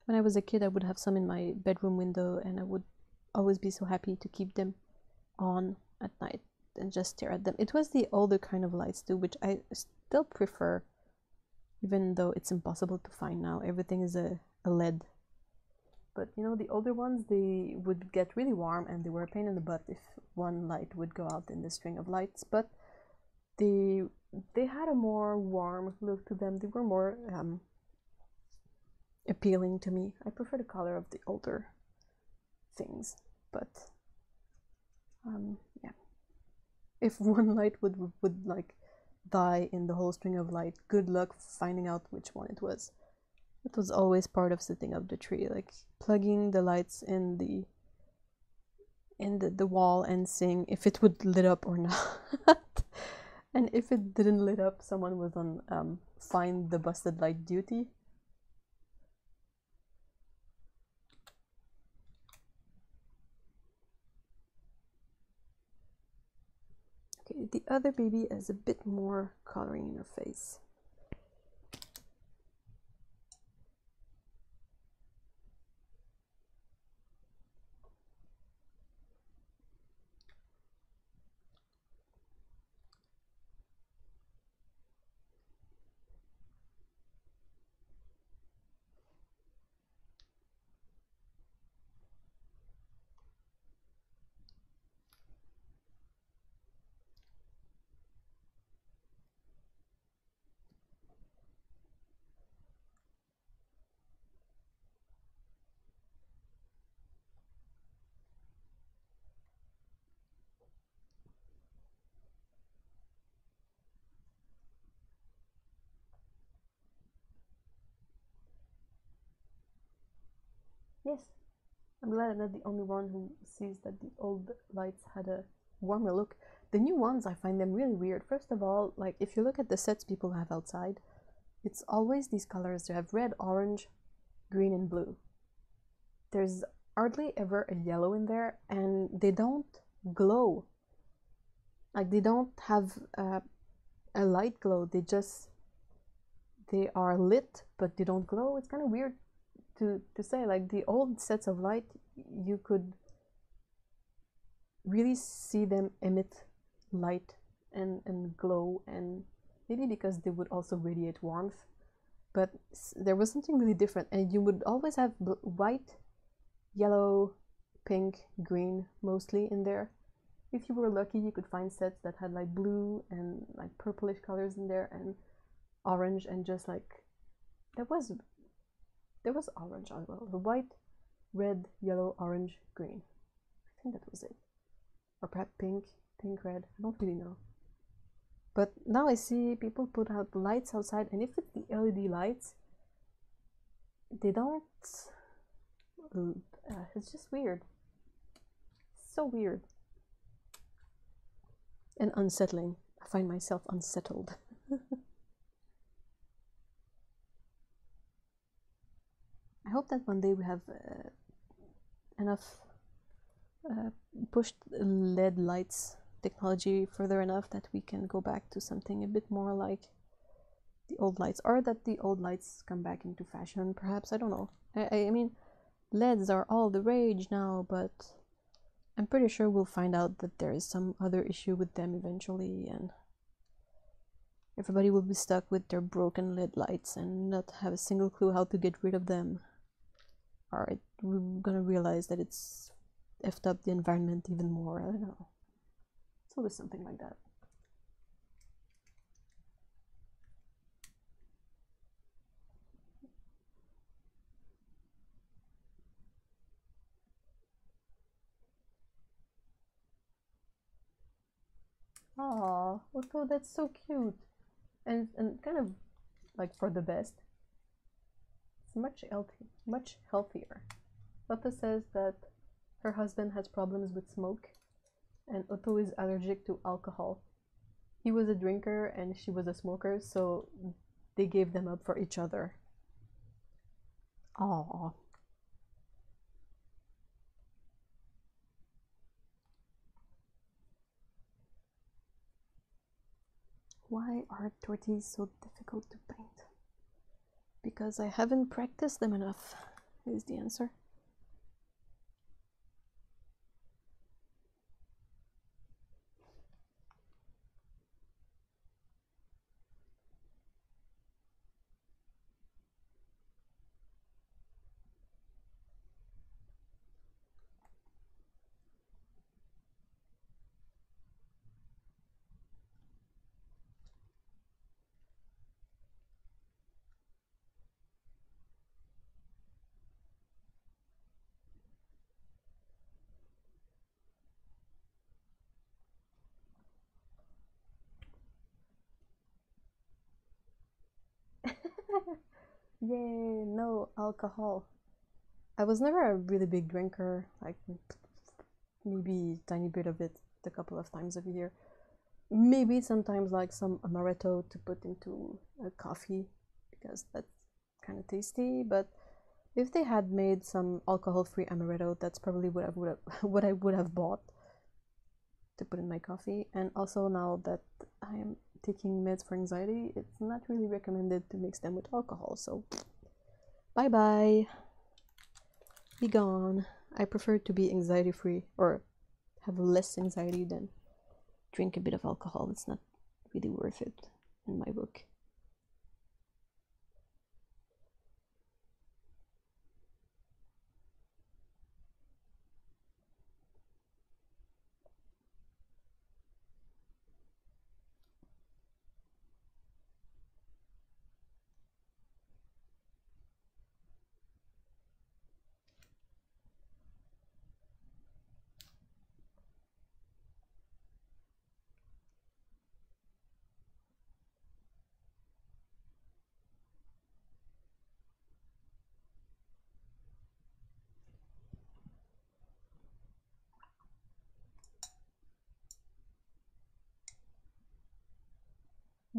When I was a kid, I would have some in my bedroom window, and I would always be so happy to keep them on at night and just stare at them. It was the older kind of lights too, which I still prefer, even though it's impossible to find now. Everything is a LED. But you know, the older ones, they would get really warm and they were a pain in the butt if one light would go out in the string of lights. But they had a more warm look to them. They were more appealing to me. I prefer the color of the older things. But yeah, if one light would like die in the whole string of light, good luck finding out which one it was. It was always part of setting up the tree, like plugging the lights in the wall and seeing if it would lit up or not. And if it didn't lit up, someone was on find the busted light duty. Okay, the other baby has a bit more coloring in her face. Yes, I'm glad I'm not the only one who sees that the old lights had a warmer look. The new ones, I find them really weird. First of all, like if you look at the sets people have outside, it's always these colors. They have red, orange, green, and blue. There's hardly ever a yellow in there, and they don't glow. Like they don't have a light glow. They are lit, but they don't glow. It's kind of weird to say. Like the old sets of light, you could really see them emit light and glow, and maybe because they would also radiate warmth, but there was something really different. And you would always have white, yellow, pink, green mostly in there. If you were lucky, you could find sets that had like blue and like purplish colors in there, and orange, and just like there was orange as well. The white, red, yellow, orange, green. I think that was it. Or perhaps pink, red. I don't really know. But now I see people put out lights outside, and if it's the LED lights, they don't. It's just weird. So weird. And unsettling. I find myself unsettled. I hope that one day we have enough pushed LED lights technology further enough that we can go back to something a bit more like the old lights, or that the old lights come back into fashion, perhaps. I don't know. I mean, LEDs are all the rage now, but I'm pretty sure we'll find out that there is some other issue with them eventually, and everybody will be stuck with their broken LED lights and not have a single clue how to get rid of them. Or we're gonna realize that it's effed up the environment even more. I don't know. It's always something like that. Aw, Otto, that's so cute. And kind of like for the best. It's much healthier. Otto says that her husband has problems with smoke, and Otto is allergic to alcohol. He was a drinker and she was a smoker, so they gave them up for each other. Aww. Why are tortillas so difficult to paint? Because I haven't practiced them enough, is the answer. Yay, no alcohol. I was never a really big drinker, like maybe a tiny bit of it a couple of times a year. Maybe sometimes like some amaretto to put into a coffee because that's kind of tasty, but if they had made some alcohol-free amaretto, that's probably what I would have bought to put in my coffee. And also now that I am taking meds for anxiety, it's not really recommended to mix them with alcohol, so bye bye, be gone. I prefer to be anxiety free or have less anxiety than drink a bit of alcohol. It's not really worth it in my book.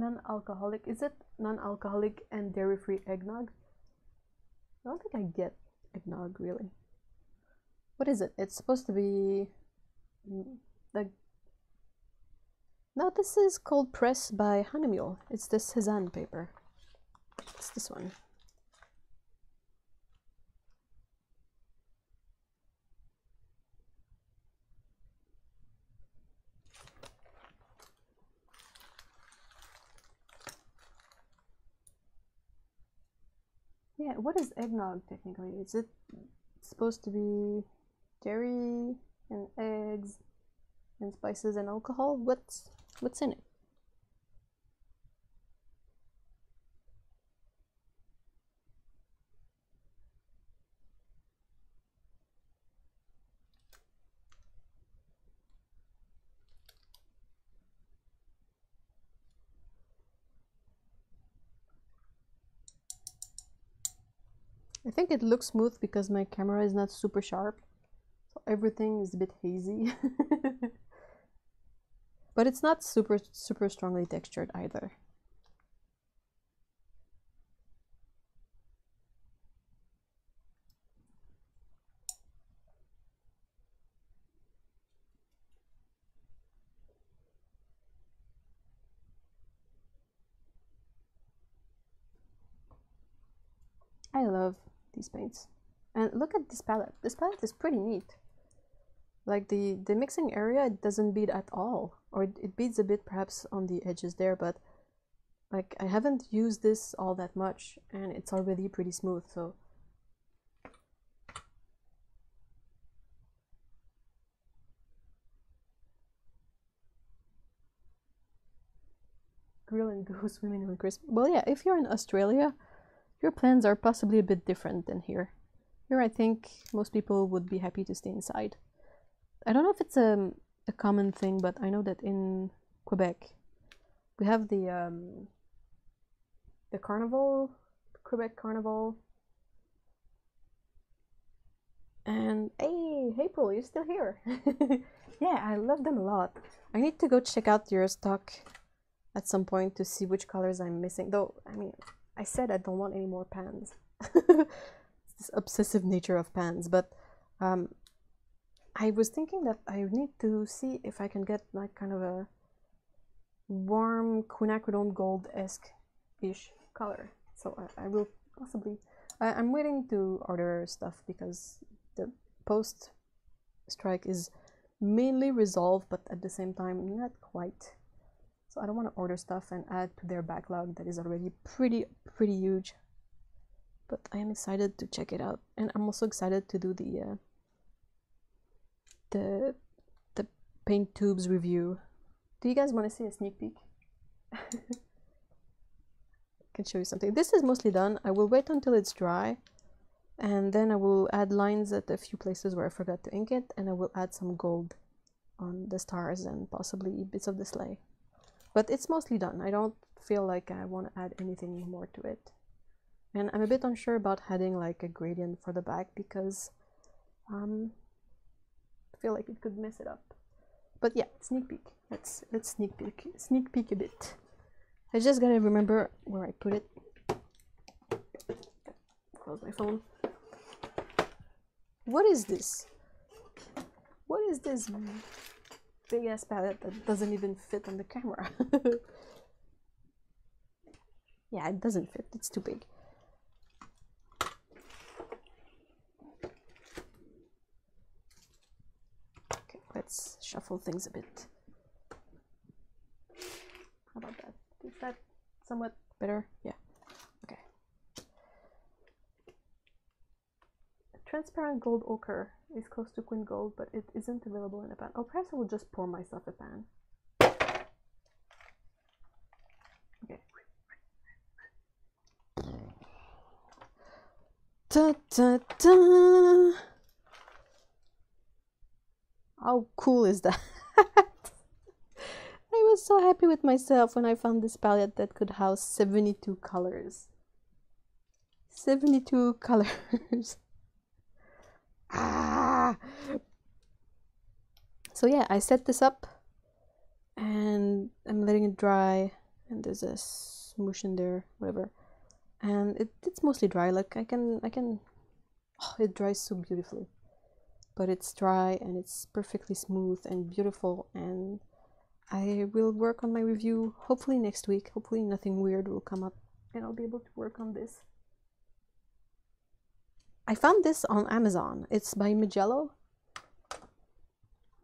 Non-alcoholic, is it non-alcoholic and dairy-free eggnog? I don't think I get eggnog really. What is it? It's supposed to be like, no, this is cold press by Honeymule. It's the Cezanne paper. It's this one. Yeah, what is eggnog technically? Is it supposed to be dairy and eggs and spices and alcohol? What's in it? I think it looks smooth because my camera is not super sharp, so everything is a bit hazy. But it's not super strongly textured either. I love these paints. And look at this palette. This palette is pretty neat. Like the mixing area, it doesn't bead at all. Or it beads a bit perhaps on the edges there, but like I haven't used this all that much and it's already pretty smooth, so grill and go swimming on Christmas. Well, yeah, if you're in Australia, your plans are possibly a bit different than here. Here, I think most people would be happy to stay inside. I don't know if it's a common thing, but I know that in Quebec, we have the carnival, Quebec Carnival. And hey, April, you're still here. Yeah, I love them a lot. I need to go check out your stock at some point to see which colors I'm missing. Though, I mean, I said I don't want any more pans. This obsessive nature of pans, but I was thinking that I need to see if I can get like kind of a warm quinacridone gold-esque-ish color. So I will possibly... I'm waiting to order stuff because the post-strike is mainly resolved, but at the same time not quite. So I don't want to order stuff and add to their backlog that is already pretty huge. But I am excited to check it out, and I'm also excited to do the paint tubes review. Do you guys want to see a sneak peek? I can show you something. This is mostly done. I will wait until it's dry, and then I will add lines at a few places where I forgot to ink it, and I will add some gold on the stars and possibly bits of the sleigh. But it's mostly done. I don't feel like I want to add anything more to it. And I'm a bit unsure about adding like a gradient for the back because I feel like it could mess it up. But yeah, sneak peek. Let's sneak peek a bit. I just gotta remember where I put it. Close my phone. What is this? What is this big ass palette that doesn't even fit on the camera? Yeah, it doesn't fit. It's too big. Let's shuffle things a bit. How about that? Is that somewhat better? Yeah. Okay. Transparent gold ochre is close to quin gold, but it isn't available in a pan. Oh, perhaps I will just pour myself a pan. Okay. Da, da, da. How cool is that? I was so happy with myself when I found this palette that could house 72 colors. 72 colors. Ah! So yeah, I set this up and I'm letting it dry, and there's a smoosh in there, whatever. And it's mostly dry. Like I can oh, it dries so beautifully. But it's dry and it's perfectly smooth and beautiful, and I will work on my review hopefully next week. Hopefully nothing weird will come up and I'll be able to work on this. I found this on Amazon. It's by Magello.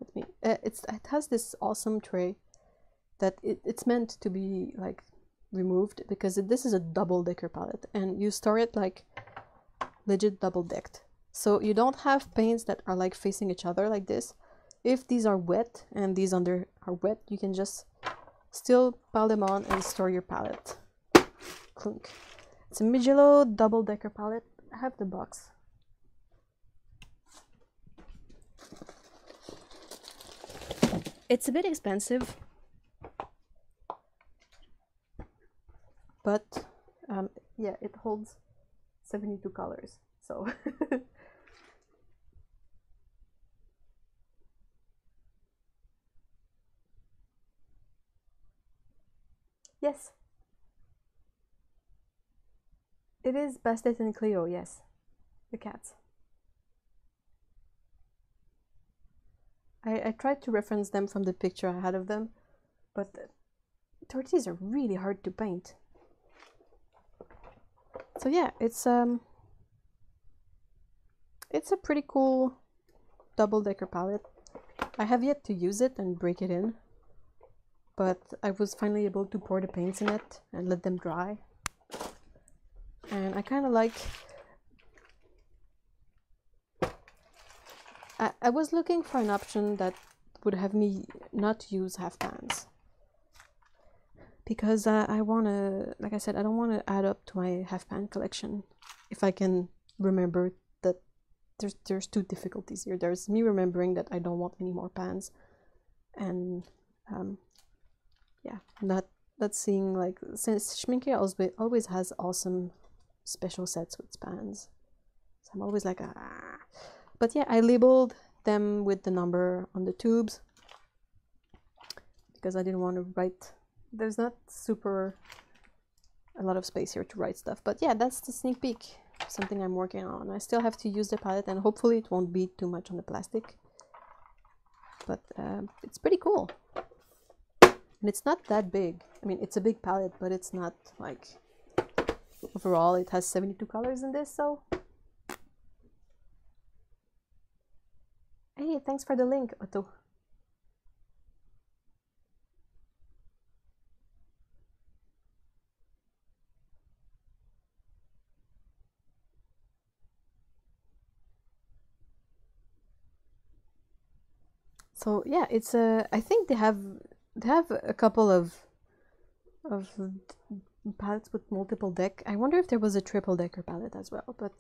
Let me, it has this awesome tray that it's meant to be like removed because this is a double-decker palette and you store it like legit double-decked. So you don't have paints that are like facing each other like this. If these are wet and these under are wet, you can just still pile them on and store your palette. Clunk. It's a Magello double-decker palette. I have the box. It's a bit expensive, but yeah, it holds 72 colors. So yes, it is Bastet and Cleo, yes, the cats. I tried to reference them from the picture I had of them, but the tortillas are really hard to paint. So yeah, it's a pretty cool double-decker palette. I have yet to use it and break it in, but I was finally able to pour the paints in it and let them dry. And I kind of like... I was looking for an option that would have me not use half pans. Because I want to, like I said, I don't want to add up to my half pan collection. If I can remember that there's two difficulties here. There's me remembering that I don't want any more pans, and yeah, not seeing like, since Schminke always has awesome special sets with pans, so I'm always like ah. But yeah, I labeled them with the number on the tubes because I didn't want to write. There's not super a lot of space here to write stuff, but yeah, that's the sneak peek. Something I'm working on. I still have to use the palette and hopefully it won't be too much on the plastic, but it's pretty cool. And it's not that big. I mean, it's a big palette, but it's not like... Overall, it has 72 colors in this, so... Hey, thanks for the link, Otto. So yeah, it's I think they have a couple of palettes with multiple deck. I wonder if there was a triple decker palette as well, but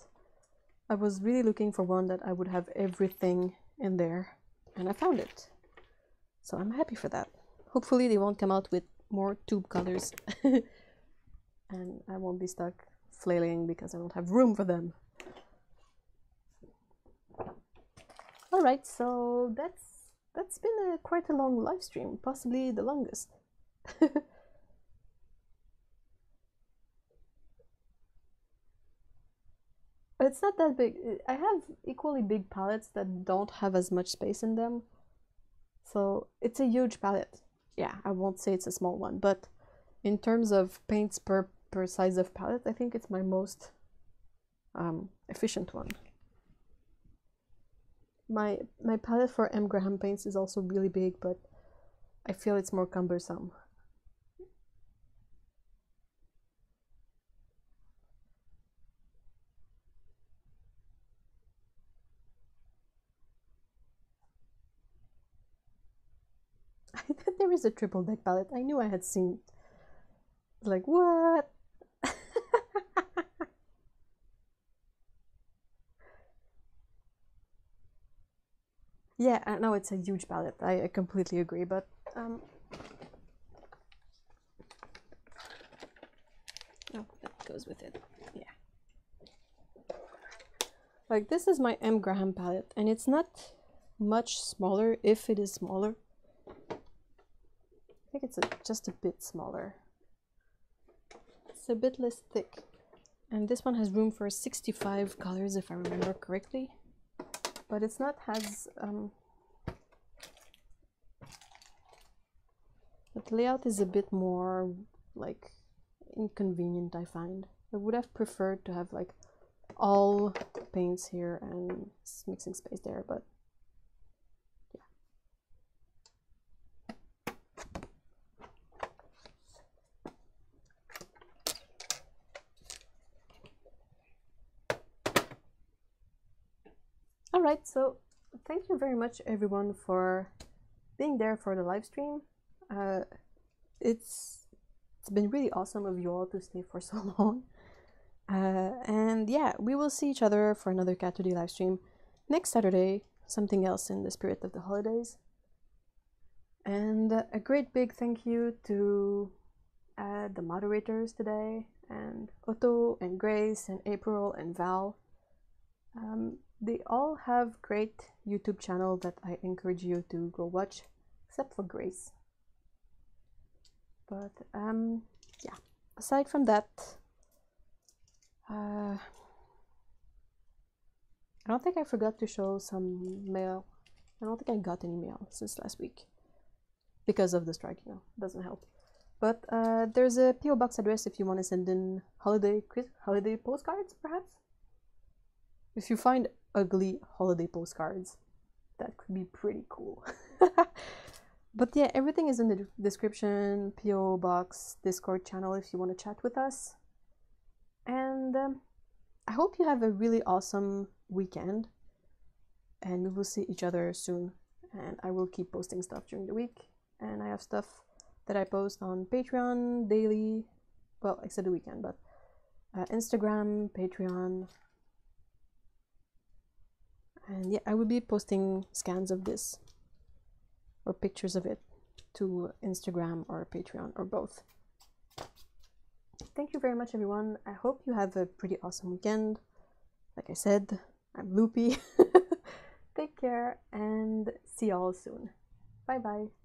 I was really looking for one that I would have everything in there, and I found it. So I'm happy for that. Hopefully they won't come out with more tube colors and I won't be stuck flailing because I don't have room for them. Alright, so that's been quite a long live stream, possibly the longest. It's not that big. I have equally big palettes that don't have as much space in them. So it's a huge palette. Yeah, I won't say it's a small one, but in terms of paints per size of palette, I think it's my most efficient one. My palette for M. Graham paints is also really big, but I feel it's more cumbersome. There is a triple deck palette. I knew I had seen it. Like, what? Yeah, I know it's a huge palette. I completely agree, but oh, that goes with it. Yeah. Like, this is my M. Graham palette, and it's not much smaller, if it is smaller. I think it's just a bit smaller. It's a bit less thick. And this one has room for 65 colors, if I remember correctly. But it's not as... But the layout is a bit more, like, inconvenient, I find. I would have preferred to have, like, all paints here and mixing space there, but... Alright, so thank you very much everyone for being there for the live stream. It's been really awesome of you all to stay for so long. And yeah, we will see each other for another Caturday live stream next Saturday, something else in the spirit of the holidays. And a great big thank you to the moderators today, and Otto and Grace and April and Val. They all have great YouTube channel that I encourage you to go watch, except for Grace. But yeah, aside from that, I don't think I forgot to show some mail. I don't think I got any mail since last week because of the strike, you know, doesn't help. But there's a PO box address if you want to send in holiday postcards, perhaps. If you find ugly holiday postcards, that could be pretty cool. But yeah, everything is in the description, PO box, Discord channel if you want to chat with us. And I hope you have a really awesome weekend, and we will see each other soon. And I will keep posting stuff during the week, and I have stuff that I post on Patreon daily, well, except the weekend, but Instagram, Patreon. And yeah, I will be posting scans of this or pictures of it to Instagram or Patreon or both. Thank you very much, everyone. I hope you have a pretty awesome weekend. Like I said, I'm loopy. Take care and see y'all soon. Bye bye.